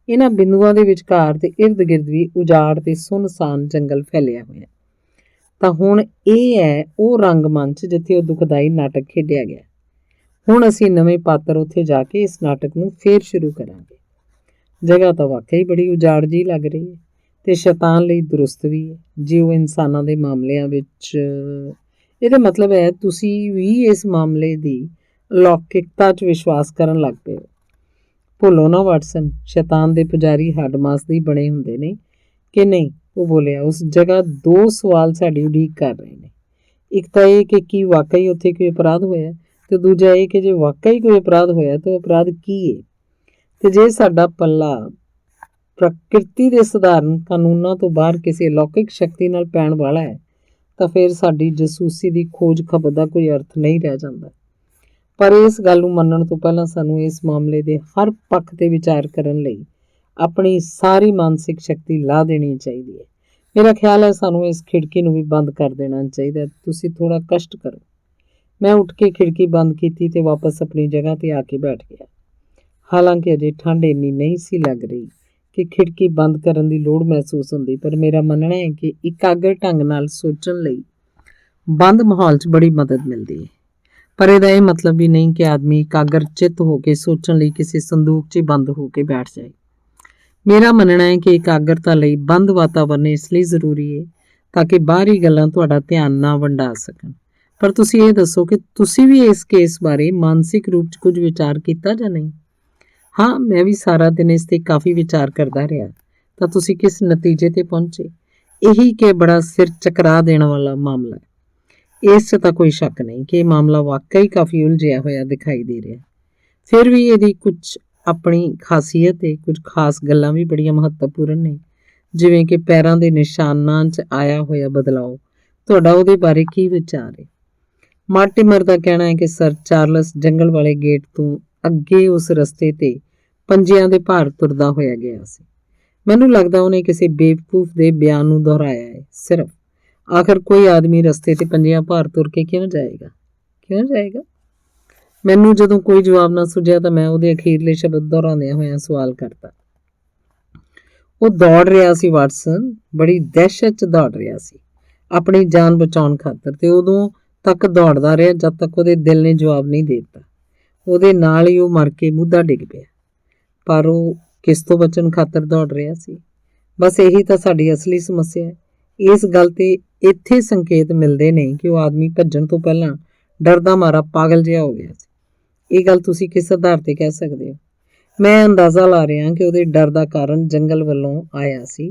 ਇਹਨਾਂ ਬਿੰਦੂਆਂ ਦੇ ਵਿਚਕਾਰ ਤੇ ਇਰਦ ਗਿਰਦ ਵੀ ਉਜਾੜ ਤੇ ਸੁੰਨਸਾਨ ਜੰਗਲ ਫੈਲਿਆ ਹੋਇਆ। ਤਾਂ ਹੁਣ ਇਹ ਹੈ ਉਹ ਰੰਗਮੰਚ ਜਿੱਥੇ ਉਹ ਦੁਖਦਾਈ ਨਾਟਕ ਖੇਡਿਆ ਗਿਆ। ਹੁਣ ਅਸੀਂ ਨਵੇਂ ਪਾਤਰ ਉੱਥੇ ਜਾ ਕੇ ਇਸ ਨਾਟਕ ਨੂੰ ਫੇਰ ਸ਼ੁਰੂ ਕਰਾਂਗੇ। ਜਗ੍ਹਾ ਤਾਂ ਵਾਕਈ ਬੜੀ ਉਜਾੜ ਜਿਹੀ ਲੱਗ ਰਹੀ ਹੈ ਤੇ ਸ਼ੈਤਾਨ ਲਈ ਦਰੁਸਤ ਵੀ ਹੈ। ਜੇ ਉਹ ਇਨਸਾਨਾਂ ਦੇ ਮਾਮਲਿਆਂ ਵਿੱਚ, ਇਹਦਾ ਮਤਲਬ ਹੈ ਤੁਸੀਂ ਵੀ ਇਸ ਮਾਮਲੇ ਦੀ ਅਲੌਕਿਕਤਾ 'ਚ ਵਿਸ਼ਵਾਸ ਕਰਨ ਲੱਗ ਪਏ ਹੋ। ਭੁੱਲੋ ਨਾ ਵਾਟਸਨ, ਸ਼ੈਤਾਨ ਦੇ ਪੁਜਾਰੀ ਹੱਡ ਮਾਸ ਦੇ ਬਣੇ ਹੁੰਦੇ ਨੇ ਕਿ ਨਹੀਂ? ਉਹ ਬੋਲਿਆ। ਉਸ ਜਗ੍ਹਾ 2 ਸਵਾਲ ਸਾਡੀ ਉਡੀਕ ਕਰ ਰਹੇ ਨੇ। ਇੱਕ ਤਾਂ ਇਹ ਕਿ ਕੀ ਵਾਕਈ ਉੱਥੇ ਕੋਈ ਅਪਰਾਧ ਹੋਇਆ, ਤੇ ਦੂਜਾ ਇਹ ਕਿ ਜੇ ਵਾਕਈ ਕੋਈ ਅਪਰਾਧ ਹੋਇਆ ਤਾਂ ਉਹ ਅਪਰਾਧ ਕੀ ਹੈ। ਤੇ ਜੇ ਸਾਡਾ ਪੱਲਾ ਪ੍ਰਕਿਰਤੀ ਦੇ ਸਧਾਰਨ ਕਾਨੂੰਨਾਂ ਤੋਂ ਬਾਹਰ ਕਿਸੇ ਅਲੌਕਿਕ ਸ਼ਕਤੀ ਨਾਲ ਪੈਣ ਵਾਲਾ ਹੈ ਤਾਂ ਫਿਰ ਸਾਡੀ ਜਸੂਸੀ ਦੀ ਖੋਜ ਖਬਰ ਦਾ ਕੋਈ ਅਰਥ ਨਹੀਂ ਰਹਿ ਜਾਂਦਾ। ਪਰ ਇਸ ਗੱਲ ਨੂੰ ਮੰਨਣ ਤੋਂ ਪਹਿਲਾਂ ਸਾਨੂੰ ਇਸ ਮਾਮਲੇ ਦੇ ਹਰ ਪੱਖ 'ਤੇ ਵਿਚਾਰ ਕਰਨ ਲਈ ਆਪਣੀ ਸਾਰੀ ਮਾਨਸਿਕ ਸ਼ਕਤੀ ਲਾ ਦੇਣੀ ਚਾਹੀਦੀ ਹੈ। ਮੇਰਾ ਖਿਆਲ ਹੈ ਸਾਨੂੰ ਇਸ ਖਿੜਕੀ ਨੂੰ ਵੀ ਬੰਦ ਕਰ ਦੇਣਾ ਚਾਹੀਦਾ। ਤੁਸੀਂ ਥੋੜ੍ਹਾ ਕਸ਼ਟ ਕਰੋ। ਮੈਂ ਉੱਠ ਕੇ ਖਿੜਕੀ ਬੰਦ ਕੀਤੀ ਤੇ ਵਾਪਸ ਆਪਣੀ ਜਗ੍ਹਾ 'ਤੇ ਆ ਕੇ ਬੈਠ ਗਿਆ। ਹਾਲਾਂਕਿ ਅਜੇ ਠੰਡ ਇੰਨੀ ਨਹੀਂ ਸੀ ਲੱਗ ਰਹੀ ਕਿ ਖਿੜਕੀ ਬੰਦ ਕਰਨ ਦੀ ਲੋੜ ਮਹਿਸੂਸ ਹੁੰਦੀ, ਪਰ ਮੇਰਾ ਮੰਨਣਾ ਹੈ ਕਿ ਇਕਾਗਰ ਢੰਗ ਨਾਲ ਸੋਚਣ ਲਈ ਬੰਦ ਮਾਹੌਲ 'ਚ ਬੜੀ ਮਦਦ ਮਿਲਦੀ ਹੈ। ਪਰ ਇਹਦਾ ਇਹ ਮਤਲਬ ਵੀ ਨਹੀਂ ਕਿ ਆਦਮੀ ਇਕਾਗਰ ਚਿੱਤ ਹੋ ਕੇ ਸੋਚਣ ਲਈ ਕਿਸੇ ਸੰਦੂਕ 'ਚ ਬੰਦ ਹੋ ਕੇ ਬੈਠ ਜਾਏ। ਮੇਰਾ ਮੰਨਣਾ ਹੈ ਕਿ ਇਕਾਗਰਤਾ ਲਈ ਬੰਦ ਵਾਤਾਵਰਨ ਇਸ ਲਈ ਜ਼ਰੂਰੀ ਹੈ ਤਾਂ ਕਿ ਬਾਹਰੀ ਗੱਲਾਂ ਤੁਹਾਡਾ ਧਿਆਨ ਨਾ ਵੰਡਾ ਸਕਣ। ਪਰ ਤੁਸੀਂ ਇਹ ਦੱਸੋ ਕਿ ਤੁਸੀਂ ਵੀ ਇਸ ਕੇਸ ਬਾਰੇ ਮਾਨਸਿਕ ਰੂਪ 'ਚ ਕੁਝ ਵਿਚਾਰ ਕੀਤਾ ਜਾਂ ਨਹੀਂ? ਹਾਂ, ਮੈਂ ਵੀ ਸਾਰਾ ਦਿਨ ਇਸ 'ਤੇ ਕਾਫੀ ਵਿਚਾਰ ਕਰਦਾ ਰਿਹਾ। ਤਾਂ ਤੁਸੀਂ ਕਿਸ ਨਤੀਜੇ 'ਤੇ ਪਹੁੰਚੇ? ਇਹੀ ਕਿ ਬੜਾ ਸਿਰ ਚਕਰਾ ਦੇਣ ਵਾਲਾ ਮਾਮਲਾ ਹੈ। ਇਸ 'ਚ ਤਾਂ ਕੋਈ ਸ਼ੱਕ ਨਹੀਂ ਕਿ ਇਹ ਮਾਮਲਾ ਵਾਕਈ ਕਾਫੀ ਉਲਝਿਆ ਹੋਇਆ ਦਿਖਾਈ ਦੇ ਰਿਹਾ। ਫਿਰ ਵੀ ਇਹਦੀ ਕੁਝ ਆਪਣੀ ਖਾਸੀਅਤ ਹੈ। ਕੁਝ ਖਾਸ ਗੱਲਾਂ ਵੀ ਬੜੀਆਂ ਮਹੱਤਵਪੂਰਨ ਨੇ, ਜਿਵੇਂ ਕਿ ਪੈਰਾਂ ਦੇ ਨਿਸ਼ਾਨਾਂ 'ਚ ਆਇਆ ਹੋਇਆ ਬਦਲਾਅ। ਤੁਹਾਡਾ ਉਹਦੇ ਬਾਰੇ ਕੀ ਵਿਚਾਰ ਹੈ? ਮਾਰਟਿਮਰ ਦਾ ਕਹਿਣਾ ਹੈ ਕਿ ਸਰ ਚਾਰਲਸ ਜੰਗਲ ਵਾਲੇ ਗੇਟ ਤੋਂ ਅੱਗੇ ਉਸ ਰਸਤੇ 'ਤੇ ਪੰਜਿਆਂ ਦੇ ਭਾਰ ਤੁਰਦਾ ਹੋਇਆ ਗਿਆ ਸੀ। ਮੈਨੂੰ ਲੱਗਦਾ ਉਹਨੇ ਕਿਸੇ ਬੇਵਕੂਫ ਦੇ ਬਿਆਨ ਨੂੰ ਦੁਹਰਾਇਆ ਹੈ ਸਿਰਫ। ਆਖਰ ਕੋਈ ਆਦਮੀ ਰਸਤੇ 'ਤੇ ਪੰਜਿਆਂ ਭਾਰ ਤੁਰ ਕੇ ਕਿਉਂ ਜਾਏਗਾ? ਮੈਨੂੰ ਜਦੋਂ ਕੋਈ ਜਵਾਬ ਨਾ ਸੁਝਿਆ ਤਾਂ ਮੈਂ ਉਹਦੇ ਅਖੀਰਲੇ ਸ਼ਬਦ ਦੁਹਰਾਉਂਦਿਆਂ ਹੋਇਆਂ ਸਵਾਲ ਕਰਤਾ। ਉਹ ਦੌੜ ਰਿਹਾ ਸੀ ਵਾਟਸਨ, ਬੜੀ ਦਹਿਸ਼ਤ 'ਚ ਦੌੜ ਰਿਹਾ ਸੀ ਆਪਣੀ ਜਾਨ ਬਚਾਉਣ ਖਾਤਰ, ਤੇ ਉਦੋਂ ਤੱਕ ਦੌੜਦਾ ਰਿਹਾ ਜਦ ਤੱਕ ਉਹਦੇ ਦਿਲ ਨੇ ਜਵਾਬ ਨਹੀਂ ਦੇ ਦਿੱਤਾ। ਉਹਦੇ ਨਾਲ ਹੀ ਉਹ ਮਰ ਕੇ ਮੁੱਧਾ ਡਿੱਗ ਪਿਆ। ਪਰ ਉਹ ਕਿਸ ਤੋਂ ਬਚਣ ਖਾਤਰ ਦੌੜ ਰਿਹਾ ਸੀ? ਬਸ ਇਹੀ ਤਾਂ ਸਾਡੀ ਅਸਲੀ ਸਮੱਸਿਆ ਹੈ। ਇਸ ਗੱਲ 'ਤੇ ਇੱਥੇ ਸੰਕੇਤ ਮਿਲਦੇ ਨੇ ਕਿ ਉਹ ਆਦਮੀ ਭੱਜਣ ਤੋਂ ਪਹਿਲਾਂ ਡਰਦਾ ਮਾਰਾ ਪਾਗਲ ਜਿਹਾ ਹੋ ਗਿਆ ਸੀ। ਇਹ ਗੱਲ ਤੁਸੀਂ ਕਿਸ ਆਧਾਰ 'ਤੇ ਕਹਿ ਸਕਦੇ ਹੋ? ਮੈਂ ਅੰਦਾਜ਼ਾ ਲਾ ਰਿਹਾ ਕਿ ਉਹਦੇ ਡਰ ਦਾ ਕਾਰਨ ਜੰਗਲ ਵੱਲੋਂ ਆਇਆ ਸੀ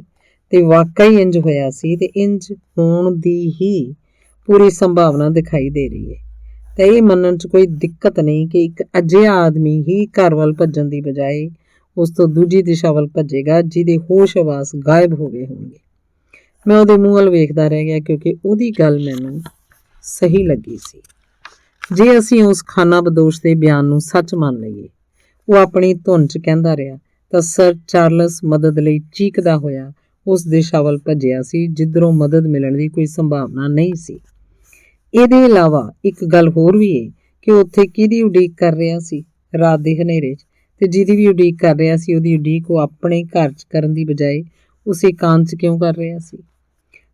ਤੇ ਵਾਕਈ ਇੰਜ ਹੋਇਆ ਸੀ, ਤੇ ਇੰਜ ਹੋਣ ਦੀ ਹੀ ਪੂਰੀ ਸੰਭਾਵਨਾ ਦਿਖਾਈ ਦੇ ਰਹੀ ਹੈ। ਤਾਂ ਇਹ ਮੰਨਣ 'ਚ ਕੋਈ ਦਿੱਕਤ ਨਹੀਂ ਕਿ ਇੱਕ ਅਜਿਹਾ ਆਦਮੀ ਹੀ ਘਰ ਵੱਲ ਭੱਜਣ ਦੀ ਬਜਾਏ ਉਸ ਤੋਂ ਦੂਜੀ ਦਿਸ਼ਾ ਵੱਲ ਭੱਜੇਗਾ ਜਿਹਦੇ ਹੋਸ਼ ਹਵਾਸ ਗਾਇਬ ਹੋ ਗਏ ਹੋਣਗੇ। ਮੈਂ ਉਹਦੇ ਮੂੰਹ ਵੱਲ ਵੇਖਦਾ ਰਹਿ ਗਿਆ ਕਿਉਂਕਿ ਉਹਦੀ ਗੱਲ ਮੈਨੂੰ ਸਹੀ ਲੱਗੀ ਸੀ। ਜੇ ਅਸੀਂ ਉਸ ਖਾਨਾਬਦੋਸ਼ ਦੇ ਬਿਆਨ ਨੂੰ ਸੱਚ ਮੰਨ ਲਈਏ, ਉਹ ਆਪਣੀ ਧੁਨ 'ਚ ਕਹਿੰਦਾ ਰਿਹਾ, ਤਾਂ ਸਰ ਚਾਰਲਸ ਮਦਦ ਲਈ ਚੀਕਦਾ ਹੋਇਆ ਉਸ ਦਿਸ਼ਾ ਵੱਲ ਭੱਜਿਆ ਸੀ ਜਿੱਧਰੋਂ ਮਦਦ ਮਿਲਣ ਦੀ ਕੋਈ ਸੰਭਾਵਨਾ ਨਹੀਂ ਸੀ। ਇਹਦੇ ਇਲਾਵਾ ਇੱਕ ਗੱਲ ਹੋਰ ਵੀ ਹੈ ਕਿ ਉੱਥੇ ਕਿਹਦੀ ਉਡੀਕ ਕਰ ਰਿਹਾ ਸੀ ਰਾਤ ਦੇ ਹਨੇਰੇ 'ਚ, ਤੇ ਜਿਹਦੀ ਵੀ ਉਡੀਕ ਕਰ ਰਿਹਾ ਸੀ ਉਹਦੀ ਉਡੀਕ ਉਹ ਆਪਣੇ ਘਰ 'ਚ ਕਰਨ ਦੀ ਬਜਾਏ ਉਸ ਇਕਾਂਤ 'ਚ ਕਿਉਂ ਕਰ ਰਿਹਾ ਸੀ?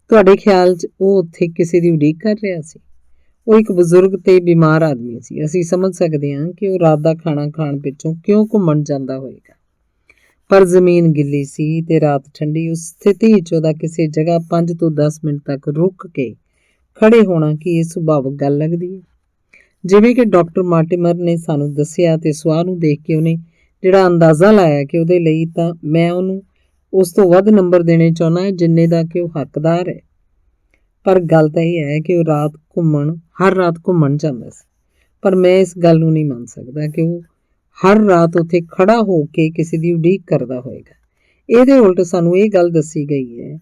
ਤੁਹਾਡੇ ਖਿਆਲ 'ਚ ਉਹ ਉੱਥੇ ਕਿਸੇ ਦੀ ਉਡੀਕ ਕਰ ਰਿਹਾ ਸੀ? ਉਹ ਇੱਕ ਬਜ਼ੁਰਗ ਤੇ ਬਿਮਾਰ ਆਦਮੀ ਸੀ। ਅਸੀਂ ਸਮਝ ਸਕਦੇ ਹਾਂ ਕਿ ਉਹ ਰਾਤ ਦਾ ਖਾਣਾ ਖਾਣ ਪਿੱਛੋਂ ਕਿਉਂ ਘੁੰਮਣ ਜਾਂਦਾ ਹੋਏਗਾ, ਪਰ ਜ਼ਮੀਨ ਗਿੱਲੀ ਸੀ ਤੇ ਰਾਤ ਠੰਡੀ। ਉਸ ਸਥਿਤੀ 'ਚ ਉਹਦਾ ਕਿਸੇ ਜਗ੍ਹਾ 5 ਤੋਂ 10 ਮਿੰਟ ਤੱਕ ਰੁਕ ਕੇ ਖੜੇ ਹੋਣਾ ਕੀ ਇਹ ਸੁਭਾਵਿਕ ਗੱਲ ਲੱਗਦੀ ਹੈ? ਜਿਵੇਂ ਕਿ ਡਾਕਟਰ ਮਾਰਟੀਮਰ ਨੇ ਸਾਨੂੰ ਦੱਸਿਆ ਤੇ ਸਵਾਹ ਨੂੰ ਦੇਖ ਕੇ ਉਹਨੇ ਜਿਹੜਾ ਅੰਦਾਜ਼ਾ ਲਾਇਆ ਕਿ ਉਹਦੇ ਲਈ, ਤਾਂ ਮੈਂ ਉਹਨੂੰ ਉਸ ਤੋਂ ਵੱਧ ਨੰਬਰ ਦੇਣੇ ਚਾਹੁੰਦਾ ਜਿੰਨੇ ਦਾ ਕਿ ਉਹ ਹੱਕਦਾਰ ਹੈ। ਪਰ ਗੱਲ ਤਾਂ ਇਹ ਹੈ ਕਿ ਉਹ ਹਰ ਰਾਤ ਘੁੰਮਣ ਜਾਂਦਾ ਸੀ, ਪਰ ਮੈਂ ਇਸ ਗੱਲ ਨੂੰ ਨਹੀਂ ਮੰਨ ਸਕਦਾ ਕਿ ਉਹ ਹਰ ਰਾਤ ਉੱਥੇ ਖੜਾ ਹੋ ਕੇ ਕਿਸੇ ਦੀ ਉਡੀਕ ਕਰਦਾ ਹੋਏਗਾ। ਇਹਦੇ ਉਲਟ ਸਾਨੂੰ ਇਹ ਗੱਲ ਦੱਸੀ ਗਈ ਹੈ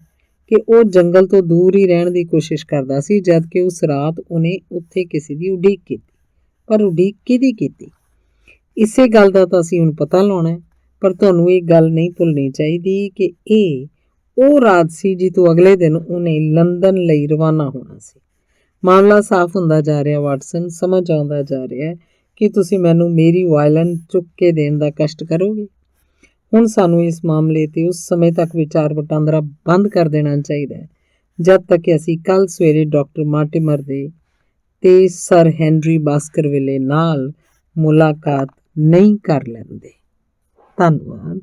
ਕਿ ਉਹ ਜੰਗਲ ਤੋਂ ਦੂਰ ਹੀ ਰਹਿਣ ਦੀ ਕੋਸ਼ਿਸ਼ ਕਰਦਾ ਸੀ, ਜਦ ਕਿ ਉਸ ਰਾਤ ਉਹਨੇ ਉੱਥੇ ਕਿਸੇ ਦੀ ਉਡੀਕ ਕੀਤੀ। ਪਰ ਉਡੀਕ ਕਿਹਦੀ ਕੀਤੀ? ਇਸੇ ਗੱਲ ਦਾ ਤਾਂ ਅਸੀਂ ਹੁਣ ਪਤਾ ਲਾਉਣਾ, ਪਰ ਤੁਹਾਨੂੰ ਇਹ ਗੱਲ ਨਹੀਂ ਭੁੱਲਣੀ ਚਾਹੀਦੀ ਕਿ ਇਹ ਉਹ ਰਾਤ ਸੀ ਜਿੱਥੋਂ ਅਗਲੇ ਦਿਨ ਉਹਨੇ ਲੰਦਨ ਲਈ ਰਵਾਨਾ ਹੋਣਾ ਸੀ। ਮਾਮਲਾ ਸਾਫ਼ ਹੁੰਦਾ ਜਾ ਰਿਹਾ ਵਾਟਸਨ, ਸਮਝ ਆਉਂਦਾ ਜਾ ਰਿਹਾ ਕਿ ਤੁਸੀਂ ਮੈਨੂੰ ਮੇਰੀ ਵਾਇਲਨ ਚੁੱਕ ਕੇ ਦੇਣ ਦਾ ਕਸ਼ਟ ਕਰੋਗੇ। ਹੁਣ ਸਾਨੂੰ ਇਸ ਮਾਮਲੇ 'ਤੇ ਉਸ ਸਮੇਂ ਤੱਕ ਵਿਚਾਰ ਵਟਾਂਦਰਾ ਬੰਦ ਕਰ ਦੇਣਾ ਚਾਹੀਦਾ ਹੈ ਜਦ ਤੱਕ ਕਿ ਅਸੀਂ ਕੱਲ੍ਹ ਸਵੇਰੇ ਡਾਕਟਰ ਮਾਰਟੀਮਰ ਦੇ ਤੇ ਸਰ ਹੈਨਰੀ ਬਾਸਕਰਵਿਲੇ ਨਾਲ ਮੁਲਾਕਾਤ ਨਹੀਂ ਕਰ ਲੈਂਦੇ। ਧੰਨਵਾਦ।